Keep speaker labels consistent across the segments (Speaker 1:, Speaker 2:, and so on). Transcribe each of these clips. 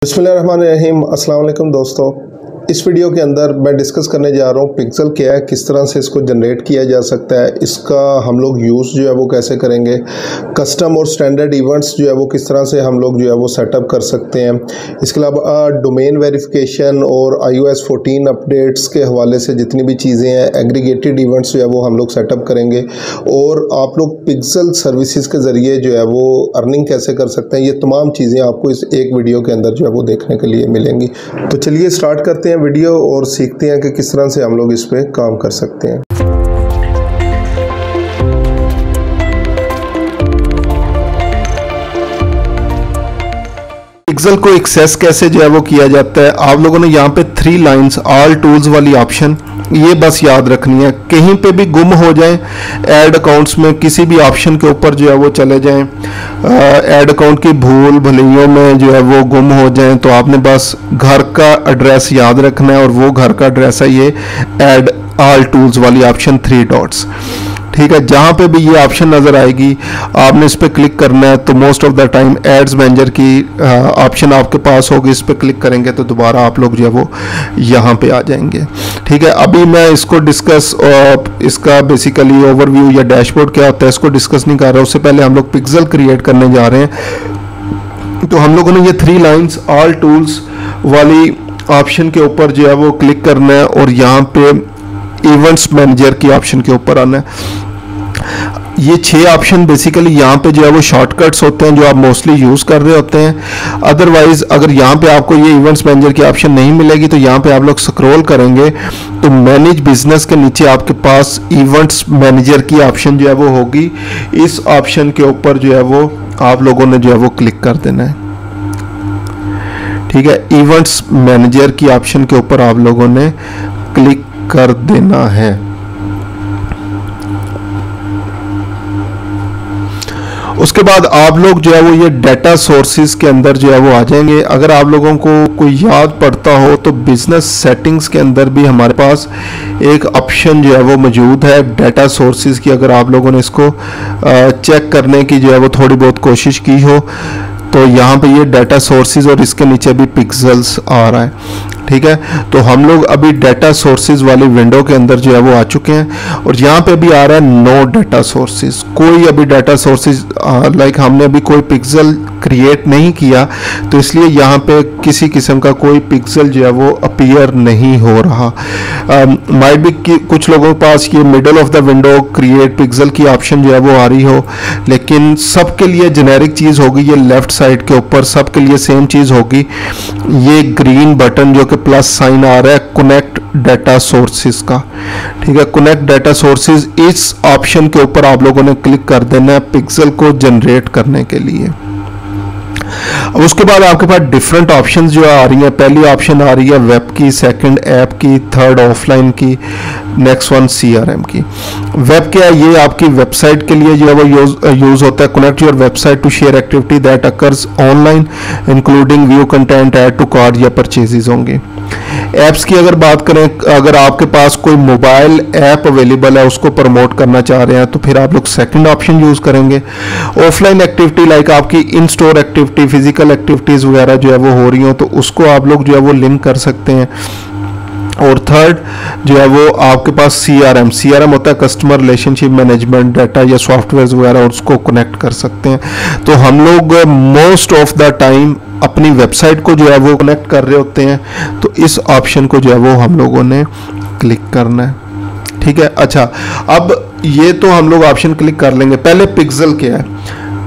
Speaker 1: बिस्मिल्लाहिर्रहमानिर्रहीम। अस्सलाम वालेकुम दोस्तों, इस वीडियो के अंदर मैं डिस्कस करने जा रहा हूँ पिक्सल क्या है, किस तरह से इसको जनरेट किया जा सकता है, इसका हम लोग यूज़ जो है वो कैसे करेंगे, कस्टम और स्टैंडर्ड इवेंट्स जो है वो किस तरह से हम लोग जो है वो सेटअप कर सकते हैं। इसके अलावा डोमेन वेरिफिकेशन और iOS 14 अपडेट्स के हवाले से जितनी भी चीज़ें हैं, एग्रीगेटेड इवेंट्स जो है वो हम लोग सेटअप करेंगे और आप लोग पिक्सल सर्विसेज के ज़रिए जो है वो अर्निंग कैसे कर सकते हैं। ये तमाम चीज़ें आपको इस एक वीडियो के अंदर जो है वो देखने के लिए मिलेंगी। तो चलिए स्टार्ट करते हैं वीडियो और सीखते हैं कि किस तरह से हम लोग इस पे काम कर सकते हैं।
Speaker 2: पिक्सल को एक्सेस कैसे जो है वो किया जाता है, आप लोगों ने यहाँ पे 3 लाइंस ऑल टूल्स वाली ऑप्शन ये बस याद रखनी है। कहीं पे भी गुम हो जाएं, ऐड अकाउंट्स में किसी भी ऑप्शन के ऊपर जो है वो चले जाएं, ऐड अकाउंट की भूल भुलैयों में जो है वो गुम हो जाएं, तो आपने बस घर का एड्रेस याद रखना है और वो घर का एड्रेस है ये ऐड ऑल टूल्स वाली ऑप्शन 3 डॉट्स। ठीक है, जहाँ पे भी ये ऑप्शन नज़र आएगी आपने इस पर क्लिक करना है। तो most of the time ads manager की ऑप्शन आपके पास होगी, इस पर क्लिक करेंगे तो दोबारा आप लोग जो है वो यहाँ पे आ जाएंगे। ठीक है, अभी मैं इसको डिस्कस इसका बेसिकली ओवरव्यू या डैशबोर्ड क्या होता है इसको डिस्कस नहीं कर रहा, उससे पहले हम लोग पिक्सल क्रिएट करने जा रहे हैं। तो हम लोगों ने ये 3 लाइन्स ऑल टूल्स वाली ऑप्शन के ऊपर जो है वो क्लिक करना है और यहाँ पे इवेंट्स मैनेजर की ऑप्शन के ऊपर आना है। ये 6 ऑप्शन बेसिकली यहाँ पे जो है वो शॉर्टकट्स होते हैं जो आप मोस्टली यूज़ कर रहे होते हैं। अदरवाइज अगर यहाँ पे आपको ये इवेंट्स मैनेजर की ऑप्शन नहीं मिलेगी तो यहाँ पे आप लोग स्क्रॉल करेंगे तो मैनेज बिजनेस के नीचे आपके पास इवेंट्स मैनेजर की ऑप्शन जो है वो होगी। इस ऑप्शन के ऊपर जो है वो आप लोगों ने जो है वो क्लिक कर देना है। ठीक है, इवेंट्स मैनेजर की ऑप्शन के ऊपर आप लोगों ने क्लिक कर देना है। उसके बाद आप लोग जो है वो ये डाटा सोर्सेज के अंदर जो है वो आ जाएंगे। अगर आप लोगों को कोई याद पड़ता हो तो बिजनेस सेटिंग्स के अंदर भी हमारे पास एक ऑप्शन जो है वो मौजूद है डाटा सोर्सेज की। अगर आप लोगों ने इसको चेक करने की जो है वो थोड़ी बहुत कोशिश की हो तो यहाँ पे ये डाटा सोर्सेज और इसके नीचे भी पिक्सल्स आ रहा है। ठीक है, तो हम लोग अभी डाटा सोर्सेज वाली विंडो के अंदर जो है वो आ चुके हैं और यहाँ पे भी आ रहा है नो डाटा सोर्सेज। कोई अभी डाटा सोर्सेज लाइक हमने अभी कोई पिक्सल क्रिएट नहीं किया तो इसलिए यहाँ पे किसी किस्म का कोई पिक्सल जो है वो अपीयर नहीं हो रहा। माइट भी कुछ लोगों के पास ये middle of the window create pixel की ऑप्शन जो है वो आ रही हो, लेकिन सबके लिए जेनेरिक चीज़ होगी ये लेफ्ट साइड के ऊपर सबके लिए सेम चीज़ होगी। ये ग्रीन बटन जो कि प्लस साइन आ रहा है कनेक्ट डाटा सोर्सेज का। ठीक है, कनेक्ट डाटा सोर्सेज इस ऑप्शन के ऊपर आप लोगों ने क्लिक कर देना है पिक्सल को जनरेट करने के लिए। अब उसके बाद आपके पास डिफरेंट ऑप्शंस जो आ रही हैं। पहली ऑप्शन आ रही है वेब की, सेकंड ऐप की, थर्ड ऑफलाइन की, नेक्स्ट वन CRM की। वेब क्या है, ये आपकी वेबसाइट के लिए जो है वो यूज होता है। Connect your website to share activity that occurs online including view content, add to cart या परचेजेस होंगे। ऐप्स की अगर बात करें, अगर आपके पास कोई मोबाइल ऐप अवेलेबल है उसको प्रमोट करना चाह रहे हैं तो फिर आप लोग सेकंड ऑप्शन यूज करेंगे। ऑफलाइन एक्टिविटी लाइक आपकी इन स्टोर एक्टिविटी, फिजिकल एक्टिविटीज वगैरह जो है वो हो रही हो तो उसको आप लोग जो है वो लिंक कर सकते हैं। और थर्ड जो है वो आपके पास CRM होता है कस्टमर रिलेशनशिप मैनेजमेंट, डाटा या सॉफ्टवेयर वगैरह उसको कनेक्ट कर सकते हैं। तो हम लोग मोस्ट ऑफ द टाइम अपनी वेबसाइट को जो है वो कनेक्ट कर रहे होते हैं तो इस ऑप्शन को जो है वो हम लोगों ने क्लिक करना है। ठीक है, अच्छा अब ये तो हम लोग ऑप्शन क्लिक कर लेंगे। पहले पिक्सल क्या है,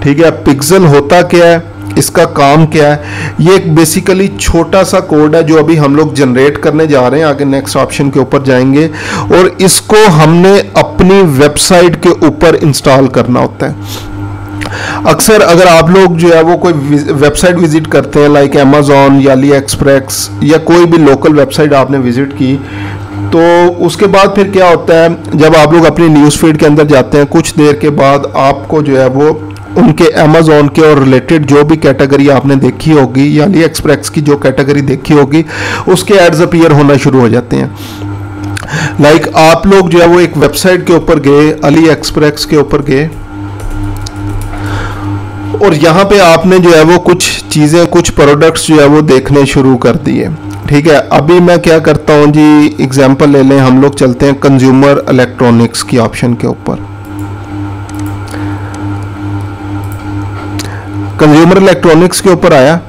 Speaker 2: ठीक है, पिक्सल होता क्या है, इसका काम क्या है। ये एक बेसिकली छोटा सा कोड है जो अभी हम लोग जनरेट करने जा रहे हैं। आगे नेक्स्ट ऑप्शन के ऊपर जाएंगे और इसको हमने अपनी वेबसाइट के ऊपर इंस्टॉल करना होता है। अक्सर अगर आप लोग जो है वो कोई वेबसाइट विजिट करते हैं लाइक अमेज़ॉन या AliExpress या कोई भी लोकल वेबसाइट आपने विजिट की तो उसके बाद फिर क्या होता है, जब आप लोग अपनी न्यूज़ फीड के अंदर जाते हैं कुछ देर के बाद आपको जो है वो उनके अमेज़ॉन के और रिलेटेड जो भी कैटेगरी आपने देखी होगी या AliExpress की जो कैटेगरी देखी होगी उसके एड्स अपीयर होना शुरू हो जाते हैं। लाइक आप लोग जो है वो एक वेबसाइट के ऊपर गए, AliExpress के ऊपर गए और यहाँ पे आपने जो है वो कुछ चीज़ें, कुछ प्रोडक्ट्स जो है वो देखने शुरू कर दिए। ठीक है, अभी मैं क्या करता हूँ जी, एग्जांपल ले लें, हम लोग चलते हैं कंज्यूमर इलेक्ट्रॉनिक्स की ऑप्शन के ऊपर। कंज्यूमर इलेक्ट्रॉनिक्स के ऊपर आया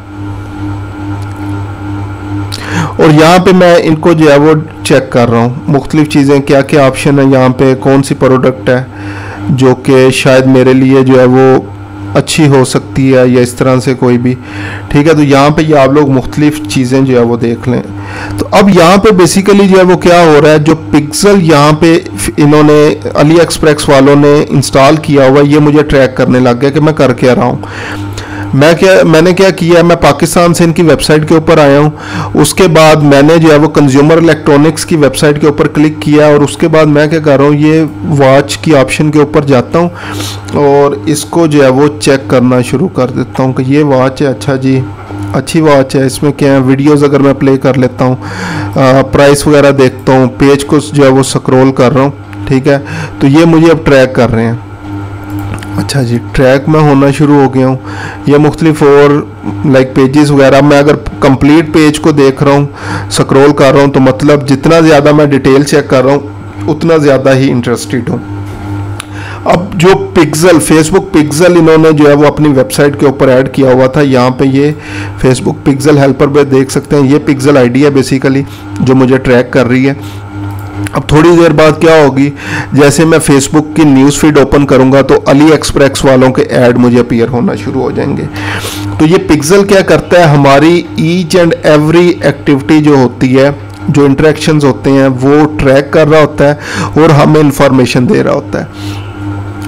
Speaker 2: और यहाँ पे मैं इनको जो है वो चेक कर रहा हूँ, मुख्तलिफ चीज़ें क्या क्या ऑप्शन है यहाँ पे, कौन सी प्रोडक्ट है जो कि शायद मेरे लिए जो है वो अच्छी हो सकती है या इस तरह से कोई भी। ठीक है, तो यहाँ पे ये आप लोग मुख्तलिफ चीज़ें जो है वो देख लें। तो अब यहाँ पे बेसिकली जो है वो क्या हो रहा है, जो पिक्सल यहाँ पे इन्होंने अली एक्सप्रेस वालों ने इंस्टॉल किया हुआ, ये मुझे ट्रैक करने लग गया कि मैं कर क्या रहा हूँ। मैंने क्या किया, मैं पाकिस्तान से इनकी वेबसाइट के ऊपर आया हूँ, उसके बाद मैंने जो है वो कंज्यूमर इलेक्ट्रॉनिक्स की वेबसाइट के ऊपर क्लिक किया और उसके बाद मैं क्या कर रहा हूँ, ये वॉच की ऑप्शन के ऊपर जाता हूँ और इसको जो है वो चेक करना शुरू कर देता हूँ कि ये वॉच है, अच्छा जी अच्छी वॉच है, इसमें क्या है, वीडियोज़ अगर मैं प्ले कर लेता हूँ, प्राइस वगैरह देखता हूँ, पेज को जो है वो स्क्रॉल कर रहा हूँ। ठीक है, तो ये मुझे अब ट्रैक कर रहे हैं। अच्छा जी, ट्रैक में होना शुरू हो गया हूँ। ये मुख्तलिफ और लाइक पेजेस वगैरह, मैं अगर कंप्लीट पेज को देख रहा हूँ, स्क्रॉल कर रहा हूँ, तो मतलब जितना ज़्यादा मैं डिटेल चेक कर रहा हूँ उतना ज़्यादा ही इंटरेस्टेड हूँ। अब जो पिक्सल, फेसबुक पिक्सल इन्होंने जो है वो अपनी वेबसाइट के ऊपर ऐड किया हुआ था, यहाँ पे ये फेसबुक पिक्सल हेल्पर पे देख सकते हैं, ये पिक्सल आईडी है बेसिकली जो मुझे ट्रैक कर रही है। अब थोड़ी देर बाद क्या होगी, जैसे मैं फेसबुक की न्यूज़ फीड ओपन करूंगा तो अली एक्सप्रेस वालों के ऐड मुझे अपीयर होना शुरू हो जाएंगे। तो ये पिक्सल क्या करता है, हमारी ईच एंड एवरी एक्टिविटी जो होती है, जो इंटरेक्शंस होते हैं, वो ट्रैक कर रहा होता है और हमें इंफॉर्मेशन दे रहा होता है।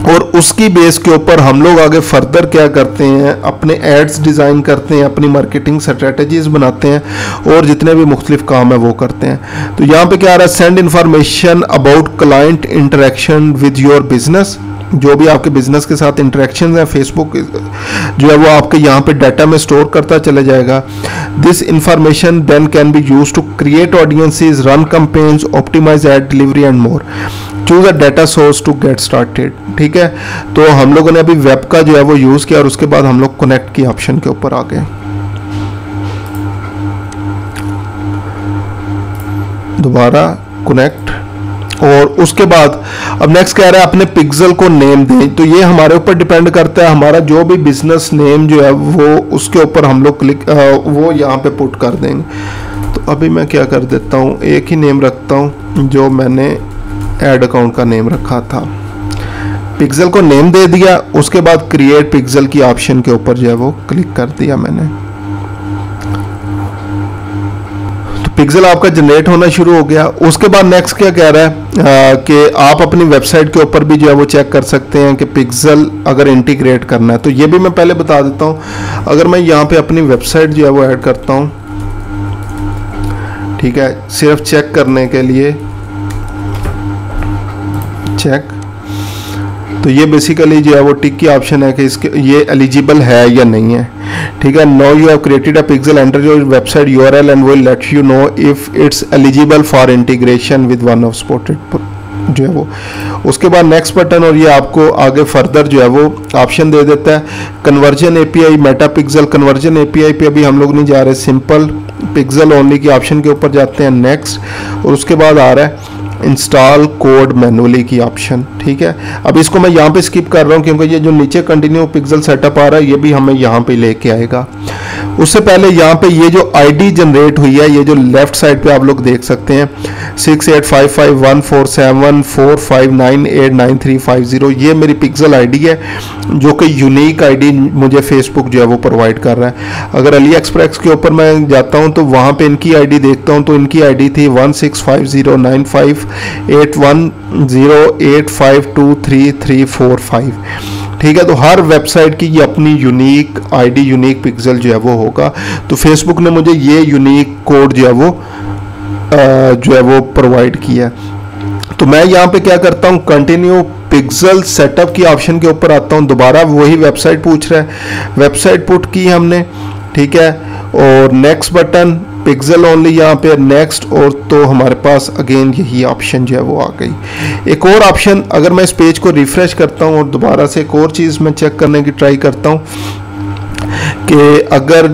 Speaker 2: और उसकी बेस के ऊपर हम लोग आगे फर्दर क्या करते हैं, अपने एड्स डिज़ाइन करते हैं, अपनी मार्केटिंग स्ट्रेटजीज बनाते हैं और जितने भी मुख्तलिफ काम है वो करते हैं। तो यहाँ पे क्या आ रहा है, send information about client interaction with your business, जो भी आपके बिजनेस के साथ इंटरेक्शन है फेसबुक जो है वो आपके यहाँ पे डाटा में स्टोर करता चले जाएगा। This information then can be use to create audiences, run campaigns, optimize ad delivery and more. Choose a data source to get started. ठीक है, तो हम लोगों ने अभी वेब का जो है वो यूज़ किया और उसके बाद हम लोग कनेक्ट की ऑप्शन के ऊपर आ गए। दोबारा कनेक्ट, और उसके बाद अब नेक्स्ट कह रहा है अपने पिक्सल को नेम दें। तो ये हमारे ऊपर डिपेंड करता है, हमारा जो भी बिजनेस नेम जो है वो उसके ऊपर हम लोग वो यहाँ पे पुट कर देंगे। तो अभी मैं क्या कर देता हूँ, एक ही नेम रखता हूँ जो मैंने ऐड अकाउंट का नेम रखा था। पिक्सल को नेम दे दिया, उसके बाद क्रिएट पिक्सल की ऑप्शन के ऊपर जो है वो क्लिक कर दिया मैंने। तो पिक्सल आपका जनरेट होना शुरू हो गया। उसके बाद नेक्स्ट क्या कह रहा है कि आप अपनी वेबसाइट के ऊपर भी जो है वो चेक कर सकते हैं कि पिक्सल अगर इंटीग्रेट करना है। तो ये भी मैं पहले बता देता हूँ। अगर मैं यहाँ पे अपनी वेबसाइट जो है वो ऐड करता हूँ, ठीक है, सिर्फ चेक करने के लिए, चेक, तो ये बेसिकली जो है वो टिक की ऑप्शन है कि इसके ये एलिजिबल है या नहीं है। ठीक है, now you have created a pixel, enter your website URL and will let you know if it's eligible for integration with one of spotted जो है वो। उसके बाद नेक्स्ट बटन, और ये आपको आगे फर्दर जो है वो ऑप्शन दे देता है। Conversion API, Meta pixel, conversion API पे अभी हम लोग नहीं जा रहे, सिंपल पिक्सल ओनली की ऑप्शन के ऊपर जाते हैं, नेक्स्ट, और उसके बाद आ रहा है इंस्टॉल कोड मैनुअली की ऑप्शन। ठीक है, अब इसको मैं यहाँ पे स्किप कर रहा हूँ क्योंकि ये जो नीचे कंटिन्यू पिक्सल सेटअप आ रहा है ये भी हमें यहाँ पे लेके आएगा। उससे पहले यहाँ पे ये जो आईडी जनरेट हुई है, ये जो लेफ्ट साइड पे आप लोग देख सकते हैं 6855147145989350, ये मेरी पिक्सल आईडी है जो कि यूनिक आईडी मुझे फेसबुक जो है वो प्रोवाइड कर रहा है। अगर अली एक्सप्रेस के ऊपर मैं जाता हूँ तो वहाँ पे इनकी आईडी देखता हूँ तो इनकी आईडी थी 1650958108523345। ठीक है, तो हर वेबसाइट की ये अपनी यूनिक आईडी, यूनिक पिक्सल जो है वो होगा। तो फेसबुक ने मुझे ये यूनिक कोड जो है वो प्रोवाइड किया। तो मैं यहाँ पे क्या करता हूँ, कंटिन्यू पिक्सल सेटअप की ऑप्शन के ऊपर आता हूँ। दोबारा वही वेबसाइट पूछ रहा है, वेबसाइट पुट की हमने, ठीक है, और नेक्स्ट बटन, पिक्सल ओनली यहाँ पे नेक्स्ट, और तो हमारे पास अगेन यही ऑप्शन जो है वो आ गई। एक और ऑप्शन, अगर मैं इस पेज को रिफ्रेश करता हूँ और दोबारा से एक और चीज़ मैं चेक करने की ट्राई करता हूँ कि अगर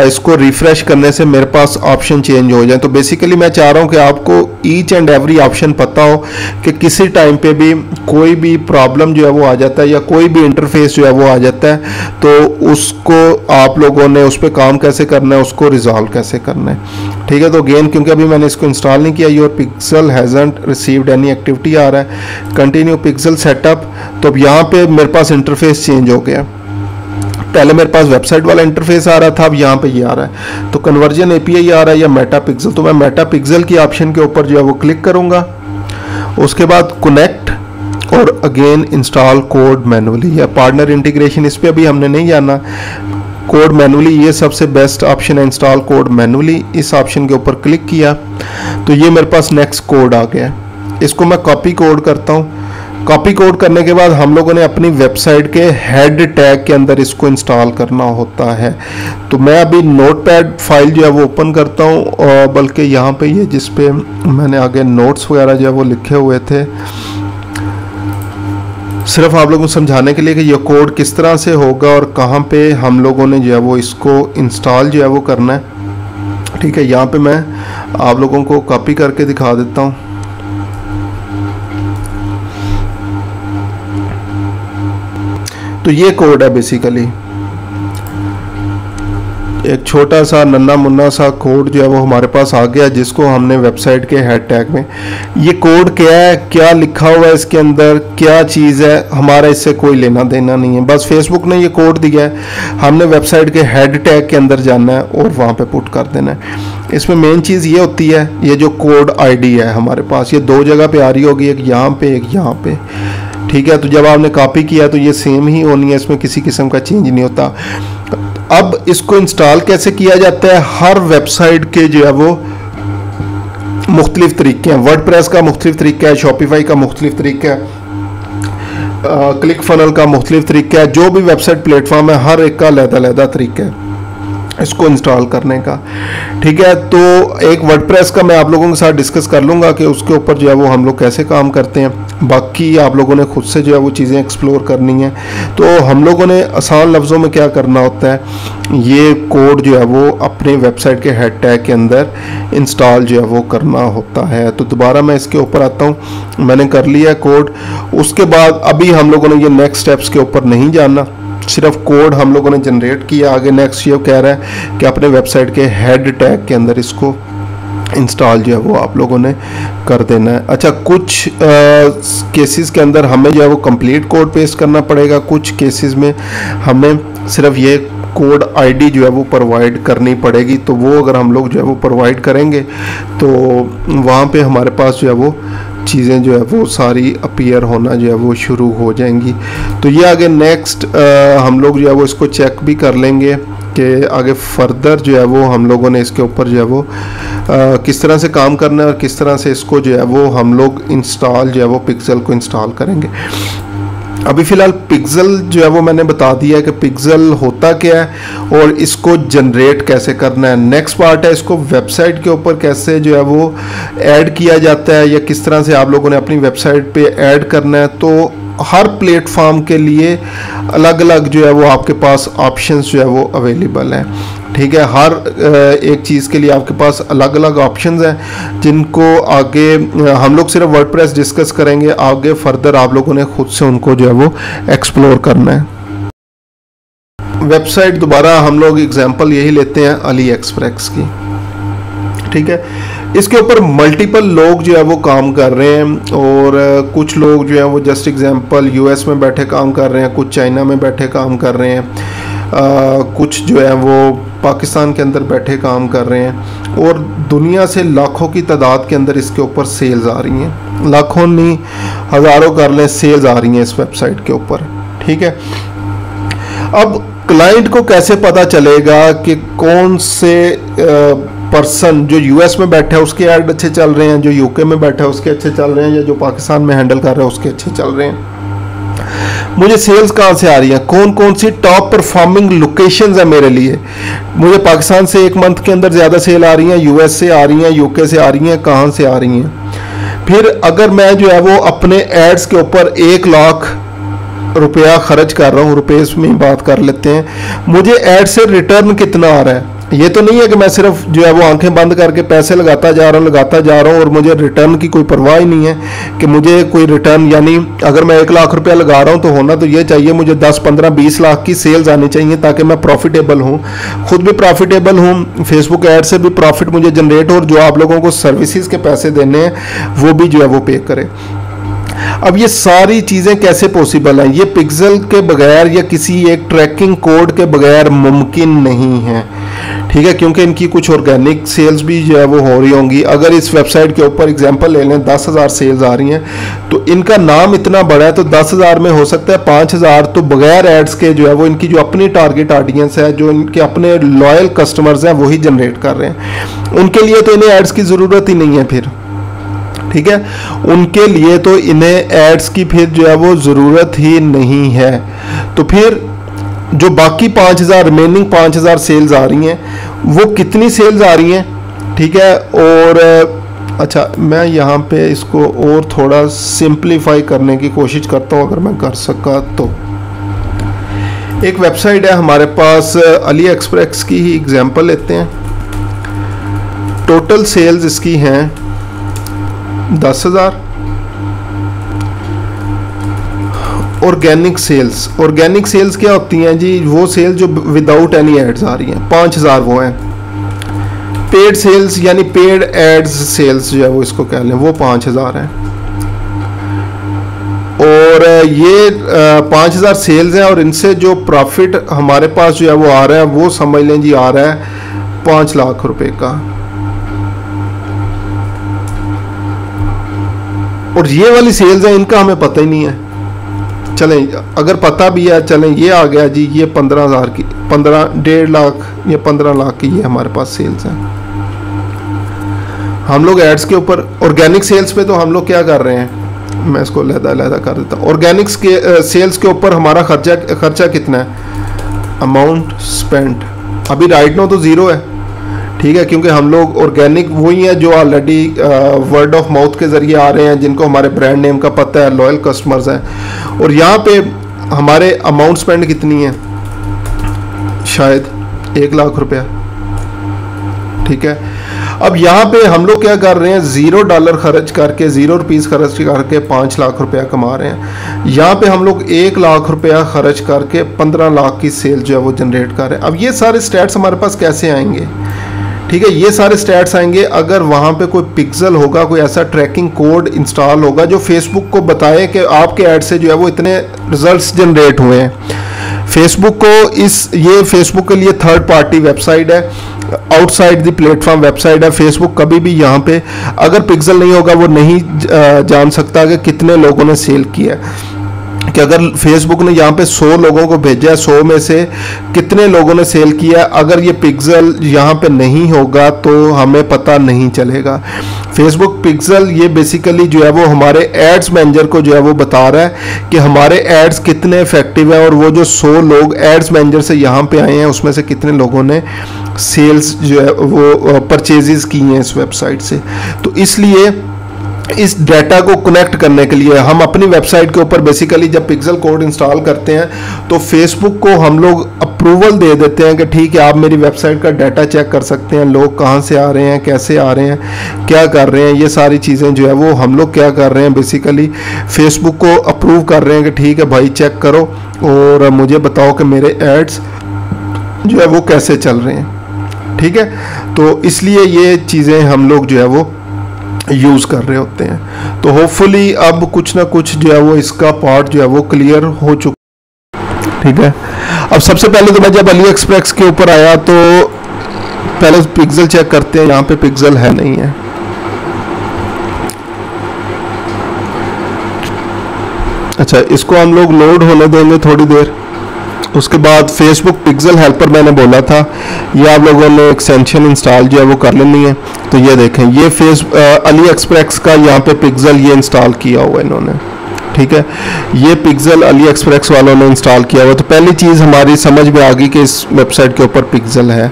Speaker 2: इसको रिफ्रेश करने से मेरे पास ऑप्शन चेंज हो जाए, तो बेसिकली मैं चाह रहा हूँ कि आपको ईच एंड एवरी ऑप्शन पता हो कि किसी टाइम पे भी कोई भी प्रॉब्लम जो है वो आ जाता है या कोई भी इंटरफेस जो है वो आ जाता है, तो उसको आप लोगों ने उस पर काम कैसे करना है, उसको रिजॉल्व कैसे करना है। ठीक है, तो अगेन क्योंकि अभी मैंने इसको इंस्टॉल नहीं किया, your pixel hasn't received any activity आ रहा है, कंटिन्यू पिक्सल सेटअप। तो अब यहाँ पे मेरे पास इंटरफेस चेंज हो गया। पहले मेरे पास वेबसाइट वाला इंटरफेस आ रहा था, अब यहाँ पे ये आ रहा है। तो कन्वर्जन एपीआई आ रहा है या मेटा पिक्सल, तो मैं मेटा पिक्सल की ऑप्शन के ऊपर जो है वो क्लिक करूँगा। उसके बाद कनेक्ट और अगेन इंस्टॉल कोड मैनुअली या पार्टनर इंटीग्रेशन, इस पर अभी हमने नहीं जाना। कोड मैनुअली ये सबसे बेस्ट ऑप्शन है, इंस्टॉल कोड मैनुअली। इस ऑप्शन के ऊपर क्लिक किया तो ये मेरे पास नेक्स्ट कोड आ गया। इसको मैं कॉपी कोड करता हूँ। कॉपी कोड करने के बाद हम लोगों ने अपनी वेबसाइट के हेड टैग के अंदर इसको इंस्टॉल करना होता है। तो मैं अभी नोटपैड फाइल जो है वो ओपन करता हूँ, और बल्कि यहाँ पे ये जिस पे मैंने आगे नोट्स वगैरह जो है वो लिखे हुए थे, सिर्फ आप लोगों को समझाने के लिए कि ये कोड किस तरह से होगा और कहाँ पे हम लोगों ने जो है वो इसको इंस्टॉल जो है वो करना है। ठीक है, यहाँ पे मैं आप लोगों को कॉपी करके दिखा देता हूँ। तो ये कोड है बेसिकली, एक छोटा सा नन्ना मुन्ना सा कोड जो है वो हमारे पास आ गया, जिसको हमने वेबसाइट के हेड टैग में, ये कोड क्या है, क्या लिखा हुआ है इसके अंदर, क्या चीज़ है, हमारा इससे कोई लेना देना नहीं है। बस फेसबुक ने ये कोड दिया है, हमने वेबसाइट के हेड टैग के अंदर जाना है और वहाँ पे पुट कर देना है। इसमें मेन चीज़ ये होती है, ये जो कोड आईडी है हमारे पास, ये दो जगह पे आ रही होगी, एक यहाँ पे एक यहाँ पे। ठीक है, तो जब आपने कॉपी किया तो ये सेम ही होनी है, इसमें किसी किस्म का चेंज नहीं होता। अब इसको इंस्टॉल कैसे किया जाता है, हर वेबसाइट के जो है वो मुख्तलिफ तरीके हैं। वर्डप्रेस का मुख्तलिफ तरीका है, शॉपिफाई का मुख्तलिफ तरीका है, क्लिक फनल का मुख्तलिफ तरीका है। जो भी वेबसाइट प्लेटफॉर्म है हर एक का अलग-अलग तरीका है इसको इंस्टॉल करने का। ठीक है, तो एक वर्डप्रेस का मैं आप लोगों के साथ डिस्कस कर लूँगा कि उसके ऊपर जो है वो हम लोग कैसे काम करते हैं। बाकी आप लोगों ने खुद से जो है वो चीज़ें एक्सप्लोर करनी है। तो हम लोगों ने आसान लफ्ज़ों में क्या करना होता है, ये कोड जो है वो अपने वेबसाइट के हेड टैग के अंदर इंस्टॉल जो है वो करना होता है। तो दोबारा मैं इसके ऊपर आता हूँ, मैंने कर लिया कोड। उसके बाद अभी हम लोगों ने ये नेक्स्ट स्टेप्स के ऊपर नहीं जाना, सिर्फ कोड हम लोगों ने जनरेट किया। आगे नेक्स्ट ये कह रहा है कि अपने वेबसाइट के हेड टैग के अंदर इसको इंस्टॉल जो है वो आप लोगों ने कर देना है। अच्छा, कुछ केसेस के अंदर हमें जो है वो कंप्लीट कोड पेस्ट करना पड़ेगा, कुछ केसेस में हमें सिर्फ ये कोड आईडी जो है वो प्रोवाइड करनी पड़ेगी। तो वो अगर हम लोग जो है वो प्रोवाइड करेंगे तो वहाँ पे हमारे पास जो है वो चीज़ें जो है वो सारी अपीयर होना जो है वो शुरू हो जाएंगी। तो ये आगे नेक्स्ट हम लोग जो है वो इसको चेक भी कर लेंगे कि आगे फर्दर जो है वो हम लोगों ने इसके ऊपर जो है वो किस तरह से काम करना है और किस तरह से इसको जो है वो हम लोग इंस्टॉल जो है वो पिक्सल को इंस्टॉल करेंगे। अभी फ़िलहाल पिक्सल जो है वो मैंने बता दिया है कि पिक्सल होता क्या है और इसको जनरेट कैसे करना है। नेक्स्ट पार्ट है इसको वेबसाइट के ऊपर कैसे जो है वो ऐड किया जाता है या किस तरह से आप लोगों ने अपनी वेबसाइट पे ऐड करना है। तो हर प्लेटफॉर्म के लिए अलग अलग जो है वो आपके पास ऑप्शंस जो है वो अवेलेबल हैं। ठीक है, हर एक चीज़ के लिए आपके पास अलग अलग ऑप्शंस हैं जिनको आगे हम लोग सिर्फ वर्डप्रेस डिस्कस करेंगे, आगे फर्दर आप लोगों ने खुद से उनको जो है वो एक्सप्लोर करना है। वेबसाइट दोबारा हम लोग एग्जांपल यही लेते हैं अली एक्सप्रेस की। ठीक है, इसके ऊपर मल्टीपल लोग जो है वो काम कर रहे हैं और कुछ लोग जो है वो जस्ट एग्जांपल यूएस में बैठे काम कर रहे हैं, कुछ चाइना में बैठे काम कर रहे हैं, कुछ जो है वो पाकिस्तान के अंदर बैठे काम कर रहे हैं और दुनिया से लाखों की तादाद के अंदर इसके ऊपर सेल्स आ रही हैं। लाखों नहीं, हज़ारों कर लें, सेल्स आ रही हैं इस वेबसाइट के ऊपर। ठीक है, अब क्लाइंट को कैसे पता चलेगा कि कौन से पर्सन जो यूएस में बैठा है उसके ऐड अच्छे चल रहे हैं, जो यूके में बैठा है उसके अच्छे चल रहे हैं, या जो पाकिस्तान में हैंडल कर रहा है उसके अच्छे चल रहे हैं। मुझे सेल्स कहाँ से आ रही है, कौन कौन सी टॉप परफॉर्मिंग लोकेशंस है मेरे लिए। मुझे पाकिस्तान से एक मंथ के अंदर ज़्यादा सेल आ रही हैं, यूएस से आ रही हैं, यूके से आ रही हैं, कहाँ से आ रही हैं। फिर अगर मैं जो है वो अपने एड्स के ऊपर 1 लाख रुपया खर्च कर रहा हूँ, रुपये में बात कर लेते हैं, मुझे एड से रिटर्न कितना आ रहा है। ये तो नहीं है कि मैं सिर्फ जो है वो आंखें बंद करके पैसे लगाता जा रहा हूँ और मुझे रिटर्न की कोई परवाह ही नहीं है कि मुझे कोई रिटर्न, यानी अगर मैं 1 लाख रुपया लगा रहा हूँ तो होना तो ये चाहिए मुझे 10, 15, 20 लाख की सेल्स आनी चाहिए ताकि मैं प्रॉफिटेबल हूँ, खुद भी प्रॉफिटेबल हूँ, फेसबुक ऐड से भी प्रॉफिट मुझे जनरेट हो और जो आप लोगों को सर्विसेज के पैसे देने हैं वो भी जो है वो पे करे। अब ये सारी चीज़ें कैसे पॉसिबल हैं, ये पिक्सल के बगैर या किसी एक ट्रैकिंग कोड के बगैर मुमकिन नहीं है, ठीक है, क्योंकि इनकी कुछ ऑर्गेनिक सेल्स भी जो है वो हो रही होंगी। अगर इस वेबसाइट के ऊपर एग्जांपल ले लें 10,000 सेल्स आ रही हैं तो इनका नाम इतना बड़ा है तो 10,000 में हो सकता है 5,000 तो बगैर एड्स के जो है वो इनकी जो अपनी टारगेट ऑडियंस है, जो इनके अपने लॉयल कस्टमर्स हैं वही जनरेट कर रहे हैं। उनके लिए तो इन्हें एड्स की ज़रूरत ही नहीं है फिर, ठीक है, उनके लिए तो इन्हें एड्स की फिर जो है वो ज़रूरत ही नहीं है। तो फिर जो बाकी 5,000 रिमेनिंग 5,000 सेल्स आ रही हैं वो कितनी सेल्स आ रही हैं, ठीक है। और अच्छा, मैं यहाँ पे इसको और थोड़ा सिंप्लीफाई करने की कोशिश करता हूँ अगर मैं कर सका तो। एक वेबसाइट है हमारे पास, अली एक्सप्रेस की ही एग्जांपल लेते हैं। टोटल सेल्स इसकी हैं 10,000। ऑर्गेनिक सेल्स क्या होती हैं जी, वो सेल्स जो विदाउट एनी एड्स आ रही हैं, 5,000 वो हैं। पेड सेल्स यानी पेड एड्स सेल्स जो है वो इसको कह लें, वो 5,000 हैं। और ये 5,000 सेल्स हैं और इनसे जो प्रॉफिट हमारे पास जो है वो आ रहा है वो समझ लें जी आ रहा है 5 लाख रुपए का। और ये वाली सेल्स हैं, इनका हमें पता ही नहीं है। चलें, अगर पता भी है, चलें ये आ गया जी, ये 15,000 की 1.5 लाख या 15 लाख की ये हमारे पास सेल्स हैं। हम लोग एड्स के ऊपर ऑर्गेनिक सेल्स पे तो हम लोग क्या कर रहे हैं, मैं इसको लहदा कर देता हूँ। ऑर्गेनिक सेल्स के ऊपर हमारा खर्चा कितना है, अमाउंट स्पेंड अभी राइट नो तो ज़ीरो है, ठीक है, क्योंकि हम लोग ऑर्गेनिक वही है जो ऑलरेडी वर्ड ऑफ माउथ के ज़रिए आ रहे हैं, जिनको हमारे ब्रांड नेम का पता है, लॉयल कस्टमर्स हैं। और यहाँ पे हमारे अमाउंट स्पेंड कितनी है, शायद 1 लाख रुपया, ठीक है। अब यहाँ पे हम लोग क्या कर रहे हैं, $0 खर्च करके, ₹0 खर्च करके 5 लाख रुपया कमा रहे हैं। यहाँ पे हम लोग 1 लाख रुपया खर्च करके 15 लाख की सेल जो है वो जनरेट कर रहे हैं। अब ये सारे स्टैट्स हमारे पास कैसे आएंगे, ठीक है, ये सारे स्टैट्स आएंगे अगर वहाँ पे कोई पिक्सल होगा, कोई ऐसा ट्रैकिंग कोड इंस्टॉल होगा जो फेसबुक को बताए कि आपके ऐड से जो है वो इतने रिजल्ट्स जनरेट हुए हैं। फेसबुक को ये फेसबुक के लिए थर्ड पार्टी वेबसाइट है, आउटसाइड द प्लेटफॉर्म वेबसाइट है। फेसबुक कभी भी यहाँ पे अगर पिक्सल नहीं होगा वो नहीं जान सकता कि कितने लोगों ने सेल किया है, कि अगर फेसबुक ने यहाँ पे 100 लोगों को भेजा है, 100 में से कितने लोगों ने सेल किया, अगर ये पिक्सल यहाँ पे नहीं होगा तो हमें पता नहीं चलेगा। फेसबुक पिक्सल ये बेसिकली जो है वो हमारे एड्स मैनेजर को जो है वो बता रहा है कि हमारे एड्स कितने इफेक्टिव है और वो जो 100 लोग एड्स मैनेजर से यहाँ पे आए हैं उसमें से कितने लोगों ने सेल्स जो है वो परचेजेस की हैं इस वेबसाइट से। तो इसलिए इस डाटा को कनेक्ट करने के लिए हम अपनी वेबसाइट के ऊपर बेसिकली जब पिक्सल कोड इंस्टॉल करते हैं तो फेसबुक को हम लोग अप्रूवल दे देते हैं कि ठीक है आप मेरी वेबसाइट का डाटा चेक कर सकते हैं, लोग कहाँ से आ रहे हैं, कैसे आ रहे हैं, क्या कर रहे हैं, ये सारी चीज़ें जो है वो हम लोग क्या कर रहे हैं, बेसिकली फेसबुक को अप्रूव कर रहे हैं कि ठीक है भाई चेक करो और मुझे बताओ कि मेरे एड्स जो है वो कैसे चल रहे हैं, ठीक है। तो इसलिए ये चीज़ें हम लोग जो है वो यूज़ कर रहे होते हैं। तो होपफुली अब कुछ ना कुछ जो है वो इसका पार्ट जो है वो क्लियर हो चुका, ठीक है। अब सबसे पहले तो मैं जब अली एक्सप्रेस के ऊपर आया तो पहले पिक्सल चेक करते हैं, यहाँ पे पिक्सल है नहीं है। अच्छा, इसको हम लोग लोड होने देंगे थोड़ी देर। उसके बाद फेसबुक पिक्सल हेल्पर मैंने बोला था, ये आप लोगों ने एक्सटेंशन इंस्टॉल जो है वो कर लेनी है। तो ये देखें, ये अली एक्सप्रेस का यहाँ पे पिक्सल ये इंस्टॉल किया हुआ है इन्होंने, ठीक है, ये पिक्सल अली एक्सप्रेस वालों ने इंस्टॉल किया हुआ। तो पहली चीज़ हमारी समझ में आ गई कि इस वेबसाइट के ऊपर पिक्सल है।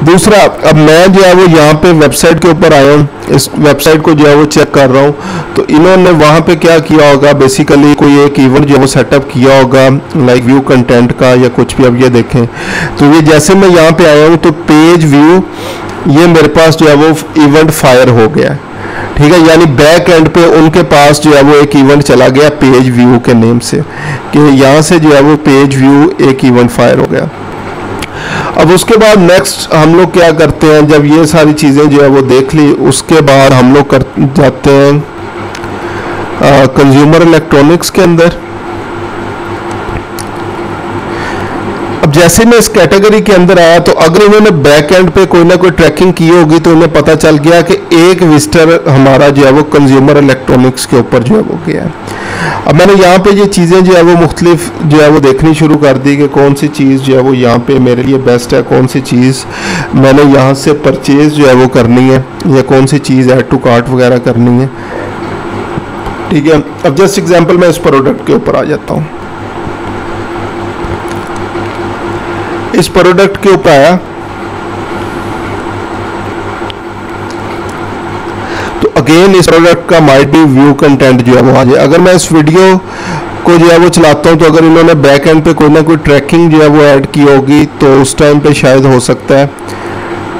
Speaker 2: दूसरा, अब मैं जो है वो यहाँ पे वेबसाइट के ऊपर आया हूँ, इस वेबसाइट को जो है वो चेक कर रहा हूँ। तो इन्होंने वहाँ पे क्या किया होगा, बेसिकली कोई एक इवेंट जो है वो सेटअप किया होगा, लाइक व्यू कंटेंट का या कुछ भी। अब ये देखें, तो ये जैसे मैं यहाँ पे आया हूँ तो पेज व्यू, ये मेरे पास जो है वो इवेंट फायर हो गया, ठीक है। यानी बैक एंड पे उनके पास जो है वो एक इवेंट चला गया पेज व्यू के नेम से, कि यहाँ से जो है वो पेज व्यू एक इवेंट फायर हो गया। अब उसके बाद नेक्स्ट हम लोग क्या करते हैं, जब ये सारी चीज़ें जो है वो देख ली, उसके बाद हम लोग कर जाते हैं कंज्यूमर इलेक्ट्रॉनिक्स के अंदर। अब जैसे मैं इस कैटेगरी के अंदर आया, तो अगर इन्होंने बैक एंड पे कोई ना कोई ट्रैकिंग की होगी तो इन्हें पता चल गया कि एक विजिटर हमारा जो है वो कंज्यूमर इलेक्ट्रॉनिक्स के ऊपर जो है वो गया। अब मैंने यहाँ पे ये चीज़ें जो है वो मुख्तलिफ जो है वो देखनी शुरू कर दी कि कौन सी चीज़ जो है वो यहाँ पे मेरे लिए बेस्ट है, कौन सी चीज़ मैंने यहाँ से परचेज जो है वो करनी है, या कौन सी चीज़ ऐड टू कार्ट वगैरह करनी है, ठीक है। अब जस्ट एग्जाम्पल मैं इस प्रोडक्ट के ऊपर आ जाता हूँ। इस प्रोडक्ट के ऊपर आया तो अगेन इस प्रोडक्ट का माइट बी व्यू कंटेंट जो है वो आ जाए। अगर मैं इस वीडियो को जो है वो चलाता हूँ, तो अगर इन्होंने बैक एंड पे कोई ना कोई ट्रैकिंग जो है वो ऐड की होगी तो उस टाइम पे शायद हो सकता है,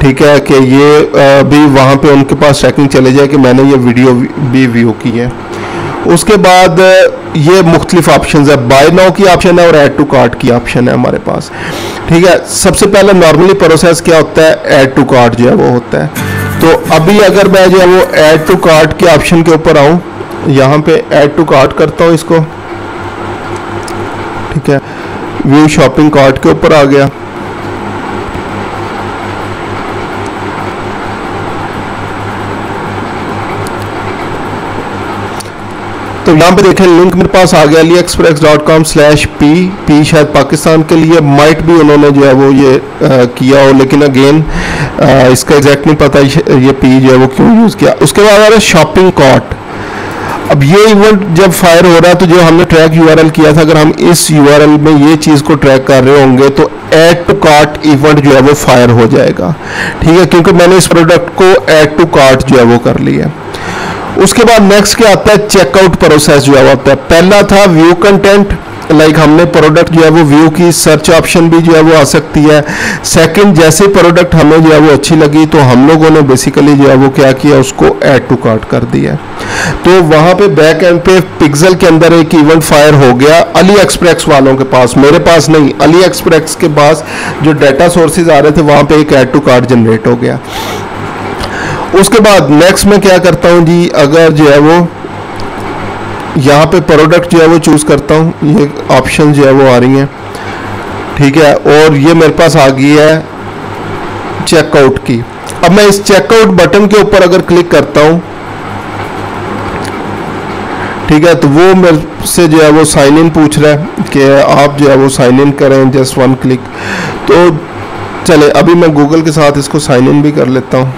Speaker 2: ठीक है, कि ये भी वहाँ पे उनके पास ट्रैकिंग चले जाए कि मैंने ये वीडियो भी व्यू की है। उसके बाद ये मुख्तलिफ ऑप्शन है, बाय नाउ की ऑप्शन है और ऐड टू कार्ट की ऑप्शन है हमारे पास, ठीक है। सबसे पहले नॉर्मली प्रोसेस क्या होता है, ऐड टू कार्ट जो है वो होता है। तो अभी अगर मैं जो है वो ऐड टू कार्ट के ऑप्शन के ऊपर आऊँ, यहाँ पे ऐड टू कार्ट करता हूँ इसको, ठीक है, व्यू शॉपिंग कार्ट के ऊपर आ गया। तो यहाँ पे देखें लिंक मेरे पास आ गया aliexpress.com/p शायद पाकिस्तान के लिए, माइट भी उन्होंने जो है वो ये किया हो, लेकिन अगेन इसका एग्जैक्ट नहीं पता ये पी जो है वो क्यों यूज़ किया। उसके बाद आ रहा है शॉपिंग कार्ट। अब ये इवेंट जब फायर हो रहा है तो जो हमने ट्रैक यूआरएल किया था, अगर हम इस यूआरएल में ये चीज़ को ट्रैक कर रहे होंगे तो ऐड टू कार्ट इवेंट जो है वो फायर हो जाएगा, ठीक है, क्योंकि मैंने इस प्रोडक्ट को ऐड टू कार्ट जो है वो कर लिया। उसके बाद नेक्स्ट क्या आता है, चेकआउट प्रोसेस जो है होता है। पहला था व्यू कंटेंट, लाइक हमने प्रोडक्ट जो है वो व्यू की, सर्च ऑप्शन भी जो है वो आ सकती है। सेकंड, जैसे प्रोडक्ट हमें जो है वो अच्छी लगी तो हम लोगों ने बेसिकली जो है वो क्या किया, उसको ऐड टू कार्ट कर दिया। तो वहाँ पे बैक एंड पे पिक्सल के अंदर एक इवेंट फायर हो गया अली एक्सप्रेस वालों के पास, मेरे पास नहीं, अली एक्सप्रेस के पास जो डाटा सोर्सेज आ रहे थे वहाँ पे एक ऐड टू कार्ट जनरेट हो गया। उसके बाद नेक्स्ट मैं क्या करता हूँ जी, अगर जो है वो यहाँ पे प्रोडक्ट जो है वो चूज़ करता हूँ, ये ऑप्शन जो है वो आ रही हैं, ठीक है, और ये मेरे पास आ गई है चेकआउट की। अब मैं इस चेकआउट बटन के ऊपर अगर क्लिक करता हूँ, ठीक है, तो वो मेरे से जो है वो साइन इन पूछ रहा है कि आप जो है वो साइन इन करें, जस्ट वन क्लिक। तो चले अभी मैं गूगल के साथ इसको साइन इन भी कर लेता हूँ।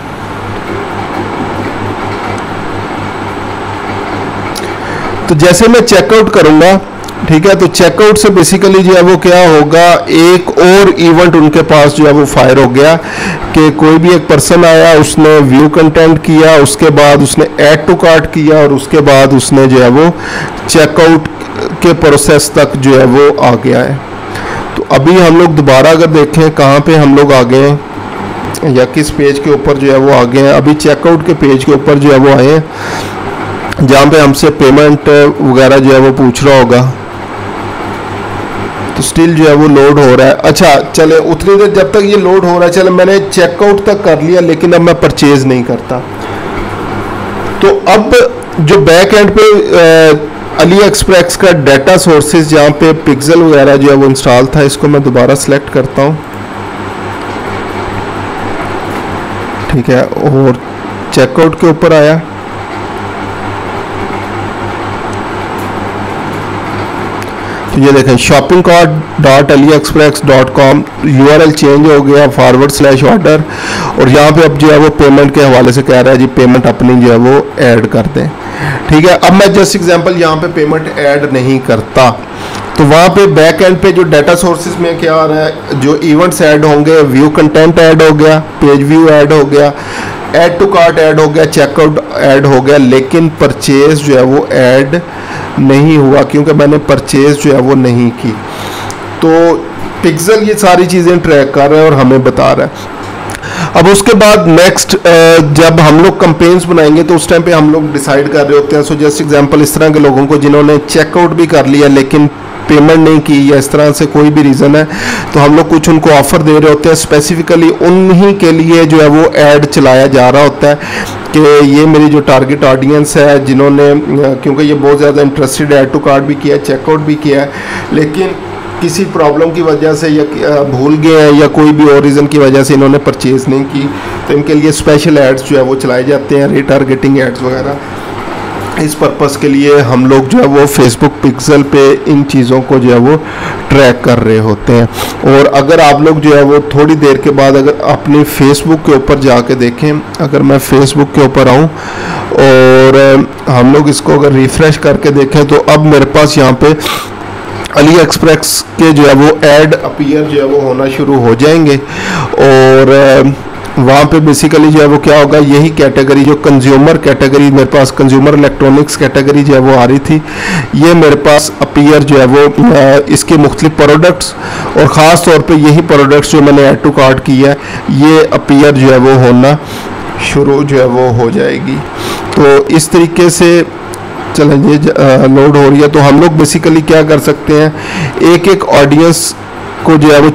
Speaker 2: तो जैसे मैं चेकआउट करूंगा, ठीक है, तो चेकआउट से बेसिकली जो है वो क्या होगा, एक और इवेंट उनके पास जो है वो फायर हो गया कि कोई भी एक पर्सन आया, उसने व्यू कंटेंट किया, उसके बाद उसने ऐड टू कार्ट किया और उसके बाद उसने जो है वो चेकआउट के प्रोसेस तक जो है वो आ गया है। तो अभी हम लोग दोबारा अगर देखें कहाँ पे हम लोग आ गए हैं या किस पेज के ऊपर जो है वो आ गए हैं, अभी चेकआउट के पेज के ऊपर जो है वो आए हैं जहाँ पे हमसे पेमेंट वगैरह जो है वो पूछ रहा होगा। तो स्टिल जो है वो लोड हो रहा है। अच्छा चले उतनी देर जब तक ये लोड हो रहा है, चले मैंने चेकआउट तक कर लिया लेकिन अब मैं परचेज नहीं करता। तो अब जो बैक एंड पे अली एक्सप्रेस का डाटा सोर्सेज जहाँ पे पिक्सल वगैरह जो है वो इंस्टॉल था, इसको मैं दोबारा सेलेक्ट करता हूँ, ठीक है, और चेकआउट के ऊपर आया। तो ये देखें shoppingcart.aliexpress.com यूआरएल चेंज हो गया /order, और यहाँ पे अब जो है वो पेमेंट के हवाले से कह रहा है जी पेमेंट अपनी जो है वो ऐड कर दें। ठीक है। अब मैं जस्ट एग्जांपल यहाँ पे पेमेंट ऐड नहीं करता, तो वहाँ पे बैक एंड पे जो डाटा सोर्सेज में क्या आ रहा है, जो इवेंट्स ऐड होंगे, व्यू कंटेंट ऐड हो गया, पेज व्यू ऐड हो गया, ऐड टू कार्ट ऐड हो गया, चेकआउट ऐड हो गया, लेकिन परचेज जो है वो ऐड नहीं हुआ क्योंकि मैंने परचेज जो है वो नहीं की। तो पिक्सल ये सारी चीज़ें ट्रैक कर रहा है और हमें बता रहा है। अब उसके बाद नेक्स्ट जब हम लोग कंपेन्स बनाएंगे तो उस टाइम पे हम लोग डिसाइड कर रहे होते हैं। सो जस्ट एग्जांपल इस तरह के लोगों को जिन्होंने चेकआउट भी कर लिया लेकिन पेमेंट नहीं की या इस तरह से कोई भी रीज़न है, तो हम लोग कुछ उनको ऑफर दे रहे होते हैं। स्पेसिफिकली उन्हीं के लिए जो है वो ऐड चलाया जा रहा होता है कि ये मेरी जो टारगेट ऑडियंस है जिन्होंने, क्योंकि ये बहुत ज़्यादा इंटरेस्टेड, ऐड टू कार्ट भी किया है, चेकआउट भी किया है, लेकिन किसी प्रॉब्लम की वजह से या भूल गए हैं या कोई भी और रीज़न की वजह से इन्होंने परचेज़ नहीं की, तो इनके लिए स्पेशल एड्स जो है वो चलाए जाते हैं, रीटारगेटिंग एड्स वगैरह। इस पर्पस के लिए हम लोग जो है वो फेसबुक पिक्सल पे इन चीज़ों को जो है वो ट्रैक कर रहे होते हैं। और अगर आप लोग जो है वो थोड़ी देर के बाद अगर अपने फेसबुक के ऊपर जाके देखें, अगर मैं फेसबुक के ऊपर आऊँ और हम लोग इसको अगर रिफ़्रेश करके देखें तो अब मेरे पास यहाँ पे अली एक्सप्रेस के जो है वो ऐड अपीयर जो है वो होना शुरू हो जाएंगे। और वहाँ पे बेसिकली जो है वो क्या होगा, यही कैटेगरी जो कंज्यूमर कैटेगरी मेरे पास, कंज्यूमर इलेक्ट्रॉनिक्स कैटेगरी जो है वो आ रही थी, ये मेरे पास अपीयर जो है वो इसके मुख्तलिफ प्रोडक्ट्स और ख़ास तौर पे यही प्रोडक्ट्स जो मैंने ऐड टू कार्ट किया है, ये अपीयर जो है वो होना शुरू जो है वो हो जाएगी। तो इस तरीके से चलें ये लोड हो रही है। तो हम लोग बेसिकली क्या कर सकते हैं, एक एक ऑडियंस को जो है वो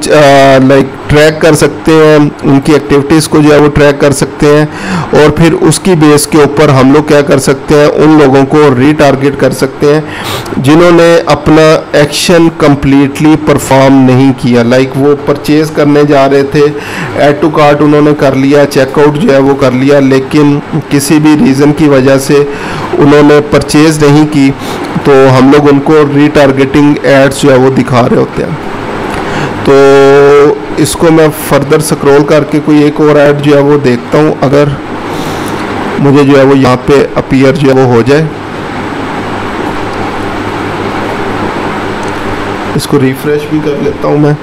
Speaker 2: लाइक ट्रैक कर सकते हैं, उनकी एक्टिविटीज़ को जो है वो ट्रैक कर सकते हैं और फिर उसकी बेस के ऊपर हम लोग क्या कर सकते हैं, उन लोगों को रीटारगेट कर सकते हैं जिन्होंने अपना एक्शन कंप्लीटली परफॉर्म नहीं किया। लाइक वो परचेज़ करने जा रहे थे, ऐड टू कार्ट उन्होंने कर लिया, चेकआउट जो है वो कर लिया, लेकिन किसी भी रीज़न की वजह से उन्होंने परचेज़ नहीं की, तो हम लोग उनको रीटारगेटिंग एड्स जो है वो दिखा रहे होते हैं। तो इसको मैं फर्दर स्क्रॉल करके कोई एक और ऐड जो है वो देखता हूँ, अगर मुझे जो है वो यहाँ पे अपीयर जो है वो हो जाए। इसको रिफ्रेश भी कर लेता हूँ मैं।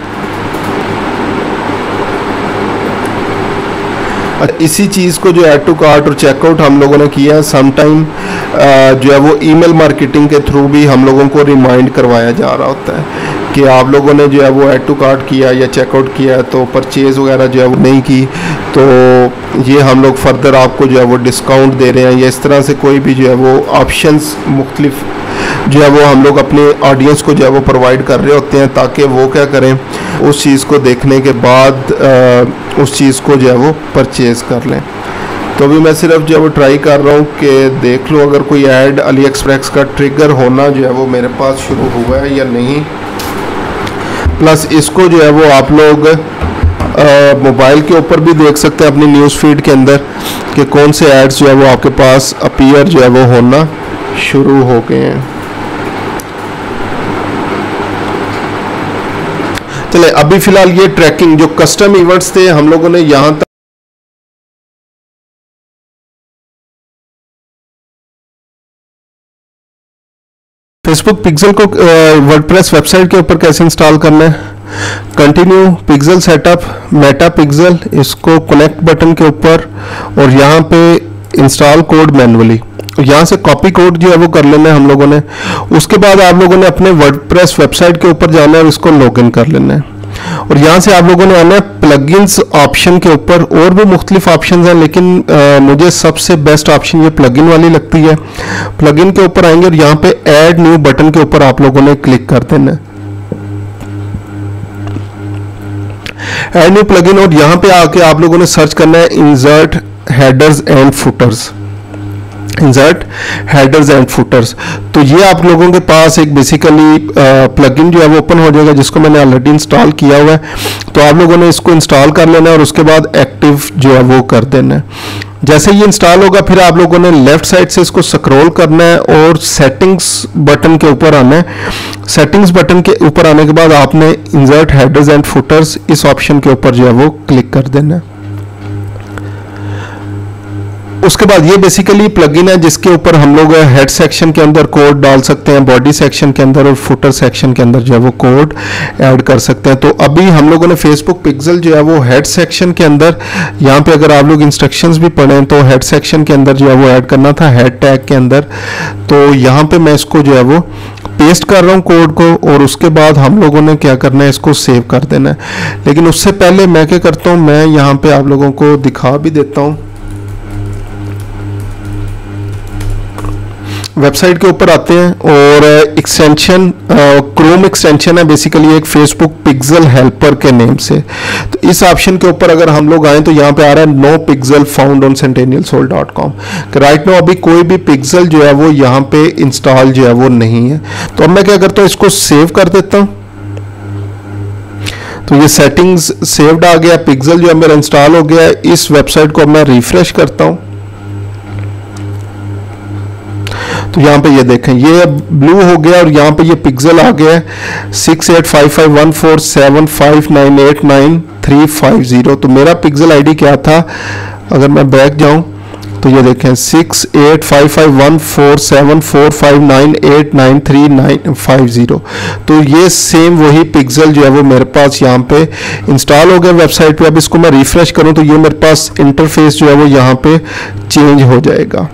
Speaker 2: इसी चीज़ को जो ऐड टू कार्ट और चेकआउट हम लोगों ने किया, समटाइम जो है वो ईमेल मार्केटिंग के थ्रू भी हम लोगों को रिमाइंड करवाया जा रहा होता है कि आप लोगों ने जो है वो ऐड टू कार्ट किया या चेकआउट किया तो परचेज़ वगैरह जो है वो नहीं की, तो ये हम लोग फर्दर आपको जो है वो डिस्काउंट दे रहे हैं या इस तरह से कोई भी जो है वो ऑप्शंस मुख्तलिफ जो है वो हम लोग अपने ऑडियंस को जो है वो प्रोवाइड कर रहे होते हैं ताकि वो क्या करें, उस चीज़ को देखने के बाद उस चीज़ को जो है वो परचेज़ कर लें। तो अभी मैं सिर्फ जो है वो ट्राई कर रहा हूँ कि देख लो अगर कोई ऐड अली एक्सप्रेस का ट्रिगर होना जो है वो मेरे पास शुरू हुआ है या नहीं। प्लस इसको जो है वो आप लोग मोबाइल के ऊपर भी देख सकते हैं अपनी न्यूज़ फीड के अंदर कि कौन से एड्स जो है वो आपके पास अपीयर जो है वो होना शुरू हो गए हैं। चले अभी फ़िलहाल ये ट्रैकिंग जो कस्टम इवेंट्स थे हम लोगों ने यहाँ तक फेसबुक पिक्सल को वर्डप्रेस वेबसाइट के ऊपर कैसे इंस्टॉल करना है, continue pixel setup Meta pixel, इसको कनेक्ट बटन के ऊपर और यहाँ पे इंस्टॉल कोड मैनुअली, यहाँ से कॉपी कोड जो है वो कर लेना है हम लोगों ने। उसके बाद आप लोगों ने अपने वर्डप्रेस वेबसाइट के ऊपर जाना है और इसको लॉगिन कर लेना है और यहाँ से आप लोगों ने आना है प्लगइन्स ऑप्शन के ऊपर। और भी मुख्तलिफ ऑप्शन हैं लेकिन मुझे सबसे बेस्ट ऑप्शन ये प्लगइन वाली लगती है। प्लगइन के ऊपर आएंगे और यहाँ पे ऐड न्यू बटन के ऊपर आप लोगों ने क्लिक कर देना है, ऐड न्यू प्लगइन, और यहाँ पे आके आप लोगों ने सर्च करना है insert headers and putters, insert headers and putters. तो ये आप लोगों के पास एक बेसिकली प्लगइन जो है वो ओपन हो जाएगा जिसको मैंने ऑलरेडी इंस्टॉल किया हुआ है। तो आप लोगों ने इसको इंस्टॉल कर लेना है और उसके बाद एक्टिव जो है वो कर देना है। जैसे ये इंस्टॉल होगा फिर आप लोगों ने लेफ्ट साइड से इसको स्क्रॉल करना है और सेटिंग्स बटन के ऊपर आना है। सेटिंग्स बटन के ऊपर आने के बाद आपने इंसर्ट हेडर्स एंड फुटर्स इस ऑप्शन के ऊपर जो है वो क्लिक कर देना है। उसके बाद ये बेसिकली प्लगइन है जिसके ऊपर हम लोग हेड सेक्शन के अंदर कोड डाल सकते हैं, बॉडी सेक्शन के अंदर और फुटर सेक्शन के अंदर जो है वो कोड ऐड कर सकते हैं। तो अभी हम लोगों ने फेसबुक पिक्सल जो है वो हेड सेक्शन के अंदर, यहाँ पे अगर आप लोग इंस्ट्रक्शंस भी पढ़ें तो हेड सेक्शन के अंदर जो है वो ऐड करना था हेड टैग के अंदर। तो यहाँ पे मैं इसको जो है वो पेस्ट कर रहा हूँ कोड को, और उसके बाद हम लोगों ने क्या करना है, इसको सेव कर देना है। लेकिन उससे पहले मैं क्या करता हूँ, मैं यहाँ पे आप लोगों को दिखा भी देता हूँ। वेबसाइट के ऊपर आते हैं और एक्सटेंशन क्रोम एक्सटेंशन है बेसिकली एक फेसबुक पिक्सल हेल्पर के नेम से। तो इस ऑप्शन के ऊपर अगर हम लोग आए तो यहाँ पे आ रहा है no pixel found on centennialsoul.com। Right now अभी कोई भी पिक्सल जो है वो यहाँ पे इंस्टॉल जो है वो नहीं है। तो अब मैं क्या करता हूँ, इसको सेव कर देता हूँ। तो ये सेटिंग्स सेव्ड आ गया, पिक्सल जो है मेरा इंस्टॉल हो गया। इस वेबसाइट को मैं रिफ्रेश करता हूँ तो यहाँ पे ये देखें ये ब्लू हो गया और यहाँ पे ये पिक्सल आ गया है 68551475989350। तो मेरा पिक्सल आईडी क्या था, अगर मैं बैक जाऊं तो ये देखें 6855147459893950। तो ये सेम वही पिक्सल जो है वो मेरे पास यहाँ पे इंस्टॉल हो गया वेबसाइट पे। अब इसको मैं रिफ्रेश करूं तो ये मेरे पास इंटरफेस जो है वो यहाँ पे चेंज हो जाएगा।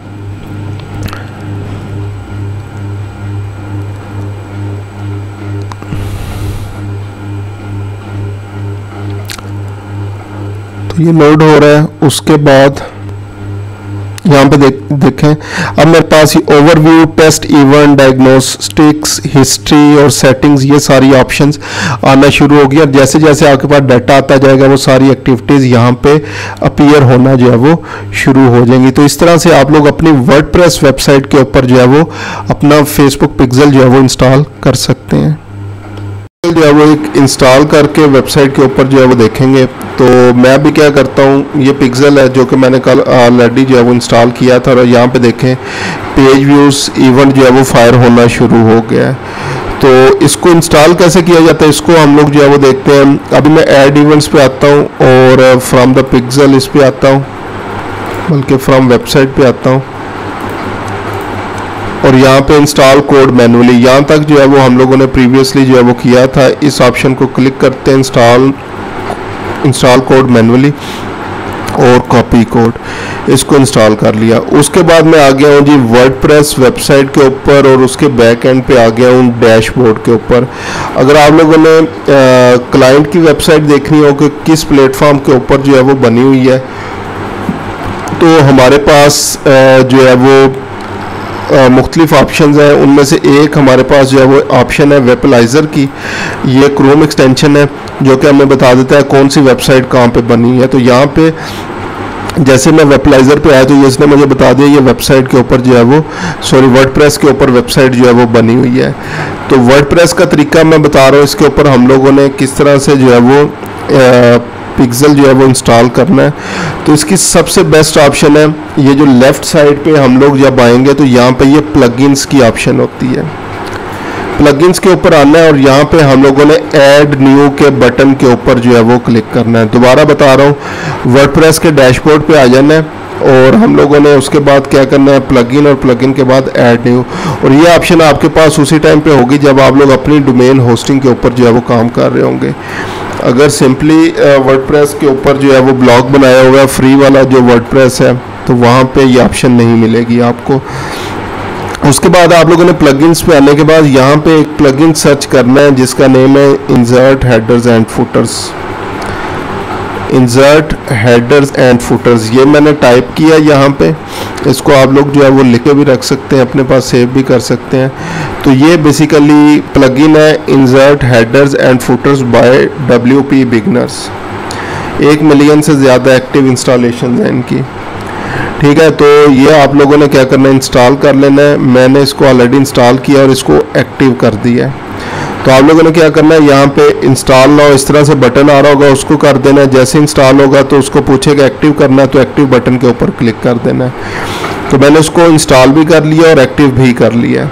Speaker 2: तो ये लोड हो रहा है। उसके बाद यहाँ पे देखें अब मेरे पास ये overview, test, event, diagnostics, history और सेटिंग्स, ये सारी ऑप्शंस आना शुरू हो गई। और जैसे जैसे आपके पास डाटा आता जाएगा वो सारी एक्टिविटीज़ यहाँ पे अपीयर होना जो है वो शुरू हो जाएंगी। तो इस तरह से आप लोग अपनी वर्डप्रेस वेबसाइट के ऊपर जो है वो अपना फेसबुक पिक्सल जो है वो इंस्टॉल कर सकते हैं। जो है वो एक इंस्टॉल करके वेबसाइट के ऊपर जो है वो देखेंगे। तो मैं भी क्या करता हूँ, ये पिक्सल है जो कि मैंने कल ऑलरेडी जो है वो इंस्टॉल किया था और यहाँ पे देखें पेज व्यूज़ इवेंट जो है वो फायर होना शुरू हो गया है। तो इसको इंस्टॉल कैसे किया जाता है इसको हम लोग जो है वो देखते हैं। अभी मैं ऐड इवेंट्स पे आता हूँ और फ्रॉम द पिक्सल इस पे आता हूँ, बल्कि फ्रॉम वेबसाइट पे आता हूँ और यहाँ पे इंस्टॉल कोड मैनुअली, यहाँ तक जो है वो हम लोगों ने प्रीवियसली जो है वो किया था। इस ऑप्शन को क्लिक करते हैं इंस्टॉल कोड मैनुअली और कॉपी कोड, इसको इंस्टॉल कर लिया। उसके बाद मैं आ गया हूँ जी वर्डप्रेस वेबसाइट के ऊपर और उसके बैक एंड पे आ गया हूँ डैशबोर्ड के ऊपर। अगर आप लोगों ने क्लाइंट की वेबसाइट देखनी हो कि किस प्लेटफॉर्म के ऊपर जो है वो बनी हुई है, तो हमारे पास जो है वो मुख्तलिफ ऑप्शंस हैं। उनमें से एक हमारे पास जो है वो ऑप्शन है वेबलाइज़र की। ये क्रोम एक्सटेंशन है जो कि हमें बता देता है कौन सी वेबसाइट कहाँ पे बनी है। तो यहाँ पे जैसे मैं वेबलाइज़र पे आया तो ये इसने मुझे बता दिया ये वेबसाइट के ऊपर जो है वो वर्डप्रेस के ऊपर वेबसाइट जो है वो बनी हुई है। तो वर्डप्रेस का तरीका मैं बता रहा हूँ, इसके ऊपर हम लोगों ने किस तरह से जो है वो पिक्सल जो है वो इंस्टॉल करना है। तो इसकी सबसे बेस्ट ऑप्शन है ये जो लेफ़्ट साइड पे हम लोग जब आएंगे तो यहाँ पे ये प्लगइन्स की ऑप्शन होती है। प्लगइन्स के ऊपर आना है और यहाँ पे हम लोगों ने ऐड न्यू के बटन के ऊपर जो है वो क्लिक करना है। दोबारा बता रहा हूँ, वर्डप्रेस के डैशबोर्ड पे आ जाना है और हम लोगों ने उसके बाद क्या करना है प्लगइन और प्लगइन के बाद ऐड न्यू। और ये ऑप्शन आपके पास उसी टाइम पे होगी जब आप लोग अपनी डोमेन होस्टिंग के ऊपर जो है वो काम कर रहे होंगे। अगर सिंपली वर्डप्रेस के ऊपर जो है वो ब्लॉग बनाया हुआ है फ्री वाला जो वर्डप्रेस है तो वहाँ पे ये ऑप्शन नहीं मिलेगी आपको। उसके बाद आप लोगों ने प्लगइन्स पे आने के बाद यहाँ पे एक प्लगइन सर्च करना है जिसका नेम है insert headers and putters. Insert headers and putters ये मैंने टाइप किया यहाँ पे। इसको आप लोग जो है वो लिख के भी रख सकते हैं, अपने पास सेव भी कर सकते हैं। तो ये बेसिकली प्लगइन है insert headers and footers by WP beginners. 1 million से ज़्यादा एक्टिव इंस्टॉलेशन है इनकी, ठीक है। तो ये आप लोगों ने क्या करना है इंस्टॉल कर लेना है। मैंने इसको ऑलरेडी इंस्टॉल किया और इसको एक्टिव कर दिया है। तो आप लोगों ने क्या करना है यहाँ पे इंस्टॉल नाउ इस तरह से बटन आ रहा होगा उसको कर देना है। जैसे इंस्टॉल होगा तो उसको पूछेगा एक्टिव करना है तो एक्टिव बटन के ऊपर क्लिक कर देना है। तो मैंने उसको इंस्टॉल भी कर लिया और एक्टिव भी कर लिया।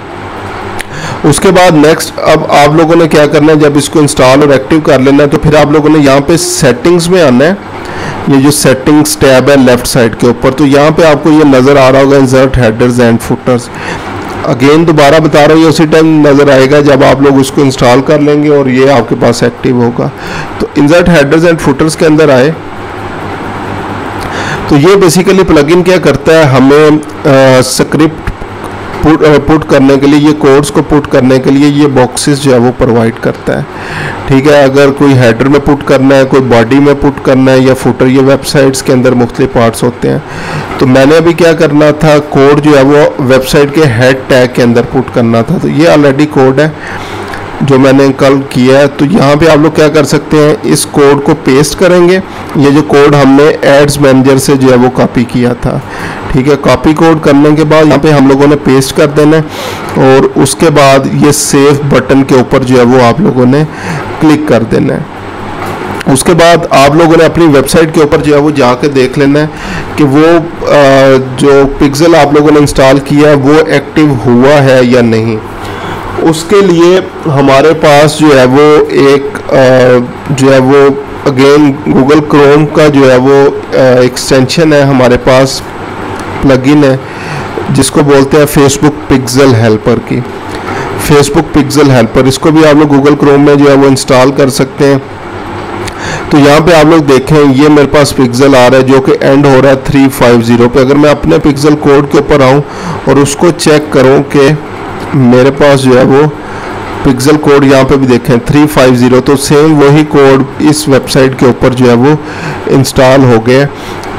Speaker 2: उसके बाद नेक्स्ट अब आप लोगों ने क्या करना है, जब इसको इंस्टॉल और एक्टिव कर लेना है तो फिर आप लोगों ने यहाँ पे सेटिंग्स में आना है। ये जो सेटिंग्स टैब है लेफ्ट साइड के ऊपर, तो यहाँ पे आपको ये नज़र आ रहा होगा insert headers and putters. Again दोबारा बता रहा हूँ, ये उसी टाइम नज़र आएगा जब आप लोग उसको इंस्टॉल कर लेंगे और ये आपके पास एक्टिव होगा। तो इंसर्ट हेडर्स एंड फुटर्स के अंदर आए तो ये बेसिकली प्लगइन क्या करता है, हमें स्क्रिप्ट पुट करने के लिए, ये कोड्स को पुट करने के लिए ये बॉक्सेस जो है वो प्रोवाइड करता है। ठीक है, अगर कोई हेडर में पुट करना है, कोई बॉडी में पुट करना है या फुटर, ये वेबसाइट्स के अंदर मुख्तलिफ पार्ट्स होते हैं। तो मैंने अभी क्या करना था, कोड जो है वो वेबसाइट के हेड टैग के अंदर पुट करना था। तो ये ऑलरेडी कोड है जो मैंने कल किया है। तो यहाँ पे आप लोग क्या कर सकते हैं, इस कोड को पेस्ट करेंगे। ये जो कोड हमने एड्स मैनेजर से जो है वो कॉपी किया था। ठीक है, कॉपी कोड करने के बाद यहाँ पे हम लोगों ने पेस्ट कर देना है और उसके बाद ये सेव बटन के ऊपर जो है वो आप लोगों ने क्लिक कर देना है। उसके बाद आप लोगों ने अपनी वेबसाइट के ऊपर जो है वो जाके देख लेना है कि वो जो पिक्सल आप लोगों ने इंस्टॉल किया है वो एक्टिव हुआ है या नहीं। उसके लिए हमारे पास जो है वो एक जो है वो अगेन गूगल क्रोम का जो है वो एक्सटेंशन है, हमारे पास प्लगइन है जिसको बोलते हैं फेसबुक पिक्सल हेल्पर की, फेसबुक पिक्सल हेल्पर। इसको भी आप लोग गूगल क्रोम में जो है वो इंस्टॉल कर सकते हैं। तो यहाँ पे आप लोग देखें, ये मेरे पास पिक्सल आ रहा है जो कि एंड हो रहा है 350 पे। अगर मैं अपने पिक्सल कोड के ऊपर आऊँ और उसको चेक करूँ कि मेरे पास जो है वो पिक्सल कोड यहाँ पे भी देखें 350, तो सेम वही कोड इस वेबसाइट के ऊपर जो है वो इंस्टॉल हो गया।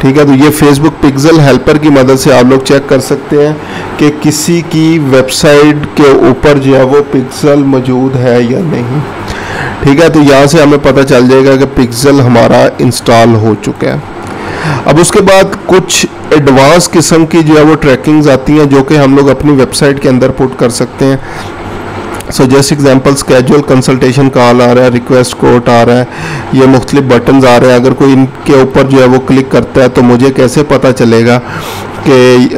Speaker 2: ठीक है, तो ये फेसबुक पिक्सल हेल्पर की मदद से आप लोग चेक कर सकते हैं कि किसी की वेबसाइट के ऊपर जो है वो पिक्सल मौजूद है या नहीं। ठीक है, तो यहाँ से हमें पता चल जाएगा कि पिक्सल हमारा इंस्टॉल हो चुका है। अब उसके बाद कुछ एडवांस किस्म की जो है वो ट्रैकिंग्स आती हैं जो कि हम लोग अपनी वेबसाइट के अंदर पुट कर सकते हैं। सो जैसे एग्जांपल कैजुअल कंसल्टेशन कॉल आ रहा है, रिक्वेस्ट कोड आ रहा है, ये मुख्तलिफ बटन्स आ रहे हैं। अगर कोई इनके ऊपर जो है वो क्लिक करता है तो मुझे कैसे पता चलेगा कि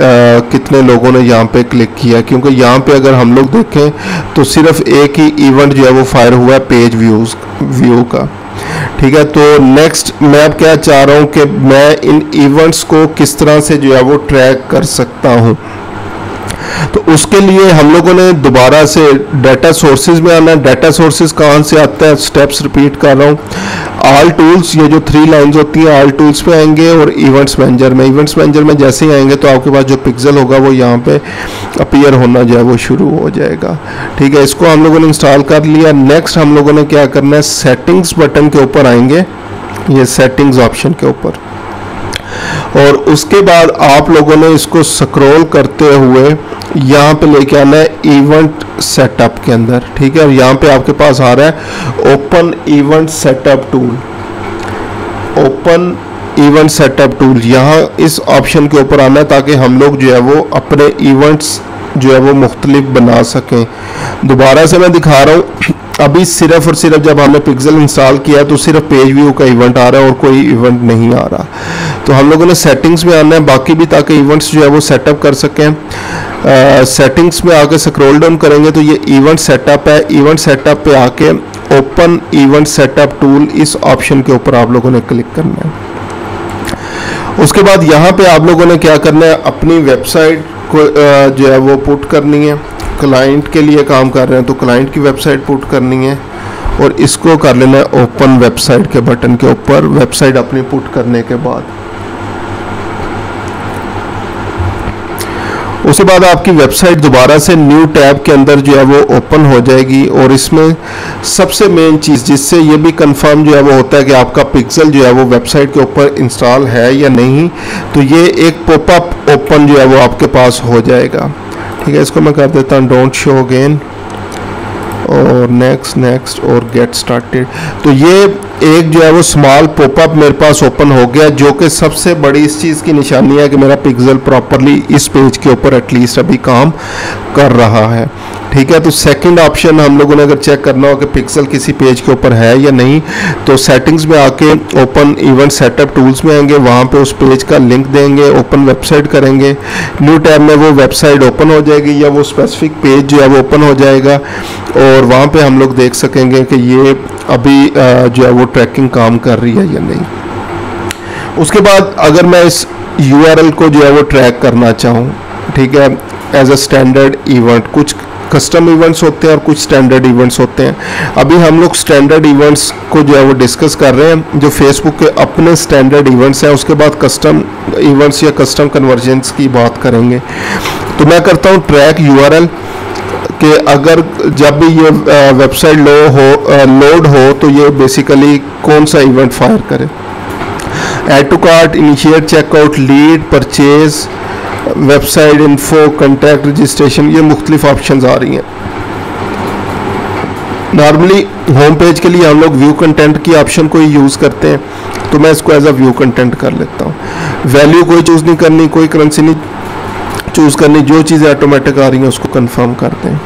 Speaker 2: कितने लोगों ने यहाँ पे क्लिक किया, क्योंकि यहाँ पे अगर हम लोग देखें तो सिर्फ एक ही इवेंट जो है वो फायर हुआ है पेज व्यू का। ठीक है, तो नेक्स्ट मैं अब क्या चाह रहा हूँ कि मैं इन इवेंट्स को किस तरह से जो है वो ट्रैक कर सकता हूँ। तो उसके लिए हम लोगों ने दोबारा से डाटा सोर्सेज में आना है। डाटा सोर्सेज कहाँ से आता है, स्टेप्स रिपीट कर रहा हूँ। ऑल टूल्स, ये जो 3 लाइंस होती हैं, ऑल टूल्स पे आएंगे और इवेंट्स मैनेजर में। इवेंट्स मैनेजर में जैसे ही आएंगे तो आपके पास जो पिक्सल होगा वो यहाँ पे अपीयर होना जो है वो शुरू हो जाएगा। ठीक है, इसको हम लोगों ने इंस्टॉल कर लिया। नेक्स्ट हम लोगों ने क्या करना है, सेटिंग्स बटन के ऊपर आएंगे, ये सेटिंग्स ऑप्शन के ऊपर, और उसके बाद आप लोगों ने इसको स्क्रॉल करते हुए यहाँ पे लेके आना है इवेंट सेटअप के अंदर। ठीक है, और यहाँ पे आपके पास आ रहा है open event setup tool, open event setup tool. यहाँ इस ऑप्शन के ऊपर आना है ताकि हम लोग जो है वो अपने इवेंट्स जो है वो मुख्तलिफ बना सकें। दोबारा से मैं दिखा रहा हूँ, अभी सिर्फ और सिर्फ जब हमने पिक्सल इंस्टॉल किया तो सिर्फ पेज व्यू का इवेंट आ रहा है और कोई इवेंट नहीं आ रहा। तो हम लोगों ने सेटिंग्स में आना है बाकी भी, ताकि इवेंट्स जो है वो सेटअप कर सकें। सेटिंग्स में आके स्क्रॉल डाउन करेंगे तो ये इवेंट सेटअप है। इवेंट सेटअप पे आके ओपन इवेंट सेटअप टूल, इस ऑप्शन के ऊपर आप लोगों ने क्लिक करना है। उसके बाद यहाँ पे आप लोगों ने क्या करना है, अपनी वेबसाइट को जो है वो पुट करनी है। क्लाइंट के लिए काम कर रहे हैं तो क्लाइंट की वेबसाइट पुट करनी है और इसको कर लेना है ओपन वेबसाइट के बटन के ऊपर। वेबसाइट अपनी पुट करने के बाद उसके बाद आपकी वेबसाइट दोबारा से न्यू टैब के अंदर जो है वो ओपन हो जाएगी। और इसमें सबसे मेन चीज़ जिससे ये भी कंफर्म जो है वो होता है कि आपका पिक्सल जो है वो वेबसाइट के ऊपर इंस्टॉल है या नहीं, तो ये एक पॉपअप ओपन जो है वो आपके पास हो जाएगा। ठीक है, इसको मैं कर देता हूँ डोंट शो अगेन और नेक्स्ट और गेट स्टार्टेड। तो ये एक जो है वो स्मॉल पॉपअप मेरे पास ओपन हो गया, जो कि सबसे बड़ी इस चीज़ की निशानी है कि मेरा पिक्सल प्रॉपरली इस पेज के ऊपर एटलीस्ट अभी काम कर रहा है। ठीक है। तो सेकंड ऑप्शन हम लोगों ने अगर चेक करना हो कि पिक्सल किसी पेज के ऊपर है या नहीं, तो सेटिंग्स में आके ओपन इवेंट सेटअप टूल्स में आएंगे, वहाँ पे उस पेज का लिंक देंगे, ओपन वेबसाइट करेंगे, न्यू टैब में वो वेबसाइट ओपन हो जाएगी या वो स्पेसिफिक पेज जो है वो ओपन हो जाएगा और वहाँ पे हम लोग देख सकेंगे कि ये अभी जो है वो ट्रैकिंग काम कर रही है या नहीं। उसके बाद अगर मैं इस URL को जो है वो ट्रैक करना चाहूँ, ठीक है, एज अ स्टैंडर्ड इवेंट, कुछ कस्टम इवेंट्स होते हैं और कुछ स्टैंडर्ड इवेंट्स होते हैं। अभी हम लोग स्टैंडर्ड इवेंट्स को जो है वो डिस्कस कर रहे हैं, जो फेसबुक के अपने स्टैंडर्ड इवेंट्स हैं। उसके बाद कस्टम इवेंट्स या कस्टम कन्वर्जन्स की बात करेंगे। तो मैं करता हूँ ट्रैक URL कि अगर जब भी ये वेबसाइट लोड हो तो ये बेसिकली कौन सा इवेंट फायर करे। Add to cart, initiate checkout, lead, purchase, website info, contact, registration, ये मुख्तलिफ ऑप्शंस आ रही हैं। नॉर्मली होम पेज के लिए हम लोग व्यू कंटेंट की ऑप्शन को ही यूज़ करते हैं, तो मैं इसको एज अ व्यू कंटेंट कर लेता हूँ। वैल्यू कोई चूज़ नहीं करनी, कोई करेंसी नहीं चूज़ करनी, जो चीज़ें ऑटोमेटिक आ रही हैं उसको कंफर्म करते हैं।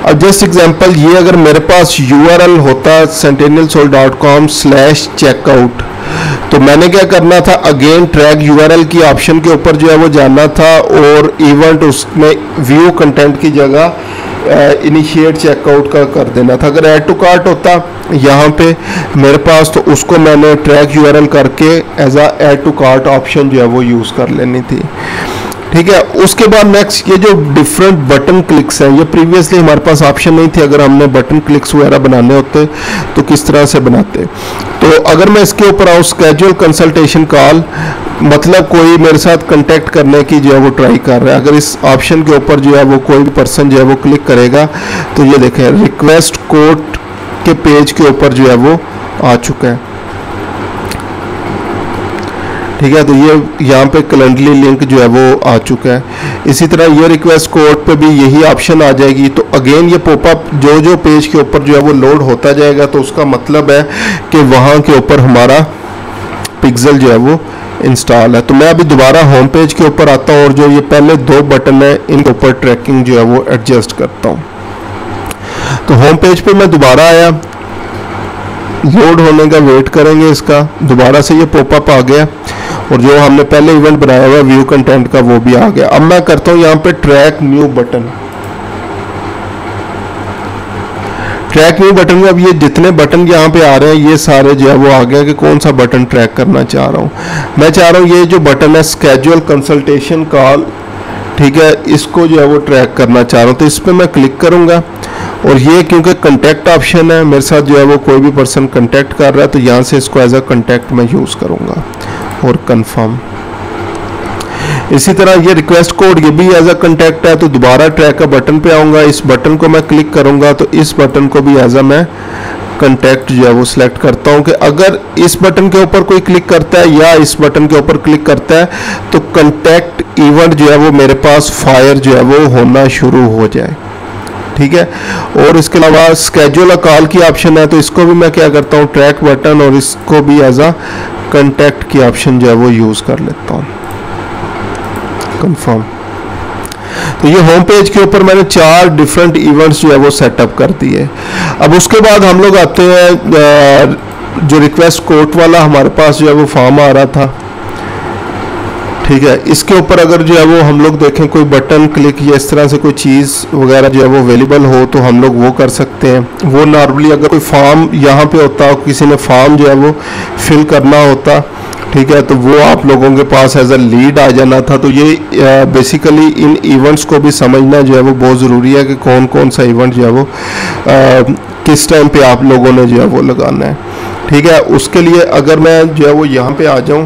Speaker 2: अब जस्ट एग्जांपल, ये अगर मेरे पास URL होता sentinelsoul.com/checkout, तो मैंने क्या करना था, अगेन ट्रैक URL की ऑप्शन के ऊपर जो है वो जाना था और इवेंट उसमें व्यू कंटेंट की जगह इनिशिएट चेकआउट का कर देना था। अगर ऐड टू कार्ट होता यहाँ पे मेरे पास, तो उसको मैंने ट्रैक URL करके as a add to cart option जो है वो यूज़ कर लेनी थी, ठीक है। उसके बाद नेक्स्ट, ये जो डिफरेंट बटन क्लिक्स हैं, ये प्रीवियसली हमारे पास ऑप्शन नहीं थी। अगर हमने बटन क्लिक्स वगैरह बनाने होते तो किस तरह से बनाते। तो अगर मैं इसके ऊपर आऊँ, स्केड्यूल कंसल्टेशन कॉल, मतलब कोई मेरे साथ कांटेक्ट करने की जो है वो ट्राई कर रहा है, अगर इस ऑप्शन के ऊपर जो है वो कोई भी पर्सन जो है वो क्लिक करेगा तो ये देखें रिक्वेस्ट कोड के पेज के ऊपर जो है वो आ चुका है, ठीक है। तो ये यहाँ पे कैलेंडरली लिंक जो है वो आ चुका है। इसी तरह ये रिक्वेस्ट कोड पे भी यही ऑप्शन आ जाएगी। तो अगेन ये पॉपअप जो पेज के ऊपर जो है वो लोड होता जाएगा, तो उसका मतलब है कि वहाँ के ऊपर हमारा पिक्सल जो है वो इंस्टॉल है। तो मैं अभी दोबारा होम पेज के ऊपर आता हूँ और जो ये पहले दो बटन है इनके ऊपर ट्रैकिंग जो है वो एडजस्ट करता हूँ। तो होम पेज पे मैं दोबारा आया, लोड होने का वेट करेंगे, इसका दोबारा से ये पॉपअप आ गया और जो हमने पहले इवेंट बनाया हुआ व्यू कंटेंट का वो भी आ गया। अब मैं करता हूँ यहाँ पे track new button. Track new button में अब ये जितने बटन यहाँ पे आ रहे हैं ये सारे जो है वो आ गया कि कौन सा बटन ट्रैक करना चाह रहा हूँ। मैं चाह रहा हूँ ये जो बटन है स्केड्यूल कंसल्टेशन कॉल, ठीक है, इसको जो है वो ट्रैक करना चाह रहा हूँ। तो इस पर मैं क्लिक करूँगा और ये क्योंकि कंटेक्ट ऑप्शन है, मेरे साथ जो है वो कोई भी पर्सन कंटेक्ट कर रहा है, तो यहाँ से इसको एज अ कंटेक्ट मैं यूज़ करूँगा और कंफर्म। इसी तरह ये रिक्वेस्ट कोड ये भी एज अ कंटेक्ट है, तो दोबारा ट्रैक का बटन पे आऊँगा, इस बटन को मैं क्लिक करूँगा तो इस बटन को भी एज अ मैं कंटेक्ट जो है वो सिलेक्ट करता हूँ कि अगर इस बटन के ऊपर कोई क्लिक करता है या इस बटन के ऊपर क्लिक करता है तो कंटेक्ट इवेंट जो है वो मेरे पास फायर जो है वो होना शुरू हो जाए, ठीक है। और इसके अलावा स्केड्यूल अ कॉल की ऑप्शन है, तो इसको भी मैं क्या करता हूँ ट्रैक बटन और इसको भी एज अ कंटेक्ट की ऑप्शन जो है वो यूज़ कर लेता हूँ, कंफर्म। तो ये होम पेज के ऊपर मैंने 4 डिफरेंट इवेंट्स जो है वो सेटअप कर दिए। अब उसके बाद हम लोग आते हैं जो रिक्वेस्ट कोड वाला हमारे पास जो है वो फॉर्म आ रहा था, ठीक है। इसके ऊपर अगर जो है वो हम लोग देखें कोई बटन क्लिक या इस तरह से कोई चीज़ वगैरह जो है वो अवेलेबल हो तो हम लोग वो कर सकते हैं। वो नॉर्मली अगर कोई फॉर्म यहाँ पे होता हो, किसी ने फॉर्म जो है वो फिल करना होता, ठीक है, तो वो आप लोगों के पास एज अ लीड आ जाना था। तो ये बेसिकली इन इवेंट्स को भी समझना जो है वो बहुत ज़रूरी है कि कौन कौन सा इवेंट जो है वो किस टाइम पे आप लोगों ने जो है वो लगाना है, ठीक है। उसके लिए अगर मैं जो है वो यहाँ पे आ जाऊँ,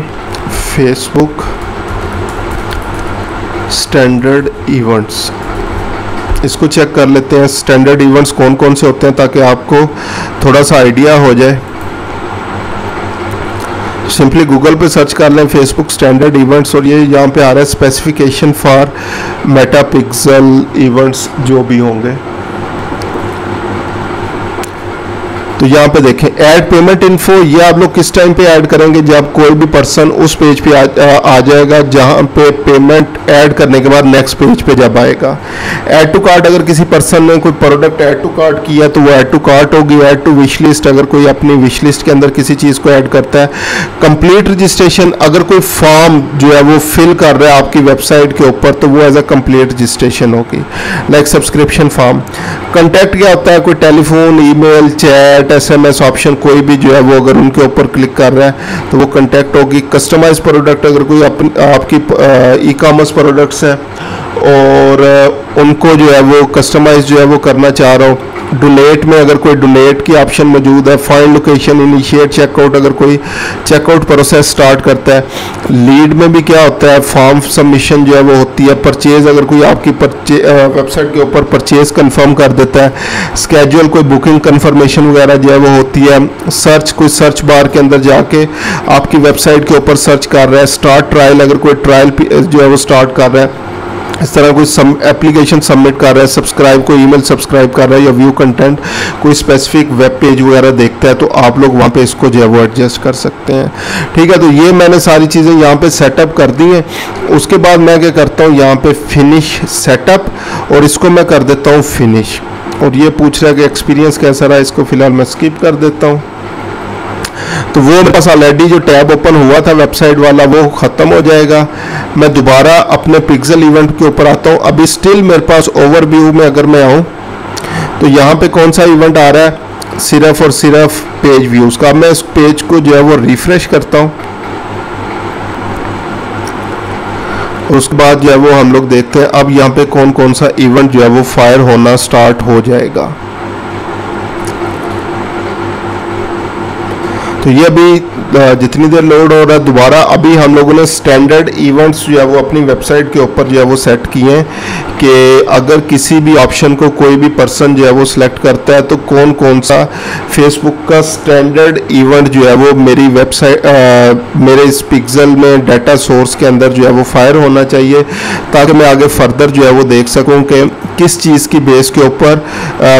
Speaker 2: फेसबुक स्टैंडर्ड इवेंट्स, इसको चेक कर लेते हैं स्टैंडर्ड इवेंट्स कौन कौन से होते हैं ताकि आपको थोड़ा सा आइडिया हो जाए। सिंपली गूगल पे सर्च कर लें फेसबुक स्टैंडर्ड इवेंट्स और ये यहाँ पे आ रहा है specification for Meta pixel events जो भी होंगे। तो यहाँ पे देखें ऐड पेमेंट इन्फो, ये आप लोग किस टाइम पे ऐड करेंगे, जब कोई भी पर्सन उस पेज पे आ जाएगा जहाँ पे पेमेंट ऐड करने के बाद नेक्स्ट पेज पे जब आएगा। ऐड टू कार्ट, अगर किसी पर्सन ने कोई प्रोडक्ट ऐड टू कार्ट किया तो वो ऐड टू कार्ट होगी। ऐड टू विश लिस्ट, अगर कोई अपनी विश लिस्ट के अंदर किसी चीज़ को ऐड करता है। कंप्लीट रजिस्ट्रेशन, अगर कोई फॉर्म जो है वो फिल कर रहा है आपकी वेबसाइट के ऊपर तो वो एज अ कंप्लीट रजिस्ट्रेशन होगी, लाइक सब्सक्रिप्शन फॉर्म। कंटैक्ट क्या होता है, कोई telephone, email, chat, SMS option कोई भी जो है वो अगर उनके ऊपर क्लिक कर रहा है तो वो कंटैक्ट होगी। कस्टमाइज प्रोडक्ट, अगर कोई आपकी ई कॉमर्स प्रोडक्ट्स हैं और उनको जो है वो कस्टमाइज जो है वो करना चाह रहा हूँ। डोनेट में अगर कोई डोनेट की ऑप्शन मौजूद है। फाइंड लोकेशन, इनिशिएट चेकआउट, अगर कोई चेकआउट प्रोसेस स्टार्ट करता है। लीड में भी क्या होता है, फॉर्म सबमिशन जो है वो होती है। परचेज, अगर कोई आपकी वेबसाइट के ऊपर परचेज कंफर्म कर देता है। स्केड्यूल, कोई बुकिंग कंफर्मेशन वगैरह जो है वो होती है। सर्च, कोई सर्च बार के अंदर जाके आपकी वेबसाइट के ऊपर सर्च कर रहा है। स्टार्ट ट्रायल, अगर कोई ट्रायल जो है वो स्टार्ट कर रहा है, इस तरह कोई एप्लीकेशन सबमिट कर रहा है। सब्सक्राइब, कोई ईमेल सब्सक्राइब कर रहा है या व्यू कंटेंट, कोई स्पेसिफिक वेब पेज वगैरह देखता है तो आप लोग वहाँ पे इसको जो है वो एडजस्ट कर सकते हैं। ठीक है, तो ये मैंने सारी चीज़ें यहाँ पे सेटअप कर दी हैं। उसके बाद मैं क्या करता हूँ, यहाँ पे फिनिश सेटअप, और इसको मैं कर देता हूँ फिनिश। और ये पूछ रहा है कि एक्सपीरियंस कैसा रहा, इसको फिलहाल मैं स्किप कर देता हूँ। तो वो मेरे पास ऑलरेडी जो टैब ओपन हुआ था वेबसाइट वाला वो ख़त्म हो जाएगा। मैं दोबारा अपने पिक्सल इवेंट के ऊपर आता हूँ। अभी स्टिल मेरे पास ओवरव्यू में अगर मैं आऊँ तो यहाँ पे कौन सा इवेंट आ रहा है, सिर्फ और सिर्फ पेज व्यूज़ का। मैं इस पेज को जो है वो रिफ्रेश करता हूँ और उसके बाद जो है वो हम लोग देखते हैं अब यहाँ पे कौन कौन सा इवेंट जो है वो फायर होना स्टार्ट हो जाएगा। तो ये अभी जितनी देर लोड हो रहा है दोबारा, अभी हम लोगों ने स्टैंडर्ड इवेंट्स जो है वो अपनी वेबसाइट के ऊपर जो है वो सेट किए हैं कि अगर किसी भी ऑप्शन को कोई भी पर्सन जो है वो सिलेक्ट करता है तो कौन कौन सा फेसबुक का स्टैंडर्ड इवेंट जो है वो मेरी वेबसाइट मेरे इस पिक्सल में डाटा सोर्स के अंदर जो है वो फायर होना चाहिए, ताकि मैं आगे फर्दर जो है वो देख सकूं कि किस चीज़ की बेस के ऊपर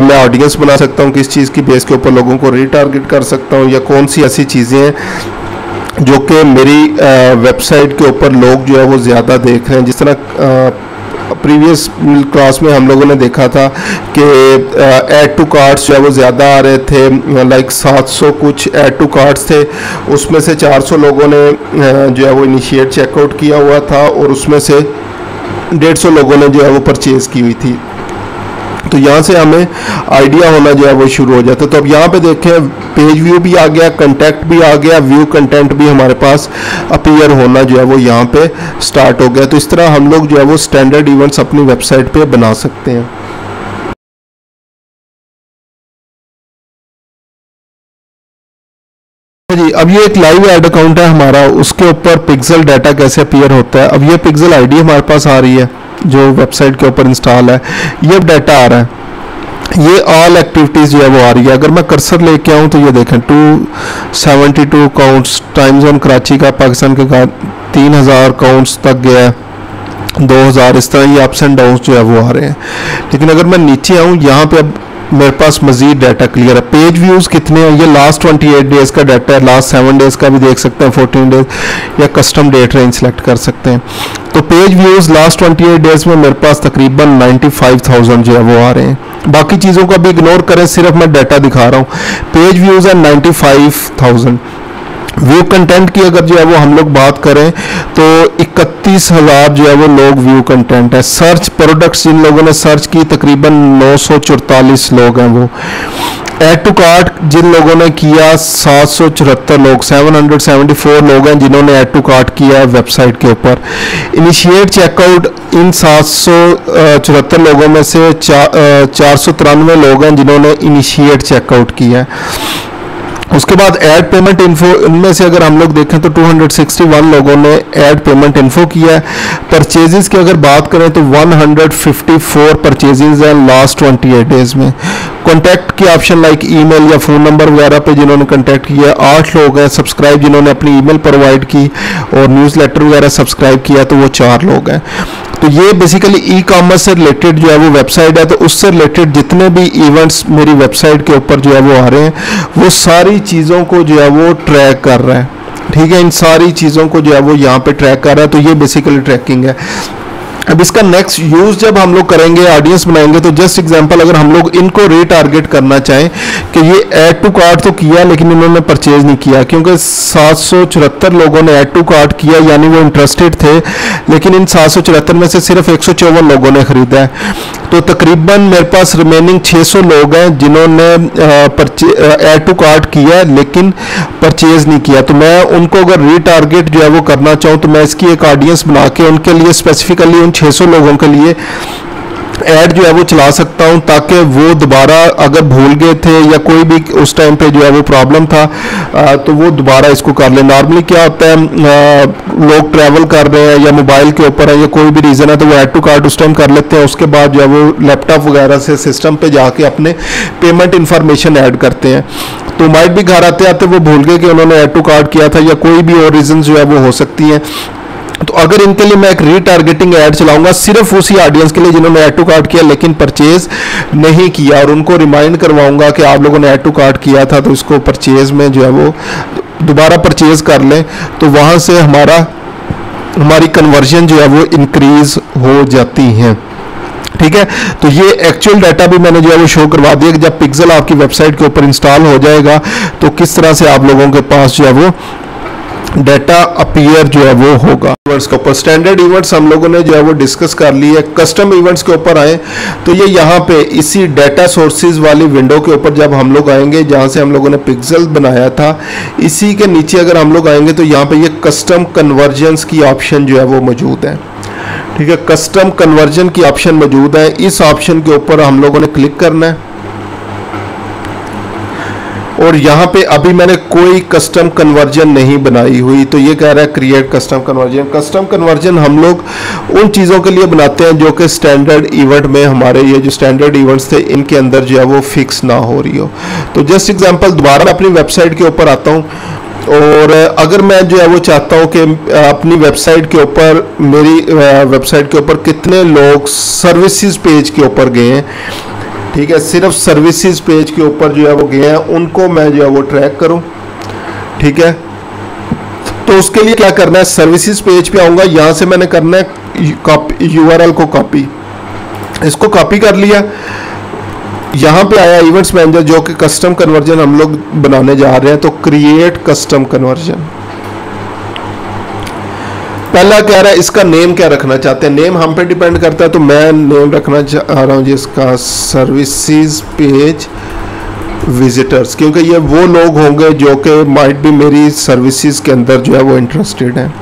Speaker 2: मैं ऑडियंस बना सकता हूं, किस चीज़ की बेस के ऊपर लोगों को रीटारगेट कर सकता हूं, या कौन सी ऐसी चीज़ें हैं जो कि मेरी वेबसाइट के ऊपर लोग जो है वो ज़्यादा देख रहे हैं। जिस तरह प्रीवियस क्लास में हम लोगों ने देखा था कि ऐड टू कार्ट्स जो है वो ज़्यादा आ रहे थे, लाइक 700 कुछ ऐड टू कार्ट्स थे, उसमें से 400 लोगों ने जो है वो इनिशिएट चेकआउट किया हुआ था और उसमें से 150 लोगों ने जो है वो परचेज़ की हुई थी। तो यहाँ से हमें आइडिया होना जो है वो शुरू हो जाता है। तो अब यहाँ पे देखें पेज व्यू भी आ गया, कंटेंट भी आ गया, व्यू कंटेंट भी हमारे पास अपीयर होना जो है वो यहाँ पे स्टार्ट हो गया। तो इस तरह हम लोग जो है वो स्टैंडर्ड इवेंट्स अपनी वेबसाइट पे बना सकते हैं। जी, अब ये एक लाइव ऐड अकाउंट है हमारा, उसके ऊपर पिक्सल डाटा कैसे अपीयर होता है। अब ये पिक्सल आईडी हमारे पास आ रही है जो वेबसाइट के ऊपर इंस्टॉल है, ये डाटा आ रहा है, ये ऑल एक्टिविटीज़ जो है वो आ रही है। अगर मैं कर्सर लेके आऊँ तो ये देखें 272 काउंट्स, टाइम जोन कराची का, पाकिस्तान के 3000 काउंट्स तक गया है, 2000, इस तरह ये अप्स एंड डाउन्स जो है वो आ रहे हैं। लेकिन अगर मैं नीचे आऊँ यहाँ पे अब मेरे पास मजीद डाटा क्लियर है। पेज व्यूज़ कितने हैं, ये लास्ट 28 डेज़ का डाटा है, लास्ट 7 डेज़ का भी देख सकते हैं, 14 डेज, या कस्टम डेट रेंज सेलेक्ट कर सकते हैं। तो पेज व्यूज़ लास्ट 28 डेज़ में मेरे पास तकरीबन 95,000 जो है वो आ रहे हैं। बाकी चीज़ों को भी इग्नोर करें, सिर्फ मैं डाटा दिखा रहा हूँ। पेज व्यूज़ है 95,000। व्यू कंटेंट की अगर जो है वो हम लोग बात करें तो 31,000 जो है वो लोग व्यू कंटेंट है। सर्च प्रोडक्ट्स जिन लोगों ने सर्च की तकरीबन 944 लोग हैं वो। ऐड टू कार्ट जिन लोगों ने किया 774 लोग, 774 लोग हैं जिन्होंने ऐड टू कार्ट किया वेबसाइट के ऊपर। इनिशिएट चेकआउट इन 774 लोगों में से 493 लोग हैं जिन्होंने इनिशिएट चेकआउट किया है। उसके बाद ऐड पेमेंट इन्फो, इनमें से अगर हम लोग देखें तो 261 लोगों ने ऐड पेमेंट इन्फो किया है। परचेजेस की अगर बात करें तो 154 परचेजेस हैं लास्ट 28 डेज में। कॉन्टैक्ट की ऑप्शन लाइक ईमेल या फ़ोन नंबर वगैरह पे जिन्होंने कॉन्टैक्ट किया 8 लोग हैं। सब्सक्राइब जिन्होंने अपनी ईमेल प्रोवाइड की और न्यूज़लेटर वगैरह सब्सक्राइब किया तो वो 4 लोग हैं। तो ये बेसिकली ई कॉमर्स से रिलेटेड जो है वो वेबसाइट है, तो उससे रिलेटेड जितने भी इवेंट्स मेरी वेबसाइट के ऊपर जो है वो आ रहे हैं, वो सारी चीज़ों को जो है वो ट्रैक कर रहा है। ठीक है, इन सारी चीज़ों को जो है वो यहाँ पे ट्रैक कर रहा है, तो ये बेसिकली ट्रैकिंग है। अब इसका नेक्स्ट यूज जब हम लोग करेंगे, ऑडियंस बनाएंगे, तो जस्ट एग्जांपल अगर हम लोग इनको रीटारगेट करना चाहें कि ये ऐड टू कार्ट तो किया लेकिन इन्होंने परचेज नहीं किया, क्योंकि 774 लोगों ने ऐड टू कार्ट किया, यानी वो इंटरेस्टेड थे, लेकिन इन 774 में से सिर्फ 154 लोगों ने खरीदा है। तो तकरीबन मेरे पास रिमेनिंग 600 लोग हैं जिन्होंने ऐड टू कार्ट किया लेकिन परचेज नहीं किया। तो मैं उनको अगर रीटारगेट जो है वो करना चाहूँ, तो मैं इसकी एक ऑडियंस बना के उनके लिए स्पेसिफिकली उन 600 लोगों के लिए ऐड जो है वो चला सकता हूं, ताकि वो दोबारा अगर भूल गए थे या कोई भी उस टाइम पे जो है वो प्रॉब्लम था, तो वो दोबारा इसको कर ले। नॉर्मली क्या होता है, लोग ट्रैवल कर रहे हैं या मोबाइल के ऊपर है या कोई भी रीज़न है, तो वो ऐड टू कार्ट उस टाइम कर लेते हैं, उसके बाद जो है वो लैपटॉप वगैरह से सिस्टम पे जाके अपने पेमेंट इन्फॉर्मेशन ऐड करते हैं। तो माइट भी घर आते आते वो भूल गए कि उन्होंने ऐड टू कार्ट किया था, या कोई भी और रीजन जो है वो हो सकती हैं। तो अगर इनके लिए मैं एक रीटारगेटिंग ऐड चलाऊंगा सिर्फ उसी ऑडियंस के लिए जिन्होंने ऐड टू कार्ट किया लेकिन परचेज नहीं किया, और उनको रिमाइंड करवाऊंगा कि आप लोगों ने ऐड टू कार्ट किया था, तो इसको परचेज में जो है वो दोबारा परचेज कर लें, तो वहां से हमारी कन्वर्जन जो है वो इंक्रीज हो जाती है। ठीक है, तो ये एक्चुअल डाटा भी मैंने जो है वो शो करवा दिया कि जब पिक्सल आपकी वेबसाइट के ऊपर इंस्टॉल हो जाएगा तो किस तरह से आप लोगों के पास जो है वो डाटा अपीयर जो है वो होगा। इवेंट्स के ऊपर स्टैंडर्ड इवेंट्स हम लोगों ने जो है वो डिस्कस कर ली है। कस्टम इवेंट्स के ऊपर आए तो ये यहाँ पे इसी डाटा सोर्सेज वाली विंडो के ऊपर जब हम लोग आएंगे, जहाँ से हम लोगों ने पिक्सल बनाया था, इसी के नीचे अगर हम लोग आएंगे तो यहाँ पे ये कस्टम कन्वर्जन्स की ऑप्शन जो है वो मौजूद है। ठीक है, कस्टम कन्वर्जन की ऑप्शन मौजूद है। इस ऑप्शन के ऊपर हम लोगों ने क्लिक करना है, और यहाँ पे अभी मैंने कोई कस्टम कन्वर्जन नहीं बनाई हुई, तो ये कह रहा है create custom conversion. Custom conversion हम लोग उन चीज़ों के लिए बनाते हैं जो कि स्टैंडर्ड इवेंट में, हमारे ये जो स्टैंडर्ड इवेंट्स थे इनके अंदर जो है वो फिक्स ना हो रही हो। तो जस्ट एग्जांपल दोबारा अपनी वेबसाइट के ऊपर आता हूँ, और अगर मैं जो है वो चाहता हूँ कि अपनी वेबसाइट के ऊपर, मेरी वेबसाइट के ऊपर कितने लोग सर्विसेज पेज के ऊपर गए हैं, ठीक है, सिर्फ सर्विसेज पेज के ऊपर जो है वो गए हैं, उनको मैं जो है वो ट्रैक करूं। ठीक है, तो उसके लिए क्या करना है, सर्विसेज पेज पे आऊंगा, यहां से मैंने करना है कॉपी, यूआरएल को कॉपी, इसको कॉपी कर लिया, यहां पे आया इवेंट्स मैनेजर जो कि कस्टम कन्वर्जन हम लोग बनाने जा रहे हैं, तो क्रिएट कस्टम कन्वर्जन। पहला कह रहा है इसका नेम क्या रखना चाहते हैं, नेम हम पे डिपेंड करता है, तो मैं नेम रखना चाह रहा हूँ जिसका सर्विसेज पेज विजिटर्स, क्योंकि ये वो लोग होंगे जो कि माइट भी मेरी सर्विसेज के अंदर जो है वो इंटरेस्टेड हैं।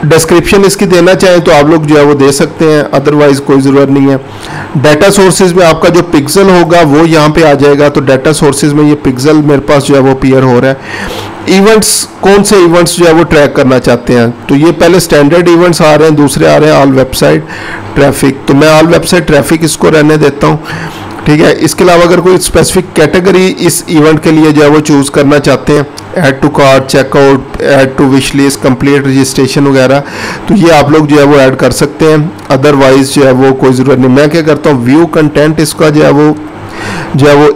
Speaker 2: डिस्क्रिप्शन इसकी देना चाहें तो आप लोग जो है वो दे सकते हैं, अदरवाइज कोई ज़रूरत नहीं है। डाटा सोर्सेज में आपका जो पिक्सल होगा वो यहाँ पे आ जाएगा, तो डाटा सोर्सेज में ये पिक्सल मेरे पास जो है वो अपीयर हो रहा है। इवेंट्स, कौन से इवेंट्स जो है वो ट्रैक करना चाहते हैं, तो ये पहले स्टैंडर्ड इवेंट्स आ रहे हैं, दूसरे आ रहे हैं ऑल वेबसाइट ट्रैफिक, तो मैं ऑल वेबसाइट ट्रैफिक इसको रहने देता हूँ। ठीक है, इसके अलावा अगर कोई स्पेसिफिक कैटेगरी इस इवेंट के लिए जो है वो चूज़ करना चाहते हैं, add to cart, checkout, add to wish list, complete registration वगैरह, तो ये आप लोग जो है वो ऐड कर सकते हैं, अदरवाइज जो है वो कोई ज़रूरत नहीं। मैं क्या करता हूँ, व्यू कंटेंट इसका जो है वो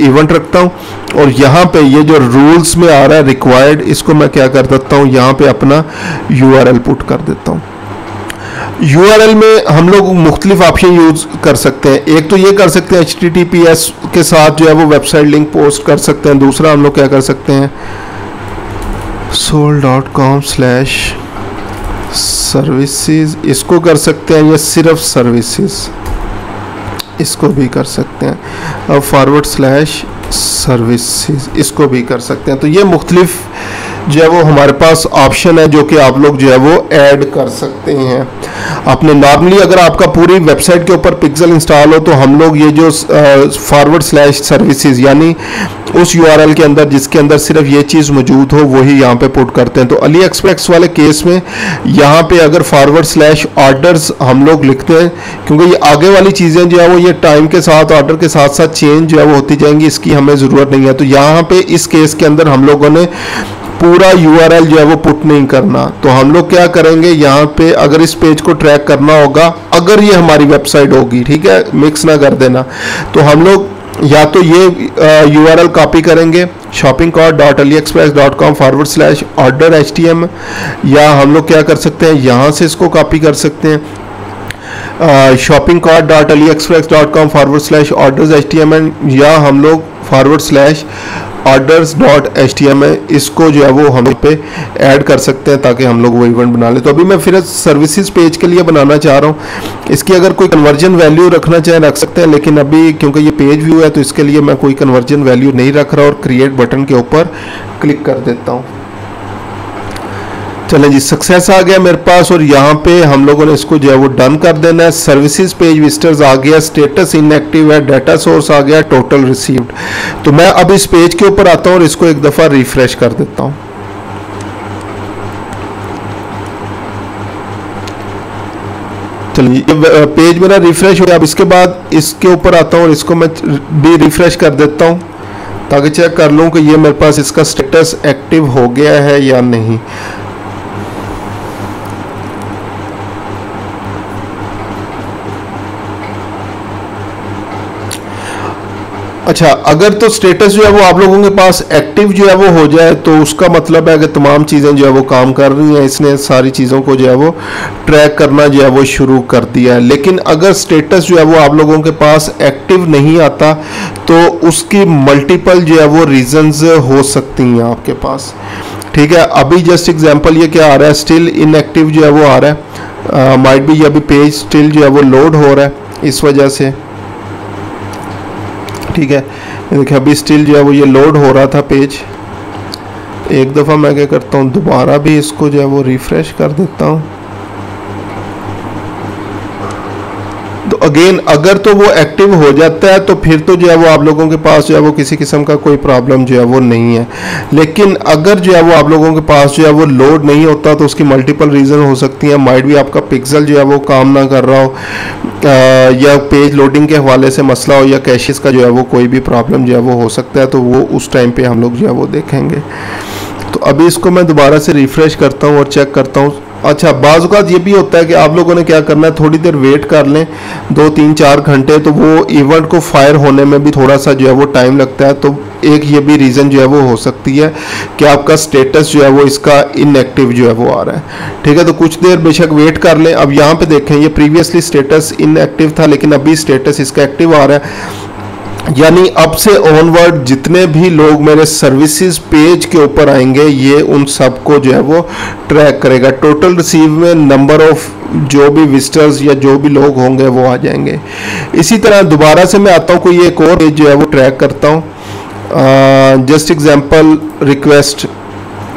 Speaker 2: इवेंट रखता हूँ, और यहाँ पे ये जो रूल्स में आ रहा है रिक्वायर्ड, इसको मैं क्या कर देता हूँ, यहाँ पे अपना यूआरएल पुट कर देता हूँ। यूआरएल में हम लोग मुख्तलिफ ऑप्शन यूज कर सकते हैं, एक तो ये कर सकते हैं HTTPS के साथ जो है वो वेबसाइट लिंक पोस्ट कर सकते हैं, दूसरा हम लोग क्या कर सकते हैं, soul.com/services इसको कर सकते हैं, या सिर्फ सर्विसेज इसको भी कर सकते हैं, अब /services इसको भी कर सकते हैं। तो ये मुख्तलिफ जो है वो हमारे पास ऑप्शन है जो कि आप लोग जो है वो ऐड कर सकते हैं अपने। नॉर्मली अगर आपका पूरी वेबसाइट के ऊपर पिक्सल इंस्टॉल हो तो हम लोग ये जो /services यानी उस यूआरएल के अंदर जिसके अंदर सिर्फ ये चीज़ मौजूद हो वही यहाँ पे पुट करते हैं। तो अली एक्सप्रेस वाले केस में यहाँ पे अगर /orders हम लोग लिखते हैं, क्योंकि ये आगे वाली चीज़ें जो है वो ये टाइम के साथ, ऑर्डर के साथ साथ चेंज जो है वो होती जाएंगी, इसकी हमें ज़रूरत नहीं है। तो यहाँ पे इस केस के अंदर हम लोगों ने पूरा URL जो है वो पुट नहीं करना। तो हम लोग क्या करेंगे, यहाँ पे अगर इस पेज को ट्रैक करना होगा, अगर ये हमारी वेबसाइट होगी, ठीक है, मिक्स ना कर देना, तो हम लोग या तो ये URL कॉपी करेंगे shoppingcart.aliexpress.com/order/htm, या हम लोग क्या कर सकते हैं, यहाँ से इसको कॉपी कर सकते हैं shoppingcart.aliexpress.com/orders/html, या हम लोग /orders.html इसको जो है वो हम पे ऐड कर सकते हैं ताकि हम लोग वो इवेंट बना ले। तो अभी मैं फिर सर्विसेज पेज के लिए बनाना चाह रहा हूँ। इसकी अगर कोई कन्वर्जन वैल्यू रखना चाहे रख सकते हैं, लेकिन अभी क्योंकि ये पेज व्यू है तो इसके लिए मैं कोई कन्वर्जन वैल्यू नहीं रख रहा और क्रिएट बटन के ऊपर क्लिक कर देता हूँ। चलें जी, सक्सेस आ गया मेरे पास, और यहाँ पे हम लोगों ने इसको जो है वो डन कर देना है। सर्विसेज पेज विजिटर्स आ गया, स्टेटस इनएक्टिव है, डाटा सोर्स आ गया, टोटल रिसीव्ड। तो मैं अब इस पेज के ऊपर आता हूँ और इसको एक दफ़ा रिफ्रेश कर देता हूँ। चलिए, पेज मेरा रिफ्रेश हो गया। अब इसके बाद इसके ऊपर आता हूँ और इसको मैं भी रिफ्रेश कर देता हूँ ताकि चेक कर लूँ कि ये मेरे पास इसका स्टेटस एक्टिव हो गया है या नहीं। अच्छा, अगर तो स्टेटस जो है वो आप लोगों के पास एक्टिव जो है वो हो जाए तो उसका मतलब है कि तमाम चीज़ें जो है वो काम कर रही हैं, इसने सारी चीज़ों को जो है वो ट्रैक करना जो है वो शुरू कर दिया है। लेकिन अगर स्टेटस जो है वो आप लोगों के पास एक्टिव नहीं आता तो उसकी मल्टीपल जो है वो रीजंस हो सकती हैं आपके पास, ठीक है। अभी जस्ट एग्जांपल ये क्या आ रहा है, स्टिल इनएक्टिव जो है वो आ रहा है, माइट बी ये अभी पेज स्टिल जो है वो लोड हो रहा है इस वजह से, ठीक है। देखिए अभी स्टिल जो है वो ये लोड हो रहा था पेज। एक दफ़ा मैं क्या करता हूँ, दोबारा भी इसको जो है वो रिफ्रेश कर देता हूँ। तो अगेन अगर तो वो एक्टिव हो जाता है तो फिर तो जो है वो आप लोगों के पास जो है वो किसी किस्म का कोई प्रॉब्लम जो है वो नहीं है। लेकिन अगर जो है वो आप लोगों के पास जो है वो लोड नहीं होता तो उसकी मल्टीपल रीज़न हो सकती हैं। माइट भी आपका पिक्सल जो है वो काम ना कर रहा हो, या पेज लोडिंग के हवाले से मसला हो, या कैशेस का जो है वो कोई भी प्रॉब्लम जो है वो हो सकता है, तो वो उस टाइम पे हम लोग जो है वो देखेंगे। तो अभी इसको मैं दोबारा से रिफ्रेश करता हूँ और चेक करता हूँ। अच्छा, बाज़ औक़ात ये भी होता है कि आप लोगों ने क्या करना है, थोड़ी देर वेट कर लें, 2, 3, 4 घंटे, तो वो इवेंट को फायर होने में भी थोड़ा सा जो है वो टाइम लगता है। तो एक ये भी रीज़न जो है वो हो सकती है कि आपका स्टेटस जो है वो इसका इनएक्टिव जो है वो आ रहा है, ठीक है। तो कुछ देर बेशक वेट कर लें। अब यहाँ पे देखें, ये प्रीवियसली स्टेटस इनएक्टिव था लेकिन अभी स्टेटस इसका एक्टिव आ रहा है, यानी अब से ऑनवर्ड जितने भी लोग मेरे सर्विसेज पेज के ऊपर आएंगे ये उन सबको जो है वो ट्रैक करेगा। टोटल रिसीव में नंबर ऑफ जो भी विजिटर्स या जो भी लोग होंगे वो आ जाएंगे। इसी तरह दोबारा से मैं आता हूँ, कोई एक और पेज जो है वो ट्रैक करता हूँ। जस्ट एग्जांपल रिक्वेस्ट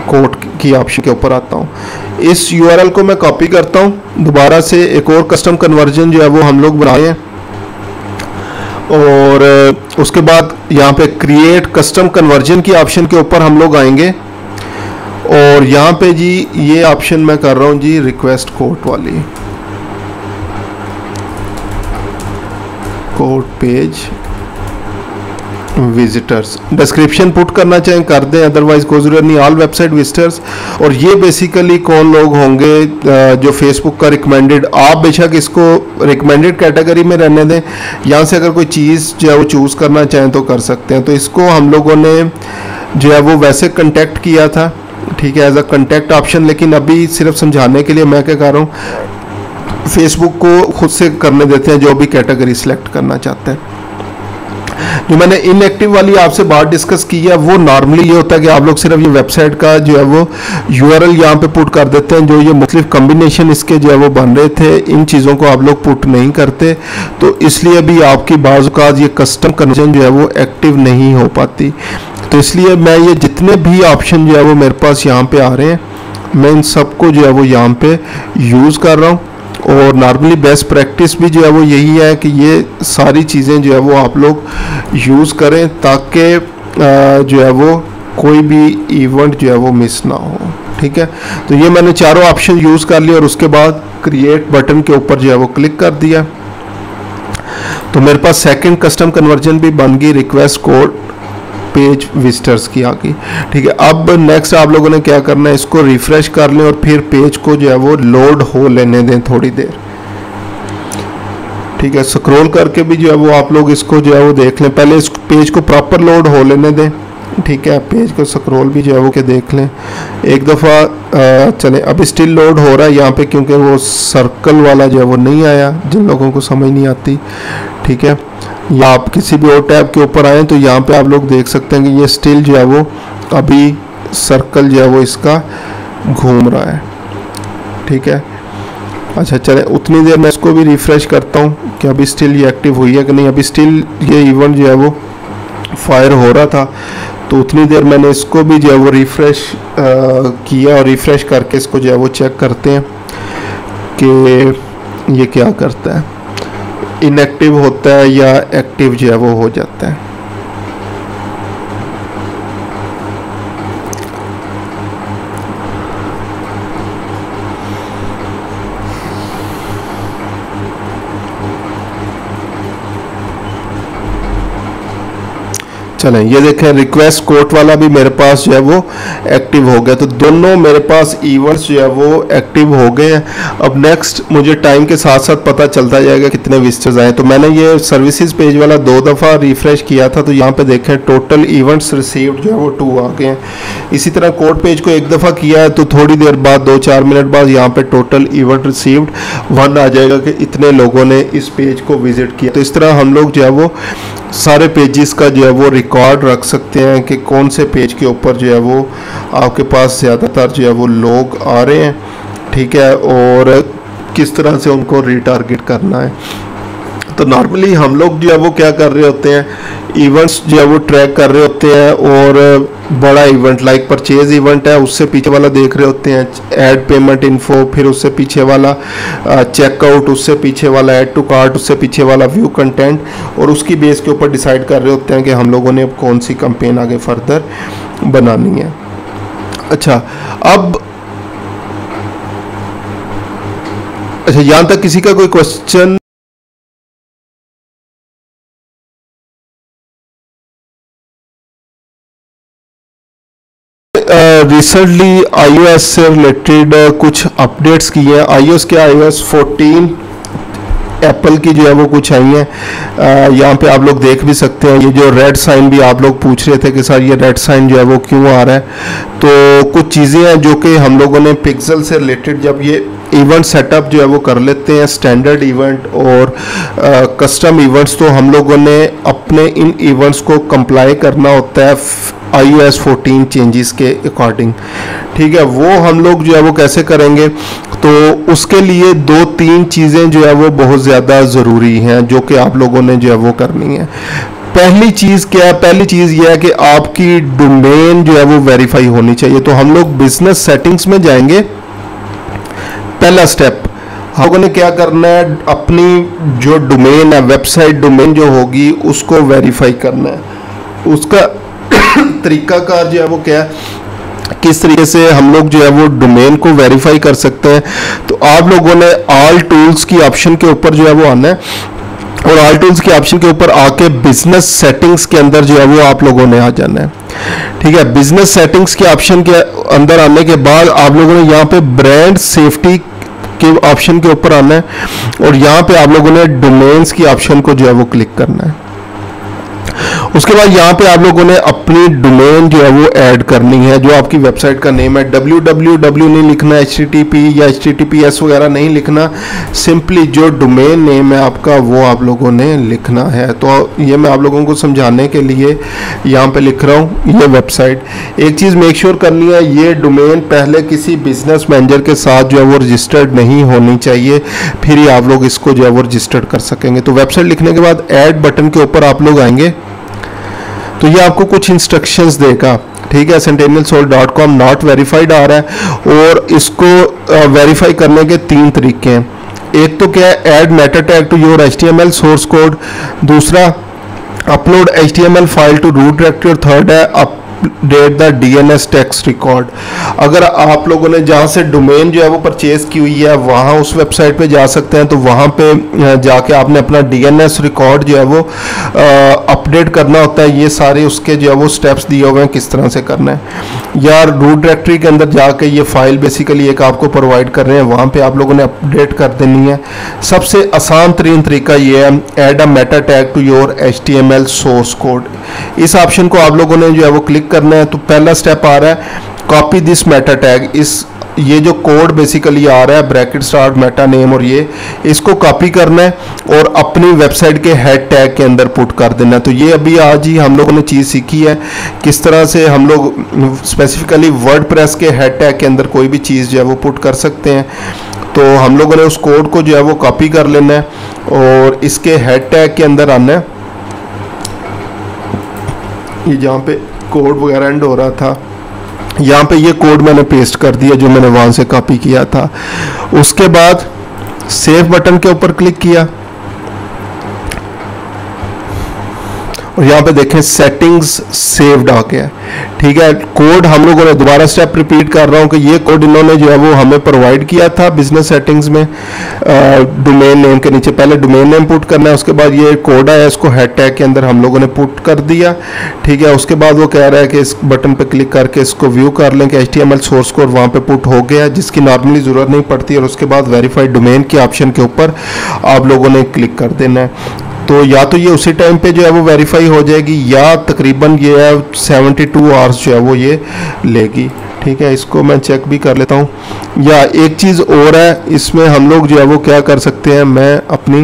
Speaker 2: कोड की ऑप्शन के ऊपर आता हूँ। इस URL को मैं कॉपी करता हूँ, दोबारा से एक और कस्टम कन्वर्जन जो है वो हम लोग बनाए हैं, और उसके बाद यहाँ पे क्रिएट कस्टम कन्वर्जन की ऑप्शन के ऊपर हम लोग आएंगे, और यहाँ पे जी ये ऑप्शन मैं कर रहा हूँ जी रिक्वेस्ट कोड वाली, code page visitors. Description put करना चाहें कर दें, अदरवाइज कोई ज़रूरत नहीं, ऑल वेबसाइट विजिटर्स। और ये बेसिकली कौन लोग होंगे जो फेसबुक का रिकमेंडेड, आप बेशक इसको रिकमेंडेड कैटेगरी में रहने दें, यहाँ से अगर कोई चीज़ जो है वो चूज़ करना चाहें तो कर सकते हैं। तो इसको हम लोगों ने जो है वो वैसे कंटेक्ट किया था, ठीक है, एज अ कंटेक्ट ऑप्शन। लेकिन अभी सिर्फ समझाने के लिए मैं क्या कर रहा हूँ, फेसबुक को खुद से करने देते हैं जो भी कैटेगरी सिलेक्ट करना चाहते हैं। जो मैंने इनएक्टिव वाली आपसे बात डिस्कस की है वो नॉर्मली ये होता है कि आप लोग सिर्फ ये वेबसाइट का जो है वो URL यहाँ पे पुट कर देते हैं, जो ये मुख्तलिफ कम्बिनेशन इसके जो है वो बन रहे थे, इन चीज़ों को आप लोग पुट नहीं करते, तो इसलिए भी आपकी बाज़ औक़ात ये कस्टम कन्वर्जन जो है वो एक्टिव नहीं हो पाती। तो इसलिए मैं ये जितने भी ऑप्शन जो है वो मेरे पास यहाँ पे आ रहे हैं, मैं इन सबको जो है वो यहाँ पे यूज़ कर रहा हूँ। और नॉर्मली बेस्ट प्रैक्टिस भी जो है वो यही है कि ये सारी चीज़ें जो है वो आप लोग यूज़ करें ताकि जो है वो कोई भी इवेंट जो है वो मिस ना हो, ठीक है। तो ये मैंने चारों ऑप्शन यूज़ कर लिए और उसके बाद क्रिएट बटन के ऊपर जो है वो क्लिक कर दिया, तो मेरे पास सेकंड कस्टम कन्वर्जन भी बन गई, रिक्वेस्ट कोड पेज विजिटर्स की आ गई। ठीक है, अब नेक्स्ट आप लोगों ने क्या करना है, इसको रिफ्रेश कर लें और फिर पेज को जो है वो लोड हो लेने दें थोड़ी देर। ठीक है, स्क्रॉल करके भी जो है वो आप लोग इसको जो है वो देख लें, पहले इस पेज को प्रॉपर लोड हो लेने दें। ठीक है, पेज को स्क्रॉल भी जो है वो के देख लें एक दफ़ा। चलें, अब स्टिल लोड हो रहा है यहाँ पे, क्योंकि वो सर्कल वाला जो है वो नहीं आया, जिन लोगों को समझ नहीं आती। ठीक है, या आप किसी भी और टैब के ऊपर आए तो यहाँ पे आप लोग देख सकते हैं कि ये स्टिल जो है वो अभी सर्कल जो है वो इसका घूम रहा है। ठीक है, अच्छा चले, उतनी देर मैं इसको भी रिफ़्रेश करता हूँ कि अभी स्टिल ये एक्टिव हुई है कि नहीं। अभी स्टिल ये इवेंट जो है वो फायर हो रहा था, तो उतनी देर मैंने इसको भी जो है वो रिफ़्रेश किया, और रिफ़्रेश करके इसको जो है वो चेक करते हैं कि ये क्या करता है, इनएक्टिव होता है या एक्टिव जो है वो हो जाता है। चलें, ये देखें रिक्वेस्ट कोट वाला भी मेरे पास जो है वो एक्टिव हो गया, तो दोनों मेरे पास इवेंट्स जो है वो एक्टिव हो गए हैं। अब नेक्स्ट मुझे टाइम के साथ साथ पता चलता जाएगा कितने विजिटर्स आए। तो मैंने ये सर्विसेज पेज वाला 2 दफ़ा रिफ़्रेश किया था, तो यहाँ पे देखें टोटल इवेंट्स रिसीव्ड जो है वो 2 आ गए हैं। इसी तरह कोड पेज को 1 दफ़ा किया है तो थोड़ी देर बाद 2-4 मिनट बाद यहाँ पे टोटल इवेंट रिसीव्ड 1 आ जाएगा कि इतने लोगों ने इस पेज को विजिट किया। तो इस तरह हम लोग जो है वो सारे पेजेस का जो है वो रिकॉर्ड रख सकते हैं कि कौन से पेज के ऊपर जो है वो आपके पास ज़्यादातर जो है वो लोग आ रहे हैं। ठीक है, और किस तरह से उनको रीटारगेट करना है। तो नॉर्मली हम लोग जो है वो क्या कर रहे होते हैं, इवेंट्स जो है वो ट्रैक कर रहे होते हैं, और बड़ा इवेंट लाइक परचेज इवेंट है उससे पीछे वाला देख रहे होते हैं, ऐड पेमेंट इन्फो, फिर उससे पीछे वाला चेकआउट, उससे पीछे वाला ऐड टू कार्ट, उससे पीछे वाला व्यू कंटेंट, और उसकी बेस के ऊपर डिसाइड कर रहे होते हैं कि हम लोगों ने अब कौन सी कैंपेन आगे फर्दर बनानी है। अच्छा, अब यहाँ तक किसी का कोई क्वेश्चन? रिसेंटली iOS से रिलेटेड कुछ अपडेट्स की हैं। iOS के iOS 14 एप्पल की जो है वो कुछ आई हैं। यहाँ पे आप लोग देख भी सकते हैं, ये जो रेड साइन भी आप लोग पूछ रहे थे कि सर ये रेड साइन जो है वो क्यों आ रहा है, तो कुछ चीज़ें हैं जो कि हम लोगों ने पिक्सल से रिलेटेड जब ये इवेंट सेटअप जो है वो कर लेते हैं, स्टैंडर्ड इवेंट और कस्टम इवेंट्स, तो हम लोगों ने अपने इन इवेंट्स को कंप्लाई करना होता है iOS 14 चेंजेस के अकॉर्डिंग। ठीक है, वो हम लोग जो है वो कैसे करेंगे, तो उसके लिए 2-3 चीज़ें जो है वो बहुत ज़्यादा ज़रूरी हैं जो कि आप लोगों ने जो है वो करनी है। पहली चीज़ क्या है? पहली चीज़ ये है कि आपकी डोमेन जो है वो वेरीफाई होनी चाहिए। तो हम लोग बिजनेस सेटिंग्स में जाएंगे। पहला स्टेप हम लोगों ने क्या करना है, अपनी जो डोमेन है, वेबसाइट डोमेन जो होगी उसको वेरीफाई करना है। उसका तरीकाकार जो है वो क्या है, किस तरीके से हम लोग जो है वो डोमेन को वेरीफाई कर सकते हैं। तो आप लोगों ने ऑल टूल्स की ऑप्शन के ऊपर जो है वो आना है, और ऑल टूल्स के ऑप्शन के ऊपर आके बिजनेस सेटिंग्स के अंदर जो है वो आप लोगों ने आ जाना है। ठीक है, बिजनेस सेटिंग्स के ऑप्शन के अंदर आने के बाद आप लोगों ने यहाँ पे ब्रांड सेफ्टी के ऑप्शन के ऊपर आना है, और यहाँ पे आप लोगों ने डोमेन्स की ऑप्शन को जो है वो क्लिक करना है। उसके बाद यहाँ पे आप लोगों ने अपनी डोमेन जो है वो ऐड करनी है, जो आपकी वेबसाइट का नेम है। www नहीं लिखना, http या https वगैरह नहीं लिखना, सिंपली जो डोमेन नेम है आपका वो आप लोगों ने लिखना है। तो ये मैं आप लोगों को समझाने के लिए यहाँ पे लिख रहा हूँ ये वेबसाइट। एक चीज़ मेक श्योर करनी है, ये डोमेन पहले किसी बिजनेस मैनेजर के साथ जो है वो रजिस्टर्ड नहीं होनी चाहिए, फिर ही आप लोग इसको जो है वो रजिस्टर्ड कर सकेंगे। तो वेबसाइट लिखने के बाद ऐड बटन के ऊपर आप लोग आएंगे, तो ये आपको कुछ इंस्ट्रक्शंस देगा। ठीक है, sentinelsol.com नॉट वेरीफाइड आ रहा है, और इसको वेरीफाई करने के 3 तरीके हैं। एक तो क्या है, add meta tag to your HTML source code, दूसरा upload HTML file to root directory, और थर्ड है update the DNS TXT record. अगर आप लोगों ने जहाँ से डोमेन जो है वो परचेज की हुई है वहाँ उस वेबसाइट पे जा सकते हैं, तो वहाँ पे जाके आपने अपना DNS रिकॉर्ड जो है वो अपडेट करना होता है। ये सारे उसके जो है वो स्टेप्स दिए हुए हैं किस तरह से करना है। या रूट डायरेक्टरी के अंदर जाके ये फाइल बेसिकली एक आपको प्रोवाइड कर रहे हैं, वहाँ पे आप लोगों ने अपडेट कर देनी है। सबसे आसान तरीन तरीका ये है, add a meta tag to your HTML source code. इस ऑप्शन को आप लोगों ने जो है वो क्लिक करना है। तो पहला स्टेप आ रहा है कॉपी दिस मेटा टैग। ये जो कोड बेसिकली आ रहा है ब्रैकेट स्टार्ट मेटा नेम और ये इसको कॉपी करना है और अपनी वेबसाइट के हेड टैग के अंदर पुट कर देना है। तो ये अभी आज ही हम लोगों ने चीज़ सीखी है किस तरह से हम लोग स्पेसिफिकली वर्डप्रेस के हेड टैग के अंदर कोई भी चीज़ जो है वो पुट कर सकते हैं। तो हम लोगों ने उस कोड को जो है वो कॉपी कर लेना है और इसके हेड टैग के अंदर आना है। ये जहाँ पे कोड वगैरह एंड हो रहा था, यहाँ पे ये कोड मैंने पेस्ट कर दिया जो मैंने वहाँ से कॉपी किया था। उसके बाद सेव बटन के ऊपर क्लिक किया और यहाँ पे देखें सेटिंग्स सेव्ड आ गया। ठीक है, कोड हम लोगों ने दोबारा स्टेप रिपीट कर रहा हूँ कि ये कोड इन्होंने जो है वो हमें प्रोवाइड किया था बिजनेस सेटिंग्स में। डोमेन नेम के नीचे पहले डोमेन नेम पुट करना है, उसके बाद ये कोड है इसको हेड टैग के अंदर हम लोगों ने पुट कर दिया। ठीक है, उसके बाद वो कह रहा है कि इस बटन पे क्लिक करके इसको व्यू कर लें कि HTML सोर्स कोड वहाँ पे पुट हो गया, जिसकी नॉर्मली ज़रूरत नहीं पड़ती। और उसके बाद वेरीफाइड डोमेन के ऑप्शन के ऊपर आप लोगों ने क्लिक कर देना है। तो या तो ये उसी टाइम पे जो है वो वेरीफाई हो जाएगी या तकरीबन ये है 72 आवर्स जो है वो ये लेगी। ठीक है, इसको मैं चेक भी कर लेता हूँ। या एक चीज़ और है इसमें हम लोग जो है वो क्या कर सकते हैं, मैं अपनी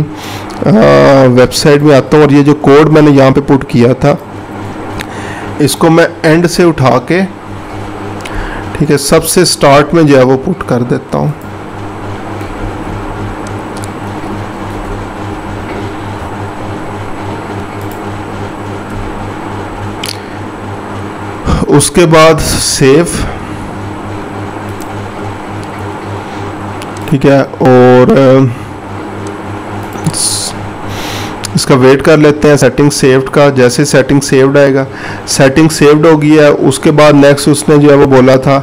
Speaker 2: वेबसाइट में आता हूँ और ये जो कोड मैंने यहाँ पे पुट किया था इसको मैं एंड से उठा के, ठीक है, सबसे स्टार्ट में जो है वो पुट कर देता हूँ। उसके बाद सेव। ठीक है, और इसका वेट कर लेते हैं सेटिंग सेव्ड का। जैसे सेटिंग सेव्ड आएगा, सेटिंग सेव्ड हो गई है। उसके बाद नेक्स्ट उसने जो है वो बोला था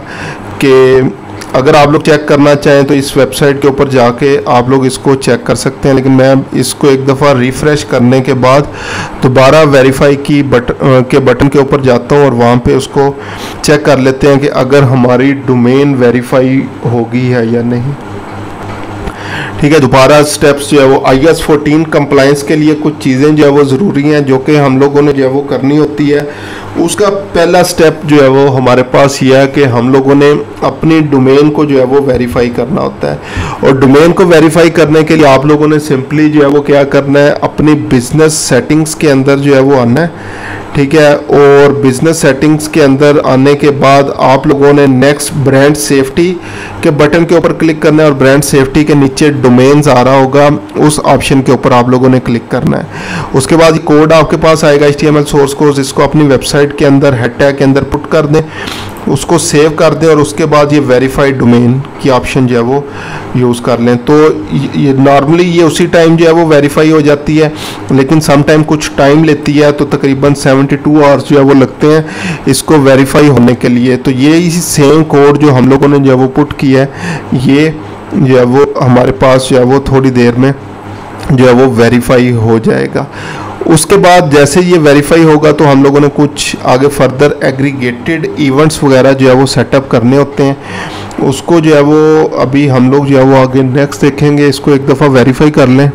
Speaker 2: कि अगर आप लोग चेक करना चाहें तो इस वेबसाइट के ऊपर जाके आप लोग इसको चेक कर सकते हैं, लेकिन मैं इसको एक दफ़ा रिफ़्रेश करने के बाद दोबारा वेरीफाई की बटन के ऊपर जाता हूं और वहां पे उसको चेक कर लेते हैं कि अगर हमारी डोमेन वेरीफाई होगी है या नहीं। ठीक है, दोबारा स्टेप्स जो है वो IS 14 कंप्लायंस के लिए कुछ चीज़ें जो है वो ज़रूरी हैं जो कि हम लोगों ने जो है वो करनी होती है। उसका पहला स्टेप जो है वो हमारे पास ये है कि हम लोगों ने अपनी डोमेन को जो है वो वेरीफाई करना होता है। और डोमेन को वेरीफाई करने के लिए आप लोगों ने सिंपली जो है वो क्या करना है, अपनी बिजनेस सेटिंग्स के अंदर जो है वो आना है। ठीक है, और बिजनेस सेटिंग्स के अंदर आने के बाद आप लोगों ने नेक्स्ट ब्रांड सेफ्टी के बटन के ऊपर क्लिक करना है और ब्रांड सेफ्टी के नीचे डोमेन्स आ रहा होगा, उस ऑप्शन के ऊपर आप लोगों ने क्लिक करना है। उसके बाद कोड आपके पास आएगा HTML सोर्स कोड, इसको अपनी वेबसाइट के अंदर हेड टैग के अंदर पुट कर दें, उसको सेव कर दें और उसके बाद ये वेरीफाइड डोमेन की ऑप्शन जो है वो यूज़ कर लें। तो ये नॉर्मली ये उसी टाइम जो है वो वेरीफाई हो जाती है, लेकिन सम टाइम कुछ टाइम लेती है, तो तकरीबन 72 आवर्स जो है वो लगते हैं इसको वेरीफाई होने के लिए। तो ये इसी सेम कोड जो हम लोगों ने जो है वो पुट किया है, ये जो है वो हमारे पास जो है वो थोड़ी देर में जो है वो वेरीफाई हो जाएगा। उसके बाद जैसे ये वेरीफाई होगा तो हम लोगों ने कुछ आगे फर्दर एग्रीगेटेड इवेंट्स वगैरह जो है वो सेटअप करने होते हैं। उसको जो है वो अभी हम लोग जो है वो आगे नेक्स्ट देखेंगे। इसको एक दफ़ा वेरीफाई कर लें।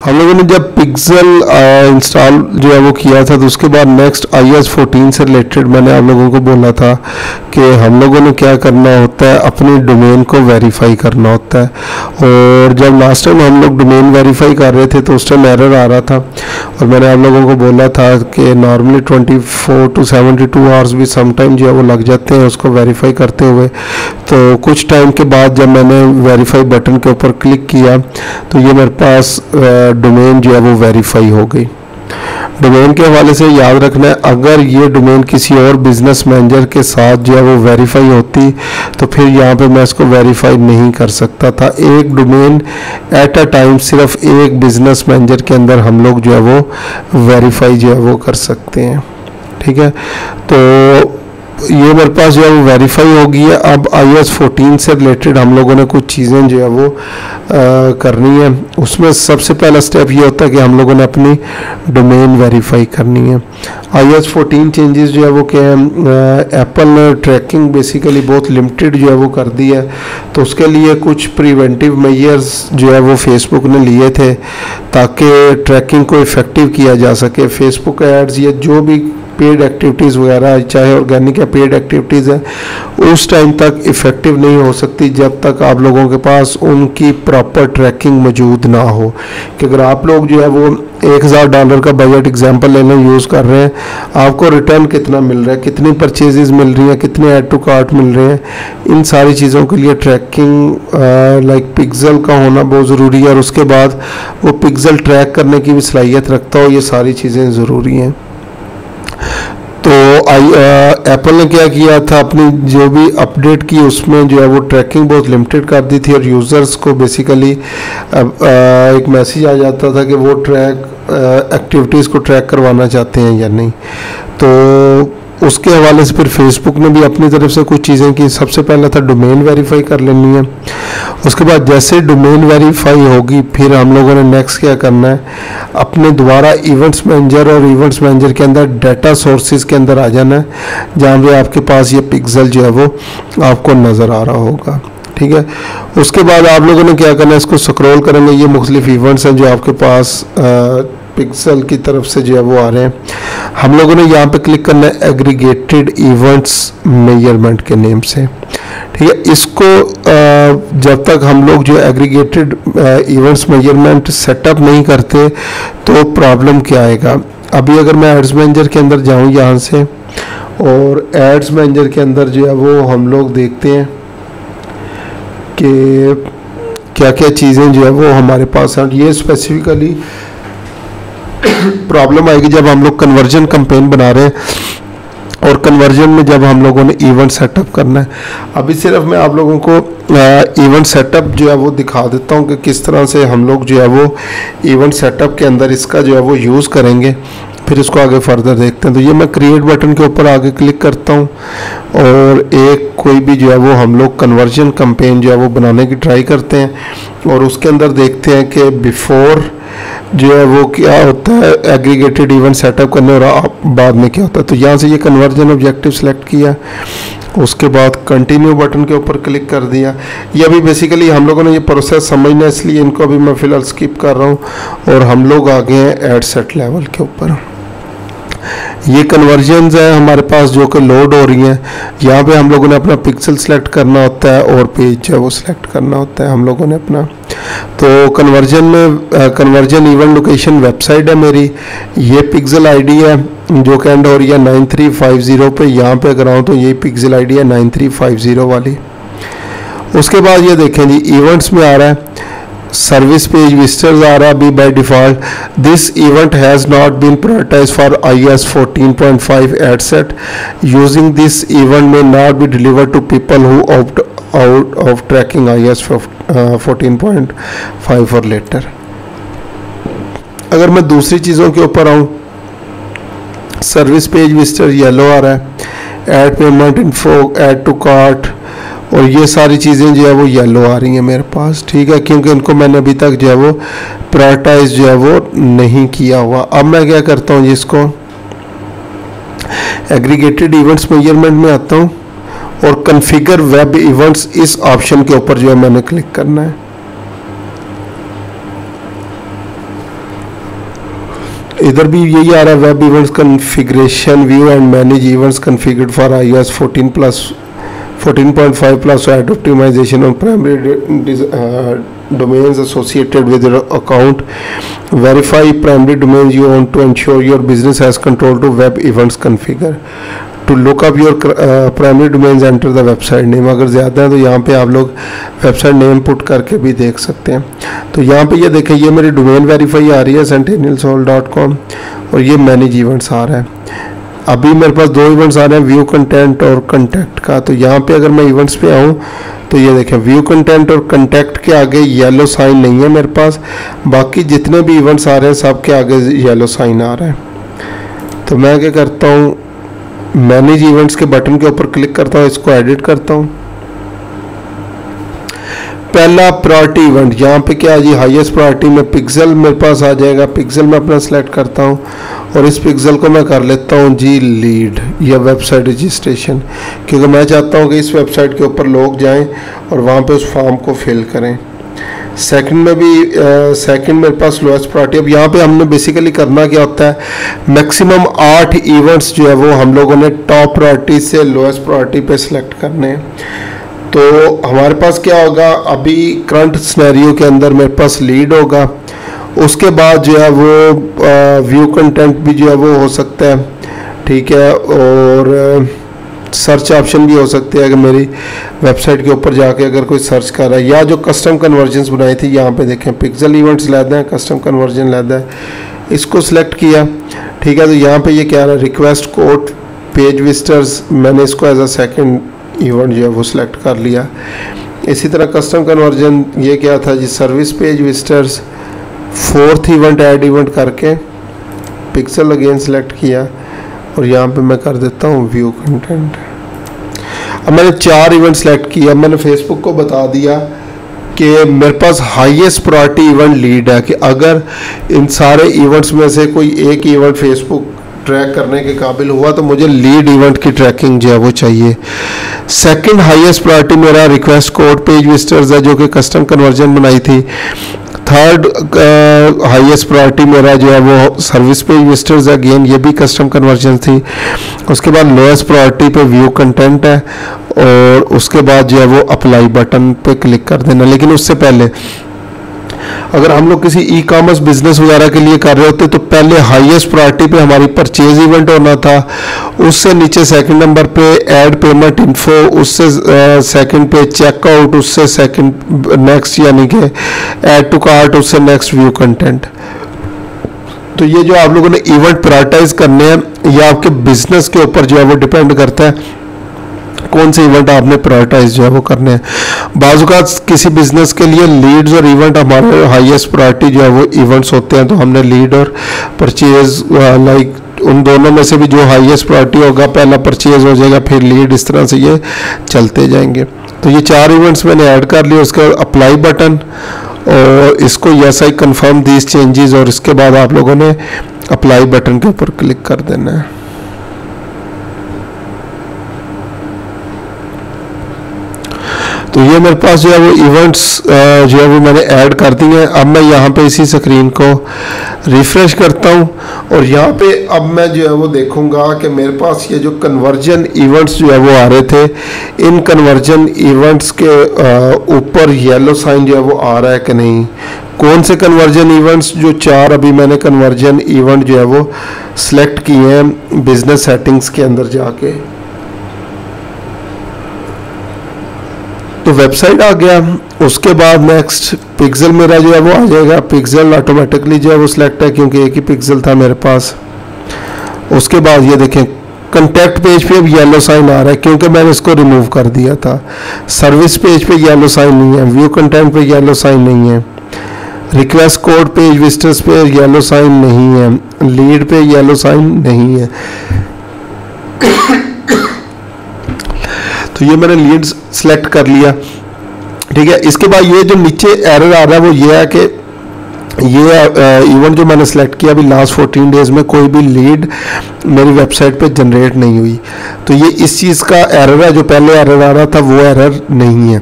Speaker 2: हम लोगों ने जब पिक्सल इंस्टॉल जो है वो किया था तो उसके बाद नेक्स्ट IS 14 से रिलेटेड मैंने आप लोगों को बोला था कि हम लोगों ने क्या करना होता है, अपनी डोमेन को वेरीफाई करना होता है। और जब लास्ट टाइम हम लोग डोमेन वेरीफाई कर रहे थे तो उस टाइम एरर आ रहा था और मैंने आप लोगों को बोला था कि नॉर्मली 24 to 72 आवर्स भी समटाइम जो है वो लग जाते हैं उसको वेरीफाई करते हुए। तो कुछ टाइम के बाद जब मैंने वेरीफाई बटन के ऊपर क्लिक किया तो ये मेरे पास डोमेन जो है वो वेरीफाई हो गई। डोमेन के हवाले से याद रखना है, अगर ये डोमेन किसी और बिजनेस मैनेजर के साथ जो है वो वेरीफाई होती तो फिर यहाँ पे मैं इसको वेरीफाई नहीं कर सकता था। एक डोमेन एट अ टाइम सिर्फ एक बिजनेस मैनेजर के अंदर हम लोग जो है वो वेरीफाई जो है वो कर सकते हैं। ठीक है, तो ये मेरे पास जो है वो वेरीफाई हो गई है। अब iOS 14 से रिलेटेड हम लोगों ने कुछ चीज़ें जो है वो करनी है। उसमें सबसे पहला स्टेप ये होता है कि हम लोगों ने अपनी डोमेन वेरीफाई करनी है। iOS 14 चेंजेस जो है वो क्या है, एप्पल ने ट्रैकिंग बेसिकली बहुत लिमिटेड जो है वो कर दी है, तो उसके लिए कुछ प्रिवेंटिव मेजर्स जो है वो फेसबुक ने लिए थे ताकि ट्रैकिंग को इफ़ेक्टिव किया जा सके। फेसबुक एड्स या जो भी पेड एक्टिविटीज़ वगैरह, चाहे ऑर्गेनिक या पेड एक्टिविटीज़ है, उस टाइम तक इफ़ेक्टिव नहीं हो सकती जब तक आप लोगों के पास उनकी प्रॉपर ट्रैकिंग मौजूद ना हो। कि अगर आप लोग जो है वो $1000 का बजट एग्जांपल लेने यूज़ कर रहे हैं, आपको रिटर्न कितना मिल रहा है, कितनी परचेजेस मिल रही हैं, कितने ऐड टू कार्ट मिल रहे हैं, इन सारी चीज़ों के लिए ट्रैकिंग लाइक पिक्सल का होना बहुत ज़रूरी है। और उसके बाद वो पिक्सल ट्रैक करने की भी सलाहियत रखता हो, ये सारी चीज़ें ज़रूरी हैं। तो एप्पल ने क्या किया था, अपनी जो भी अपडेट की उसमें जो है वो ट्रैकिंग बहुत लिमिटेड कर दी थी और यूज़र्स को बेसिकली एक मैसेज आ जाता था कि वो एक्टिविटीज़ को ट्रैक करवाना चाहते हैं या नहीं। तो उसके हवाले से फिर फेसबुक ने भी अपनी तरफ से कुछ चीज़ें की। सबसे पहला था डोमेन वेरीफाई कर लेनी है। उसके बाद जैसे डोमेन वेरीफाई होगी फिर हम लोगों ने नेक्स्ट क्या करना है, अपने दोबारा इवेंट्स मैनेजर और इवेंट्स मैनेजर के अंदर डाटा सोर्सेज के अंदर आ जाना है, जहाँ पे आपके पास ये पिक्सल जो है वो आपको नज़र आ रहा होगा। ठीक है, उसके बाद आप लोगों ने क्या करना है, इसको स्क्रॉल करेंगे, ये मुख्तलिफ इवेंट्स हैं जो आपके पास पिक्सल की तरफ से जो है वो आ रहे हैं। हम लोगों ने यहाँ पे क्लिक करना है एग्रीगेटेड इवेंट्स मेजरमेंट के नेम से। ठीक है, इसको जब तक हम लोग जो एग्रीगेटेड इवेंट्स मेजरमेंट सेटअप नहीं करते तो प्रॉब्लम क्या आएगा। अभी अगर मैं एड्स मैनेजर के अंदर जाऊँ यहाँ से, और एड्स मैनेजर के अंदर जो है वो हम लोग देखते हैं कि क्या क्या चीज़ें जो है वो हमारे पास हैं। ये स्पेसिफिकली प्रॉब्लम आएगी जब हम लोग कन्वर्जन कैंपेन बना रहे हैं और कन्वर्जन में जब हम लोगों ने इवेंट सेटअप करना है। अभी सिर्फ मैं आप लोगों को इवेंट सेटअप जो है वो दिखा देता हूँ कि किस तरह से हम लोग जो है वो इवेंट सेटअप के अंदर इसका जो है वो यूज़ करेंगे, फिर इसको आगे फर्दर देखते हैं। तो ये मैं क्रिएट बटन के ऊपर आगे क्लिक करता हूँ और एक कोई भी जो है वो हम लोग कन्वर्जन कैंपेन जो है वो बनाने की ट्राई करते हैं और उसके अंदर देखते हैं कि बिफोर जो है वो क्या होता है एग्रीगेटेड इवेंट सेटअप करने और बाद में क्या होता है। तो यहाँ से ये कन्वर्जन ऑब्जेक्टिव सेलेक्ट किया, उसके बाद कंटिन्यू बटन के ऊपर क्लिक कर दिया। ये अभी बेसिकली हम लोगों ने ये प्रोसेस समझना है, इसलिए इनको अभी मैं फ़िलहाल स्किप कर रहा हूँ और हम लोग आ गए हैं एड सेट लेवल के ऊपर। ये कन्वर्जन्स हैं हमारे पास जो कि लोड हो रही हैं। यहाँ पे हम लोगों ने अपना पिक्सल सेलेक्ट करना होता है और पेज जो है वो सिलेक्ट करना होता है हम लोगों ने अपना। तो कन्वर्जन में कन्वर्जन इवेंट लोकेशन वेबसाइट है मेरी, ये पिक्सल आईडी है जो कि एंड हो रही है 9350 पे। यहाँ पे अगर आऊँ तो ये पिक्सल आईडी है 9350 वाली। उसके बाद ये देखें जी इवेंट्स में आ रहा है सर्विस पेज विजिटर्स आ रहा है अभी by default. This event has not been prioritised for iOS 14.5 ad set. Using this event may not be delivered to people who opt out of tracking iOS 14.5 और letter. अगर मैं दूसरी चीज़ों के ऊपर आऊँ, सर्विस पेज विजिटर येलो आ रहा है, add payment info, add to cart और ये सारी चीज़ें जो है वो येलो आ रही हैं मेरे पास। ठीक है, क्योंकि इनको मैंने अभी तक जो है वो प्रायोरिटाइज जो है वो नहीं किया हुआ। अब मैं क्या करता हूँ, जिसको एग्रीगेटेड इवेंट्स मेजरमेंट में आता हूँ और कॉन्फ़िगर वेब इवेंट्स इस ऑप्शन के ऊपर जो है मैंने क्लिक करना है। इधर भी यही आ रहा है web events configuration view and manage events configured for iOS 14.5 plus add optimization on primary domains associated with your account. Verify primary domains you want to ensure your business has control to web events configure. To look up your primary domains enter the website name. अगर ज़्यादा है तो यहाँ पे आप लोग website name put करके भी देख सकते हैं। तो यहाँ पे ये देखें, ये मेरी डोमेन वेरीफाई आ रही है sentinelsoul.com और ये मैनेज इवेंट्स आ रहा है। अभी मेरे पास 2 इवेंट्स आ रहे हैं, व्यू कंटेंट और कंटेक्ट का। तो यहाँ पे अगर मैं इवेंट्स पे आऊँ तो ये देखें, व्यू कंटेंट और कंटेक्ट के आगे येलो साइन नहीं है मेरे पास, बाकी जितने भी इवेंट्स आ रहे हैं सब के आगे येलो साइन आ रहा है। तो मैं क्या करता हूँ, मैनेज इवेंट्स के बटन के ऊपर क्लिक करता हूँ, इसको एडिट करता हूँ। पहला प्रायोरिटी इवेंट, यहाँ पे क्या है जी, हाईएस्ट प्रायोरिटी में पिक्सल मेरे पास आ जाएगा। पिक्सल में अपना सेलेक्ट करता हूँ और इस पिक्सल को मैं कर लेता हूँ जी लीड या वेबसाइट रजिस्ट्रेशन, क्योंकि मैं चाहता हूँ कि इस वेबसाइट के ऊपर लोग जाएं और वहाँ पे उस फॉर्म को फिल करें। सेकंड में भी सेकंड मेरे पास लोएस्ट प्रायोरिटी। अब यहाँ पे हमने बेसिकली करना क्या होता है, मैक्सिमम 8 इवेंट्स जो है वो हम लोगों ने टॉप प्रायोरिटी से लोएस्ट प्रायोरिटी पे सिलेक्ट करने हैं। तो हमारे पास क्या होगा, अभी करंट सिनेरियो के अंदर मेरे पास लीड होगा, उसके बाद जो है वो व्यू कंटेंट भी जो है वो हो सकता है, ठीक है, और सर्च ऑप्शन भी हो सकते हैं। अगर मेरी वेबसाइट के ऊपर जाके अगर कोई सर्च कर रहा है, या जो कस्टम कन्वर्जन्स बनाई थी, यहाँ पे देखें पिक्सल इवेंट्स लेते हैं, कस्टम कन्वर्जन लेता है, इसको सिलेक्ट किया, ठीक है। तो यहाँ पे ये क्या रहा है, रिक्वेस्ट कोड पेज विजिटर्स, मैंने इसको एज अ सेकेंड इवेंट जो है वो सिलेक्ट कर लिया। इसी तरह कस्टम कन्वर्जन ये क्या था जी, service page visitors, 4th event add event करके पिक्सल अगेन सिलेक्ट किया और यहाँ पे मैं कर देता हूँ व्यू कंटेंट। अब मैंने 4 इवेंट सेलेक्ट किया। मैंने फेसबुक को बता दिया कि मेरे पास हाईएस्ट प्रायोरिटी इवेंट लीड है, कि अगर इन सारे इवेंट्स में से कोई एक इवेंट फेसबुक ट्रैक करने के काबिल हुआ तो मुझे लीड इवेंट की ट्रैकिंग जो है वो चाहिए। सेकंड हाईएस्ट प्रायोरिटी मेरा रिक्वेस्ट कोड पेज विजिटर्स है, जो कि कस्टम कन्वर्जन बनाई थी। थर्ड हाईएस्ट प्रायोरिटी मेरा जो है वो सर्विस पेज विजिटर्स है, अगेन ये भी कस्टम कन्वर्जन थी। उसके बाद लोएस्ट प्रायोरिटी पे व्यू कंटेंट है और उसके बाद जो है वो अप्लाई बटन पे क्लिक कर देना। लेकिन उससे पहले अगर हम लोग किसी ई कॉमर्स बिजनेस वगैरह के लिए कर रहे होते तो पहले हाईएस्ट प्रायोरिटी पे हमारी परचेज इवेंट होना था, उससे नीचे सेकंड नंबर पे ऐड पेमेंट इन्फो, उससे सेकंड पे चेकआउट, उससे सेकंड नेक्स्ट यानी कि ऐड टू कार्ट, उससे नेक्स्ट व्यू कंटेंट। तो ये जो आप लोगों ने इवेंट प्रायोरिटाइज करने हैं, ये आपके बिजनेस के ऊपर जो है वो डिपेंड करता है कौन से इवेंट आपने प्रायोरिटाइज जो है वो करने हैं। बाज़-औक़ात किसी बिजनेस के लिए लीड्स और इवेंट हमारे हाईएस्ट प्रायोरिटी जो है वो इवेंट्स होते हैं, तो हमने लीड और परचेज लाइक उन दोनों में से भी जो हाईएस्ट प्रायोरिटी होगा पहला परचेज हो जाएगा, फिर लीड, इस तरह से ये चलते जाएंगे। तो ये 4 इवेंट्स मैंने ऐड कर लिए। उसके बाद अप्लाई बटन और इसको yes I confirm these changes, और इसके बाद आप लोगों ने अप्लाई बटन के ऊपर क्लिक कर देना है। तो ये मेरे पास जो है वो इवेंट्स जो है वो मैंने ऐड कर दी हैं। अब मैं यहाँ पे इसी स्क्रीन को रिफ्रेश करता हूँ और यहाँ पे अब मैं जो है वो देखूँगा कि मेरे पास ये जो कन्वर्जन इवेंट्स जो है वो आ रहे थे, इन कन्वर्जन इवेंट्स के ऊपर येलो साइन जो है वो आ रहा है कि नहीं। कौन से कन्वर्जन इवेंट्स, जो 4 अभी मैंने कन्वर्जन इवेंट जो है वो सिलेक्ट किए हैं बिजनेस सेटिंग्स के अंदर जाके। तो वेबसाइट आ गया, उसके बाद नेक्स्ट पिक्सल मेरा जो है वो आ जाएगा। पिक्सल ऑटोमेटिकली जो है वो सिलेक्ट है क्योंकि एक ही पिक्सल था मेरे पास। उसके बाद ये देखें कंटेक्ट पेज पे अब येलो साइन आ रहा है क्योंकि मैंने इसको रिमूव कर दिया था। सर्विस पेज पे येलो साइन नहीं है, व्यू कंटेंट पे येलो साइन नहीं है, रिक्वेस्ट कोड पेज विजिटर्स पे येलो साइन नहीं है, लीड पे येलो साइन नहीं है। तो ये मैंने लीड सेलेक्ट कर लिया, ठीक है। इसके बाद ये जो नीचे एरर आ रहा है वो ये है कि ये इवेंट जो मैंने सेलेक्ट किया अभी लास्ट 14 डेज में कोई भी लीड मेरी वेबसाइट पे जनरेट नहीं हुई। तो ये इस चीज़ का एरर है, जो पहले एरर आ रहा था वो एरर नहीं है।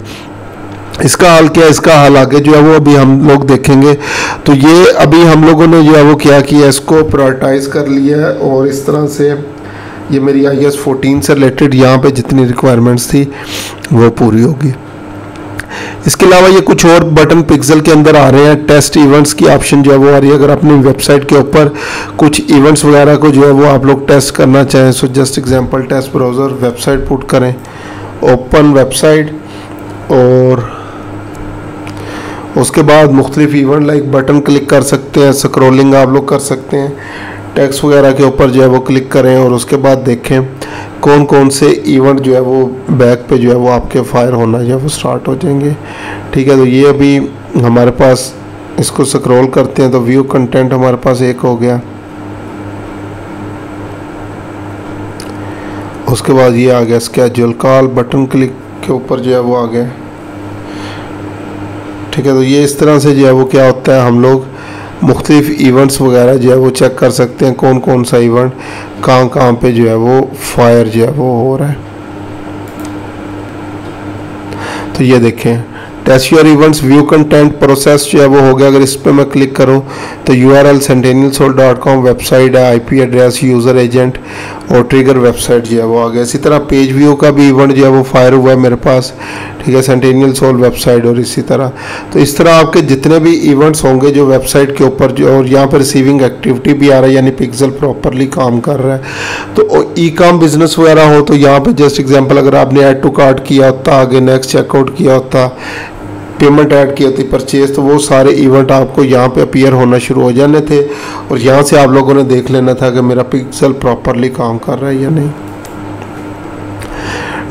Speaker 2: इसका हल क्या है, इसका हल आगे जो है वो अभी हम लोग देखेंगे। तो ये अभी हम लोगों ने जो है वो क्या किया, इसको प्रायोरिटाइज कर लिया है और इस तरह से ये मेरी iOS 14 से रिलेटेड यहाँ पे जितनी रिक्वायरमेंट्स थी वो पूरी होगी। इसके अलावा ये कुछ और बटन पिक्सल के अंदर आ रहे हैं। टेस्ट इवेंट्स की ऑप्शन जो है वो आ रही है। अगर अपनी वेबसाइट के ऊपर कुछ इवेंट्स वगैरह को जो है वो आप लोग टेस्ट करना चाहें, so just example test browser website put करें, ओपन वेबसाइट, और उसके बाद मुख्तलिफ इवेंट लाइक बटन क्लिक कर सकते हैं, स्क्रॉलिंग आप लोग कर सकते हैं, टेक्स्ट वगैरह के ऊपर जो है वो क्लिक करें और उसके बाद देखें कौन कौन से इवेंट जो है वो बैक पे जो है वो आपके फायर होना जो है वो स्टार्ट हो जाएंगे। ठीक है, तो ये अभी हमारे पास, इसको स्क्रॉल करते हैं तो व्यू कंटेंट हमारे पास एक हो गया। उसके बाद ये आ गया स्केड्यूल कॉल, बटन क्लिक के ऊपर जो है वो आ गया। ठीक है, तो ये इस तरह से जो है वो क्या होता है, हम लोग मुख्तलिफ इवेंट्स वगैरह जो है वो चेक कर सकते हैं कौन कौन सा इवेंट कहाँ पे जो है वो फायर जो है वो हो रहा है। तो ये देखें test your events view content process जो है वो हो गया। अगर इस पर मैं क्लिक करूं तो URL sentinelsoul.com वेबसाइट है, IP एड्रेस, यूज़र एजेंट और ट्रिगर वेबसाइट जो है वो आ गया। इसी तरह पेज व्यू का भी इवेंट जो है वो फायर हुआ है मेरे पास। ठीक है, सेंटिनियल सोल वेबसाइट, और इसी तरह तो इस तरह आपके जितने भी इवेंट्स होंगे जो वेबसाइट के ऊपर जो, और यहाँ पर रिसीविंग एक्टिविटी भी आ रहा है, यानी पिक्सल प्रॉपरली काम कर रहा है। तो ई कॉम बिजनेस वगैरह हो तो यहाँ पे जस्ट एग्जांपल अगर आपने ऐड टू कार्ट किया होता, आगे नेक्स्ट चेकआउट किया होता, पेमेंट ऐड की होती, परचेज, तो वो सारे इवेंट आपको यहाँ पे अपीयर होना शुरू हो जाने थे और यहाँ से आप लोगों ने देख लेना था कि मेरा पिक्सल प्रॉपरली काम कर रहा है या नहीं।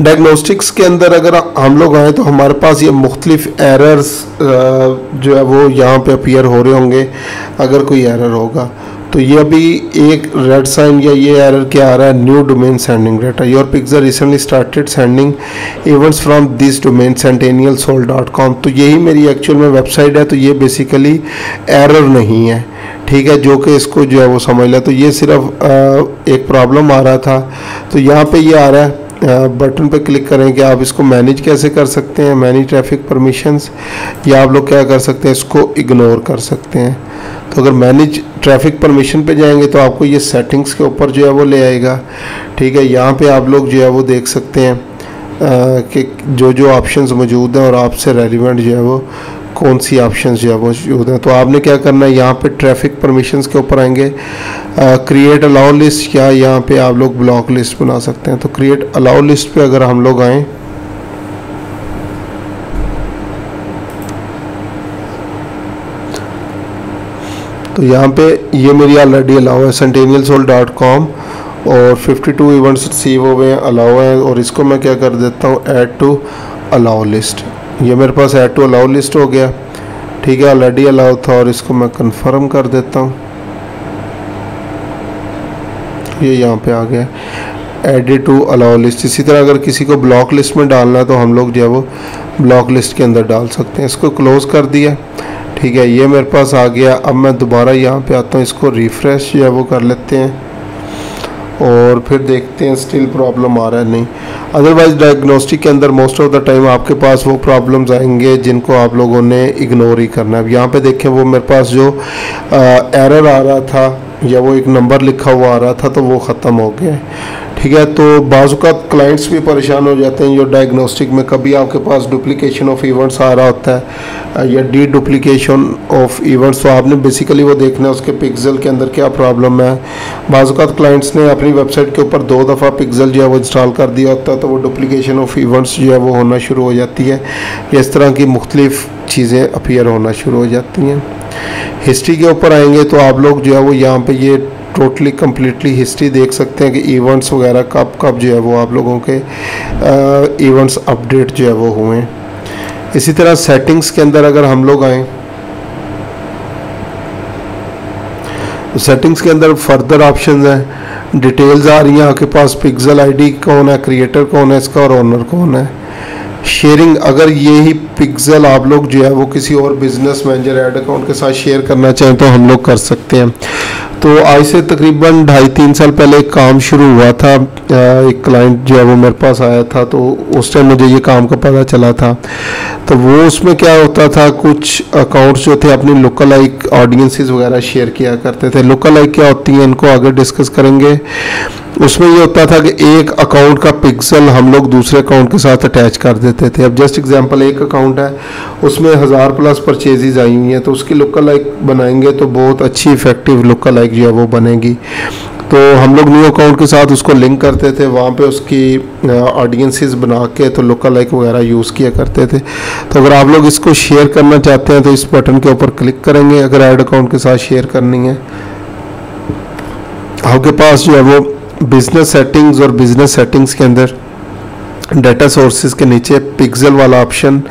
Speaker 2: डायग्नोस्टिक्स के अंदर अगर हम लोग आए तो हमारे पास ये मुख्तलिफ एरर्स जो है वो यहाँ पे अपीयर हो रहे होंगे। अगर कोई एरर होगा तो ये अभी एक रेड साइन या ये एरर क्या आ रहा है, new domain sending data, your pixel recently started sending events from this domain sentinelsoul.com। तो यही मेरी एक्चुअल में वेबसाइट है, तो ये बेसिकली एरर नहीं है। ठीक है, जो कि इसको जो है वो समझ लिया। तो ये सिर्फ एक प्रॉब्लम आ रहा था, तो यहाँ पे ये आ रहा है, बटन पे क्लिक करें कि आप इसको मैनेज कैसे कर सकते हैं, मैनेज ट्रैफिक परमिशंस, या आप लोग क्या कर सकते हैं, इसको इग्नोर कर सकते हैं। तो अगर मैनेज ट्रैफिक परमिशन पे जाएंगे तो आपको ये सेटिंग्स के ऊपर जो है वो ले आएगा। ठीक है, यहाँ पे आप लोग जो है वो देख सकते हैं कि जो जो ऑप्शंस मौजूद हैं और आपसे रेलिवेंट जो है वो कौन सी ऑप्शंस जो है वो मौजूद हैं। तो आपने क्या करना है, यहाँ पे ट्रैफिक परमिशंस के ऊपर आएंगे, क्रिएट अलाउ लिस्ट, या यहाँ पे आप लोग ब्लॉक लिस्ट बना सकते हैं। तो क्रिएट अलाउ लिस्ट पे अगर हम लोग आएँ तो यहाँ पे ये मेरी ऑलरेडी अलाउ है sentinelsoul.com और 52 इवेंट्स रिसीव हुए हैं, अलाउ है, और इसको मैं क्या कर देता हूँ, ऐड टू अलाउ लिस्ट। ये मेरे पास ऐड टू अलाउ लिस्ट हो गया। ठीक है, ऑलरेडी अलाउ था और इसको मैं कंफर्म कर देता हूँ। ये यहाँ पे आ गया एडिट टू अलाउ लिस्ट। इसी तरह अगर किसी को ब्लॉक लिस्ट में डालना है तो हम लोग जो है वो ब्लॉक लिस्ट के अंदर डाल सकते हैं। इसको क्लोज कर दिया। ठीक है, ये मेरे पास आ गया। अब मैं दोबारा यहाँ पे आता हूँ, इसको रिफ़्रेश जो है वो कर लेते हैं और फिर देखते हैं स्टिल प्रॉब्लम आ रहा है नहीं। अदरवाइज डायग्नोस्टिक के अंदर मोस्ट ऑफ द टाइम आपके पास वो प्रॉब्लम्स आएंगे जिनको आप लोगों ने इग्नोर ही करना है। अब यहाँ पे देखें वो मेरे पास जो एरर आ रहा था या वो एक नंबर लिखा हुआ आ रहा था तो वो ख़त्म हो गया है। ठीक है, तो बाज़-औक़ात क्लाइंट्स भी परेशान हो जाते हैं जो डायग्नोस्टिक में, कभी आपके पास डुप्लीकेशन ऑफ इवेंट्स आ रहा होता है या डी डुप्लीकेशन ऑफ इवेंट्स, तो आपने बेसिकली वो देखना है उसके पिक्सल के अंदर क्या प्रॉब्लम है। बाज़-औक़ात क्लाइंट्स ने अपनी वेबसाइट के ऊपर 2 दफ़ा पिक्सल जो है वो इंस्टॉल कर दिया होता है तो वो डुप्लीकेशन ऑफ इवेंट्स जो है वो होना शुरू हो जाती है। इस तरह की मुख्तलिफ चीज़ें अपीयर होना शुरू हो जाती हैं। हिस्ट्री के ऊपर आएंगे तो आप लोग जो है वो यहाँ पे ये टोटली कम्प्लीटली हिस्ट्री देख सकते हैं कि इवेंट्स वगैरह कब कब जो है वो आप लोगों के इवेंट्स अपडेट जो है वो हुए हैं। इसी तरह सेटिंग्स के अंदर अगर हम लोग आएँ तो सेटिंग्स के अंदर फर्दर ऑप्शंस हैं, डिटेल्स आ रही हैं आपके पास, पिक्सल आईडी कौन है, क्रिएटर कौन है इसका और ओनर कौन है। शेयरिंग, अगर ये ही पिक्सल आप लोग जो है वो किसी और बिजनेस मैनेजर ऐड अकाउंट के साथ शेयर करना चाहें तो हम लोग कर सकते हैं। तो आज से तकरीबन 2.5-3 साल पहले एक काम शुरू हुआ था। एक क्लाइंट जो है वो मेरे पास आया था तो उस टाइम मुझे ये काम का पता चला था। तो वो उसमें क्या होता था, कुछ अकाउंट्स जो थे अपनी लोकल लाइक ऑडियंसेस वगैरह शेयर किया करते थे। लोकल लाइक क्या होती हैं इनको आगे डिस्कस करेंगे। उसमें ये होता था कि एक अकाउंट का पिक्सल हम लोग दूसरे अकाउंट के साथ अटैच कर देते थे। अब जस्ट एग्जांपल, एक अकाउंट है उसमें 1000+ परचेजेज आई हुई हैं, तो उसकी लुक लाइक बनाएंगे तो बहुत अच्छी इफेक्टिव लुक लाइक जो है वो बनेगी। तो हम लोग न्यू अकाउंट के साथ उसको लिंक करते थे, वहाँ पे उसकी ऑडियंसेस बना के तो लुक लाइक वगैरह यूज़ किया करते थे। तो अगर आप लोग इसको शेयर करना चाहते हैं तो इस बटन के ऊपर क्लिक करेंगे। अगर ऐड अकाउंट के साथ शेयर करनी है, आपके पास जो है वो बिजनेस सेटिंग्स और बिजनेस सेटिंग्स के अंदर डाटा सोर्सेज के नीचे पिक्सल वाला ऑप्शन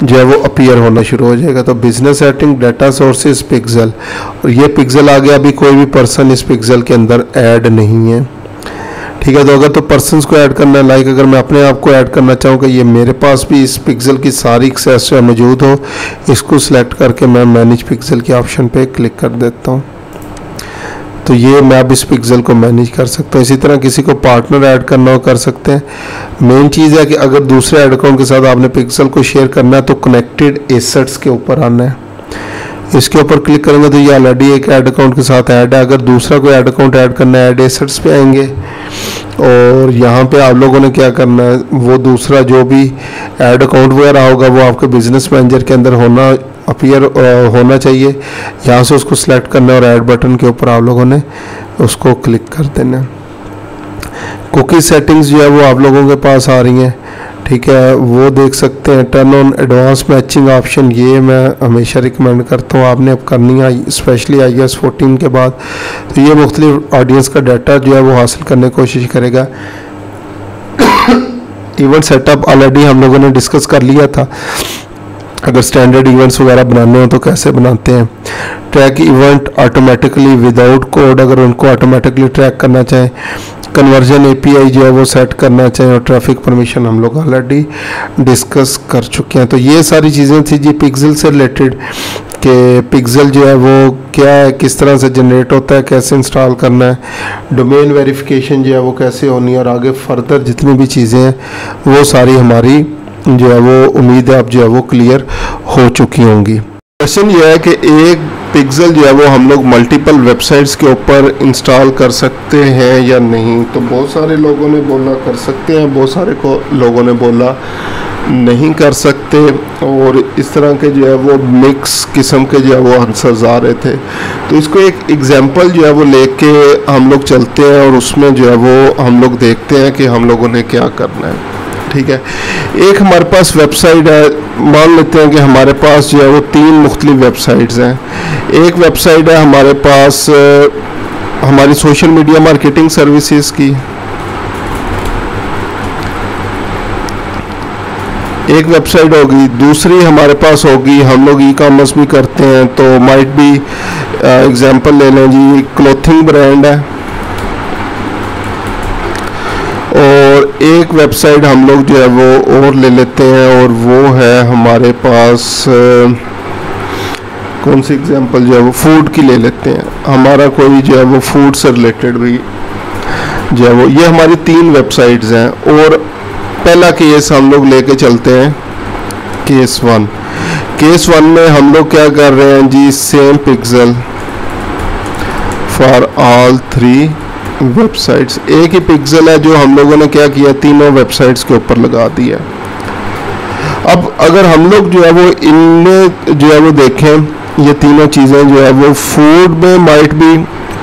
Speaker 2: जो है वो अपीयर होना शुरू हो जाएगा। तो business setting, data sources, pixel, और ये पिक्सल आ गया। अभी कोई भी पर्सन इस पिक्सल के अंदर ऐड नहीं है, ठीक है। तो अगर तो पर्सन्स को ऐड करना है, लाइक अगर मैं अपने आप को ऐड करना चाहूँ कि ये मेरे पास भी इस पिक्सल की सारी एक्सेस जो है मौजूद हो, इसको सिलेक्ट करके मैं मैनेज पिक्सल के ऑप्शन पे क्लिक कर देता हूँ। तो ये मैं अब इस पिक्सल को मैनेज कर सकता हूँ। इसी तरह किसी को पार्टनर ऐड करना हो कर सकते हैं। मेन चीज़ है कि अगर दूसरे ऐड अकाउंट के साथ आपने पिक्सल को शेयर करना है तो कनेक्टेड एसेट्स के ऊपर आना है। इसके ऊपर क्लिक करेंगे तो ये ऑलरेडी एक ऐड अकाउंट के साथ ऐड है। अगर दूसरा कोई ऐड अकाउंट ऐड करना है, ऐड एसेट्स पे आएंगे और यहाँ पे आप लोगों ने क्या करना है, वो दूसरा जो भी ऐड अकाउंट वगैरह होगा वो आपके बिजनेस मैनेजर के अंदर अपीयर होना चाहिए। यहाँ से उसको सिलेक्ट करना है और ऐड बटन के ऊपर आप लोगों ने उसको क्लिक कर देना। कुकी सेटिंग्स जो है वो आप लोगों के पास आ रही हैं, ठीक है, वो देख सकते हैं। Turn on advance matching option, ये मैं हमेशा रिकमेंड करता हूँ, आपने अब करनी है, स्पेशली iOS 14 के बाद। तो ये मुख्तलिफ ऑडियंस का डाटा जो है वो हासिल करने की कोशिश करेगा। इवेंट सेटअप ऑलरेडी हम लोगों ने डिस्कस कर लिया था, अगर स्टैंडर्ड इवेंट्स वगैरह बनाने हो तो कैसे बनाते हैं। Track event automatically without code, अगर उनको ऑटोमेटिकली ट्रैक करना चाहें। कन्वर्जन API जो है वो सेट करना चाहें, और ट्रैफिक परमिशन हम लोग ऑलरेडी डिस्कस कर चुके हैं। तो ये सारी चीज़ें थी जी पिक्सल से रिलेटेड, कि पिक्सल जो है वो क्या है, किस तरह से जनरेट होता है, कैसे इंस्टॉल करना है, डोमेन वेरिफिकेशन जो है वो कैसे होनी है, और आगे फर्दर जितनी भी चीज़ें हैं वो सारी हमारी जो है वो उम्मीद है अब जो है वो क्लियर हो चुकी होंगी। क्वेश्चन ये है कि एक पिक्सल जो है वो हम लोग मल्टीपल वेबसाइट्स के ऊपर इंस्टॉल कर सकते हैं या नहीं। तो बहुत सारे लोगों ने बोला कर सकते हैं, बहुत सारे लोगों ने बोला नहीं कर सकते, और इस तरह के जो है वो मिक्स किस्म के जो है वो आंसर्स आ रहे थे। तो इसको एक एग्जांपल जो है वो लेके हम लोग चलते हैं और उसमें जो है वो हम लोग देखते हैं कि हम लोगों ने क्या करना है, ठीक है। एक हमारे पास वेबसाइट है, मान लेते हैं कि हमारे पास जो है वो 3 मुख्तलिफ वेबसाइट्स हैं। एक वेबसाइट है हमारे पास हमारी सोशल मीडिया मार्केटिंग सर्विसेज की, एक वेबसाइट होगी, दूसरी हमारे पास होगी हम लोग ई-कॉमर्स भी करते हैं, तो माइट भी एग्जांपल ले लें जी, क्लोथिंग ब्रांड है। और एक वेबसाइट हम लोग जो है वो और ले लेते हैं, और वो है हमारे पास कौन सी एग्जांपल जो है वो फूड की ले लेते हैं। हमारा कोई जो है वो फूड से रिलेटेड भी जो है वो, ये हमारी 3 वेबसाइट्स हैं। और पहला केस हम लोग लेके चलते हैं, केस 1। केस 1 में हम लोग क्या कर रहे हैं जी, same pixel for all 3 websites. एक ही पिक्सल है जो हम लोगों ने क्या किया, तीनों वेबसाइट्स के ऊपर लगा दिया। अब अगर हम लोग जो है वो इनमें जो है वो देखें, ये तीनों चीज़ें जो है वो फूड में माइट भी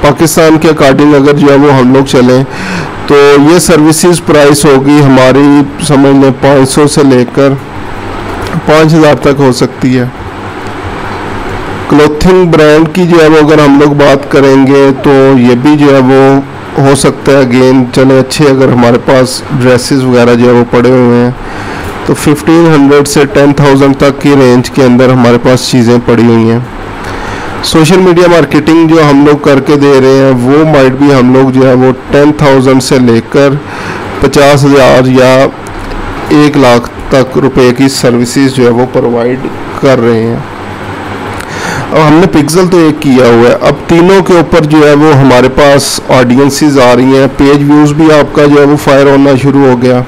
Speaker 2: पाकिस्तान के अकॉर्डिंग अगर जो है वो हम लोग चलें तो ये सर्विसेज प्राइस होगी हमारी समझ लें 500 से लेकर 5000 तक हो सकती है। क्लोथिंग ब्रांड की जो है वो अगर हम लोग बात करेंगे तो ये भी जो है वो हो सकता है अगेन चले अच्छे, अगर हमारे पास ड्रेसेस वगैरह जो है वो पड़े हुए हैं तो 1500 से 10,000 तक की रेंज के अंदर हमारे पास चीज़ें पड़ी हुई हैं। सोशल मीडिया मार्केटिंग जो हम लोग करके दे रहे हैं वो माइट भी हम लोग जो है वो 10,000 से लेकर 50,000 या 1 लाख तक रुपए की सर्विसेज जो है वो प्रोवाइड कर रहे हैं। अब हमने पिक्सल तो एक किया हुआ है, अब तीनों के ऊपर जो है वो हमारे पास ऑडियंसेस आ रही हैं। पेज व्यूज़ भी आपका जो है वो फायर होना शुरू हो गया,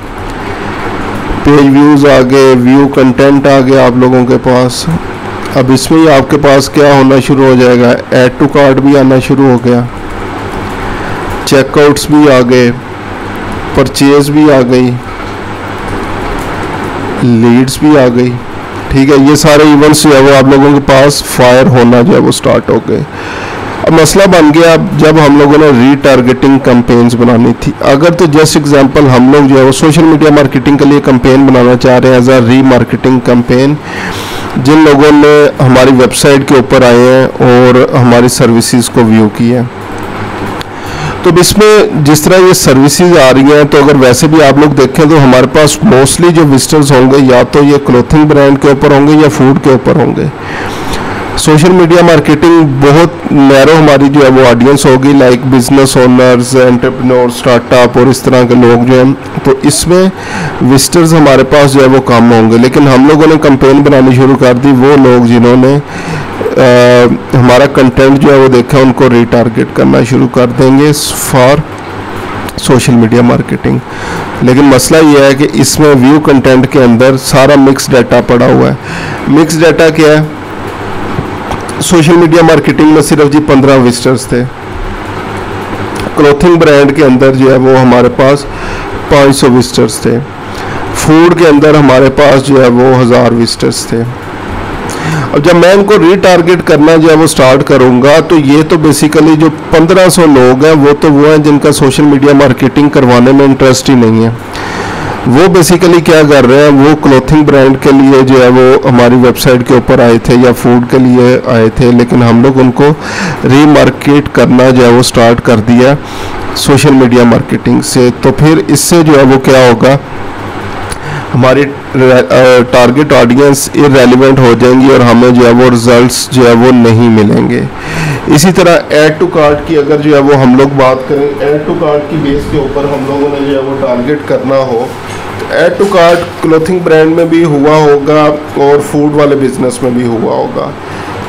Speaker 2: पेज व्यूज़ आ गए, व्यू कंटेंट आ गया आप लोगों के पास। अब इसमें ही आपके पास क्या होना शुरू हो जाएगा, ऐड टू कार्ट भी आना शुरू हो गया। चेकआउट्स भी आ गए, परचेज भी आ गई, लीड्स भी आ गई। ठीक है, ये सारे इवेंट्स जो है वो आप लोगों के पास फायर होना जो है वो स्टार्ट हो गए। अब मसला बन गया जब हम लोगों ने रीटारगेटिंग कैंपेन्स बनानी थी। अगर तो जस्ट एग्जांपल हम लोग जो है वो सोशल मीडिया मार्केटिंग के लिए कैंपेन बनाना चाह रहे हैं एज अ रीमार्केटिंग कैंपेन, जिन लोगों ने हमारी वेबसाइट के ऊपर आए हैं और हमारी सर्विसेज को व्यू किया है, तो इसमें जिस तरह ये सर्विसेज आ रही हैं, तो अगर वैसे भी आप लोग देखें तो हमारे पास मोस्टली जो विजिटर्स होंगे या तो ये क्लोथिंग ब्रांड के ऊपर होंगे या फूड के ऊपर होंगे। सोशल मीडिया मार्केटिंग बहुत नैरो हमारी जो है वो ऑडियंस होगी, like business owners, entrepreneur, startup और इस तरह के लोग जो हैं, तो इसमें विजिटर्स हमारे पास जो है वो कम होंगे। लेकिन हम लोगों ने कैंपेन बनानी शुरू कर दी, वो लोग जिन्होंने हमारा कंटेंट जो है वो देखा, उनको रीटारगेट करना शुरू कर देंगे फॉर सोशल मीडिया मार्केटिंग। लेकिन मसला ये है कि इसमें व्यू कंटेंट के अंदर सारा मिक्स डाटा पड़ा हुआ है। मिक्स डाटा क्या है? सोशल मीडिया मार्केटिंग में सिर्फ जी 15 विजिटर्स थे, क्लोथिंग ब्रांड के अंदर जो है वो हमारे पास 500 विजिटर्स थे, फूड के अंदर हमारे पास जो है वो 1000 विजिटर्स थे। अब जब मैं इनको रीटारगेट करना जो है वो स्टार्ट करूंगा, तो ये तो बेसिकली जो 1500 लोग हैं वो हैं जिनका सोशल मीडिया मार्केटिंग करवाने में इंटरेस्ट ही नहीं है। वो बेसिकली क्या कर रहे हैं, वो क्लोथिंग ब्रांड के लिए जो है वो हमारी वेबसाइट के ऊपर आए थे या फूड के लिए आए थे, लेकिन हम लोग उनको रीमार्केट करना जो है वो स्टार्ट कर दिया सोशल मीडिया मार्केटिंग से। तो फिर इससे जो है वो क्या होगा, हमारी टारगेट ऑडियंस इररेलेवेंट हो जाएंगी और हमें जो है वो रिजल्ट्स जो है वो नहीं मिलेंगे। इसी तरह ऐड टू कार्ट की अगर जो है वो हम लोग बात करें, ऐड टू कार्ट की बेस के ऊपर हम लोगों ने जो है वो टारगेट करना हो, तो add to cart clothing brand में भी हुआ होगा और फूड वाले बिजनेस में भी हुआ होगा।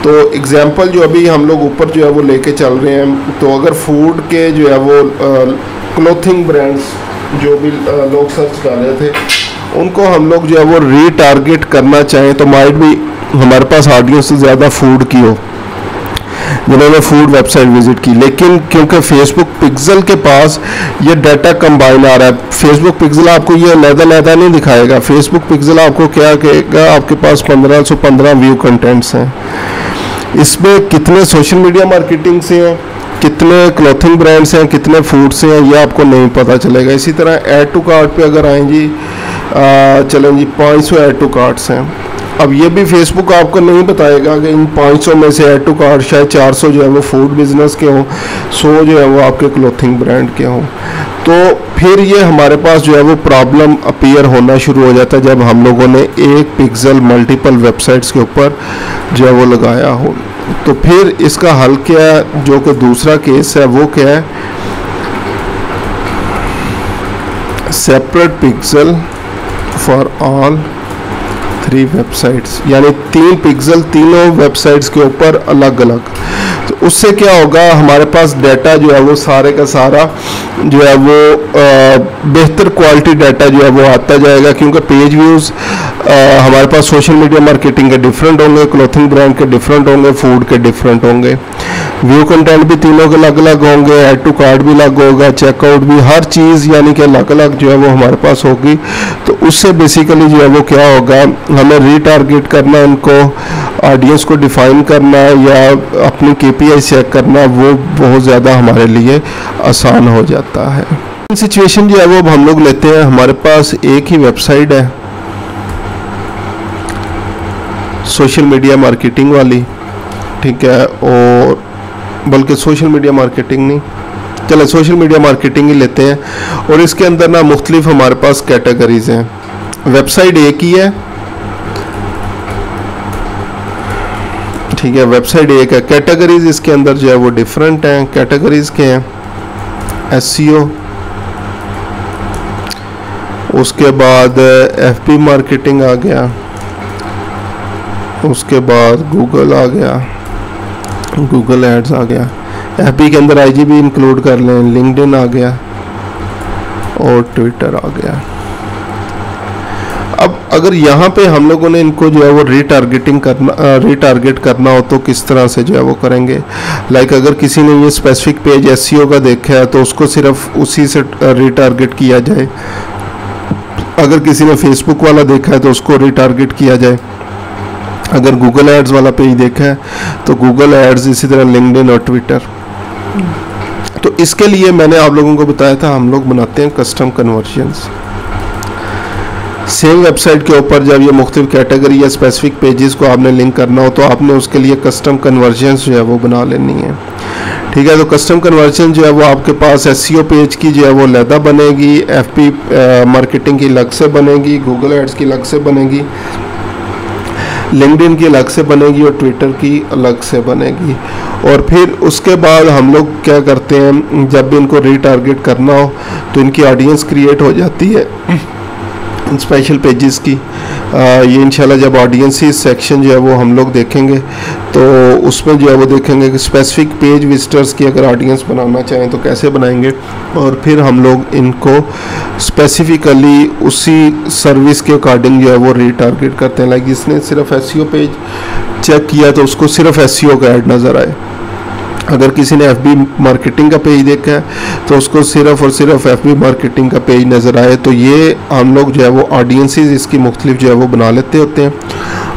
Speaker 2: तो एग्जाम्पल जो अभी हम लोग ऊपर जो है वो लेके चल रहे हैं, तो अगर फूड के जो है वो क्लोथिंग ब्रांड्स जो भी लोग सर्च कर रहे थे, उनको हम लोग जो है वो रीटारगेट करना चाहें, तो माइट भी हमारे पास ऑडियंस से ज़्यादा फूड की हो, जिन्होंने फूड वेबसाइट विजिट की। लेकिन क्योंकि फेसबुक पिक्सल के पास ये डाटा कंबाइन आ रहा है, फेसबुक पिक्सल आपको ये अलग-अलग नहीं दिखाएगा। फेसबुक पिक्सल आपको क्या कहेगा, आपके पास 1515 व्यू कंटेंट्स हैं, इसमें कितने सोशल मीडिया मार्केटिंग से हैं, कितने क्लोथिंग ब्रांड्स हैं, कितने फूड से हैं, ये आपको नहीं पता चलेगा। इसी तरह ऐड टू कार्ट पे अगर आएँ जी, चलें जी 500 ऐड टू कार्ट्स हैं। अब ये भी फेसबुक आपको नहीं बताएगा कि इन 500 में से ऐड टू कार्ट शायद 400 जो है वो फूड बिजनेस के हों, 100 जो है वो आपके क्लोथिंग ब्रांड के हों। तो फिर ये हमारे पास जो है वो प्रॉब्लम अपीयर होना शुरू हो जाता है जब हम लोगों ने एक पिक्सल मल्टीपल वेबसाइट्स के ऊपर जो है वो लगाया हो। तो फिर इसका हल क्या है, जो कि दूसरा केस है वो क्या है, separate pixel for all 3 websites, यानी 3 पिक्सल तीनों वेबसाइट्स के ऊपर अलग अलग। तो उससे क्या होगा, हमारे पास डाटा जो है वो सारे का सारा जो है वो बेहतर क्वालिटी डाटा जो है वो आता जाएगा, क्योंकि पेज व्यूज़ हमारे पास सोशल मीडिया मार्केटिंग के डिफरेंट होंगे, क्लोथिंग ब्रांड के डिफरेंट होंगे, फूड के डिफरेंट होंगे, व्यू कंटेंट भी तीनों के अलग अलग होंगे, ऐड टू कार्ट भी अलग होगा, चेकआउट भी, हर चीज़ यानी कि अलग अलग जो है वो हमारे पास होगी। तो उससे बेसिकली जो है वो क्या होगा, हमें रीटारगेट करना, इनको ऑडियंस को डिफाइन करना या अपनी KPI चेक करना, वो बहुत ज़्यादा हमारे लिए आसान हो जाता है। सिचुएशन जो है वो अब हम लोग लेते हैं, हमारे पास एक ही वेबसाइट है सोशल मीडिया मार्केटिंग वाली, ठीक है, और बल्कि सोशल मीडिया मार्केटिंग नहीं, चलो सोशल मीडिया मार्केटिंग ही लेते हैं। और इसके अंदर ना मुख्तलिफ हमारे पास कैटेगरीज हैं। वेबसाइट एक ही है, ठीक है, वेबसाइट एक है, कैटेगरीज इसके अंदर जो है वो डिफरेंट हैं। कैटेगरीज के हैं SEO, उसके बाद FB मार्केटिंग आ गया, उसके बाद गूगल आ गया, गूगल एड्स आ गया, FB के अंदर IG भी इंक्लूड कर लें, लिंक्डइन आ गया और ट्विटर आ गया। अब अगर यहाँ पे हम लोगों ने इनको जो है वो रीटारगेट करना हो तो किस तरह से जो है वो करेंगे। लाइक अगर किसी ने ये स्पेसिफिक पेज एसईओ का देखा है तो उसको सिर्फ उसी से रीटारगेट किया जाए। अगर किसी ने फेसबुक वाला देखा है तो उसको रीटारगेट किया जाए। अगर गूगल एड्स वाला पेज देखा है तो गूगल एड्स, इसी तरह लिंक्डइन और ट्विटर। तो इसके लिए मैंने आप लोगों को बताया था हम लोग बनाते हैं कस्टम कन्वर्जन्स। सेम वेबसाइट के ऊपर जब ये मुख्तलिफ कैटेगरी या स्पेसिफिक पेजेस को आपने लिंक करना हो तो आपने उसके लिए कस्टम कन्वर्जन्स जो है वो बना लेनी है। ठीक है, तो कस्टम कन्वर्जन जो है वो आपके पास एसईओ पेज की जो है वो अलग बनेगी, एफपी मार्केटिंग की अलग से बनेगी, गूगल एड्स की अलग से बनेगी, लिंक्डइन की अलग से बनेगी और ट्विटर की अलग से बनेगी। और फिर उसके बाद हम लोग क्या करते हैं, जब भी इनको रीटारगेट करना हो तो इनकी ऑडियंस क्रिएट हो जाती है स्पेशल पेजेस की। ये इंशाल्लाह जब ऑडियंसेस सेक्शन जो है वो हम लोग देखेंगे तो उसमें जो है वो देखेंगे कि स्पेसिफिक पेज विजिटर्स की अगर ऑडियंस बनाना चाहें तो कैसे बनाएंगे, और फिर हम लोग इनको स्पेसिफिकली उसी सर्विस के अकॉर्डिंग जो है वो रीटारगेट करते हैं। लाइक जिसने सिर्फ एसईओ पेज चेक किया तो उसको सिर्फ एसईओ का ऐड नज़र आए। अगर किसी ने एफबी मार्केटिंग का पेज देखा है तो उसको सिर्फ और सिर्फ एफबी मार्केटिंग का पेज नज़र आए। तो ये हम लोग जो है वो ऑडियंसेस इसकी मुख्तलिफ जो है वो बना लेते होते हैं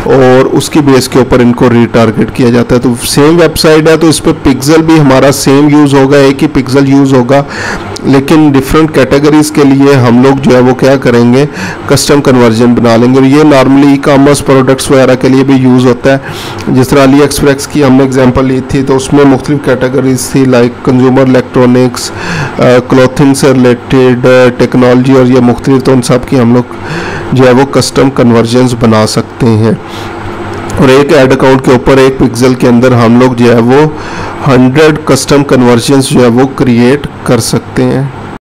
Speaker 2: और उसकी बेस के ऊपर इनको रीटारगेट किया जाता है। तो सेम वेबसाइट है तो इस पर पिक्सल भी हमारा सेम यूज़ होगा, एक ही पिक्सल यूज़ होगा, लेकिन डिफरेंट कैटेगरीज के लिए हम लोग जो है वो क्या करेंगे, कस्टम कन्वर्जन बना लेंगे। और ये नॉर्मली ई कॉमर्स प्रोडक्ट्स वगैरह के लिए भी यूज़ होता है। जिस तरह अली एक्सप्रेस की हमने एग्जांपल ली थी तो उसमें मुख्तलिफ कैटेगरीज थी, लाइक कंज्यूमर इलेक्ट्रॉनिक्स, क्लॉथिंग से रिलेटेड, टेक्नोलॉजी, और ये मुख्तलिफ, तो उन सब की हम लोग जो है वो कस्टम कन्वर्जन्स बना सकते हैं। और एक ऐड अकाउंट के ऊपर एक पिक्सल के अंदर हम लोग जो है वो 100 कस्टम कन्वर्जन्स जो है वो क्रिएट कर सकते हैं।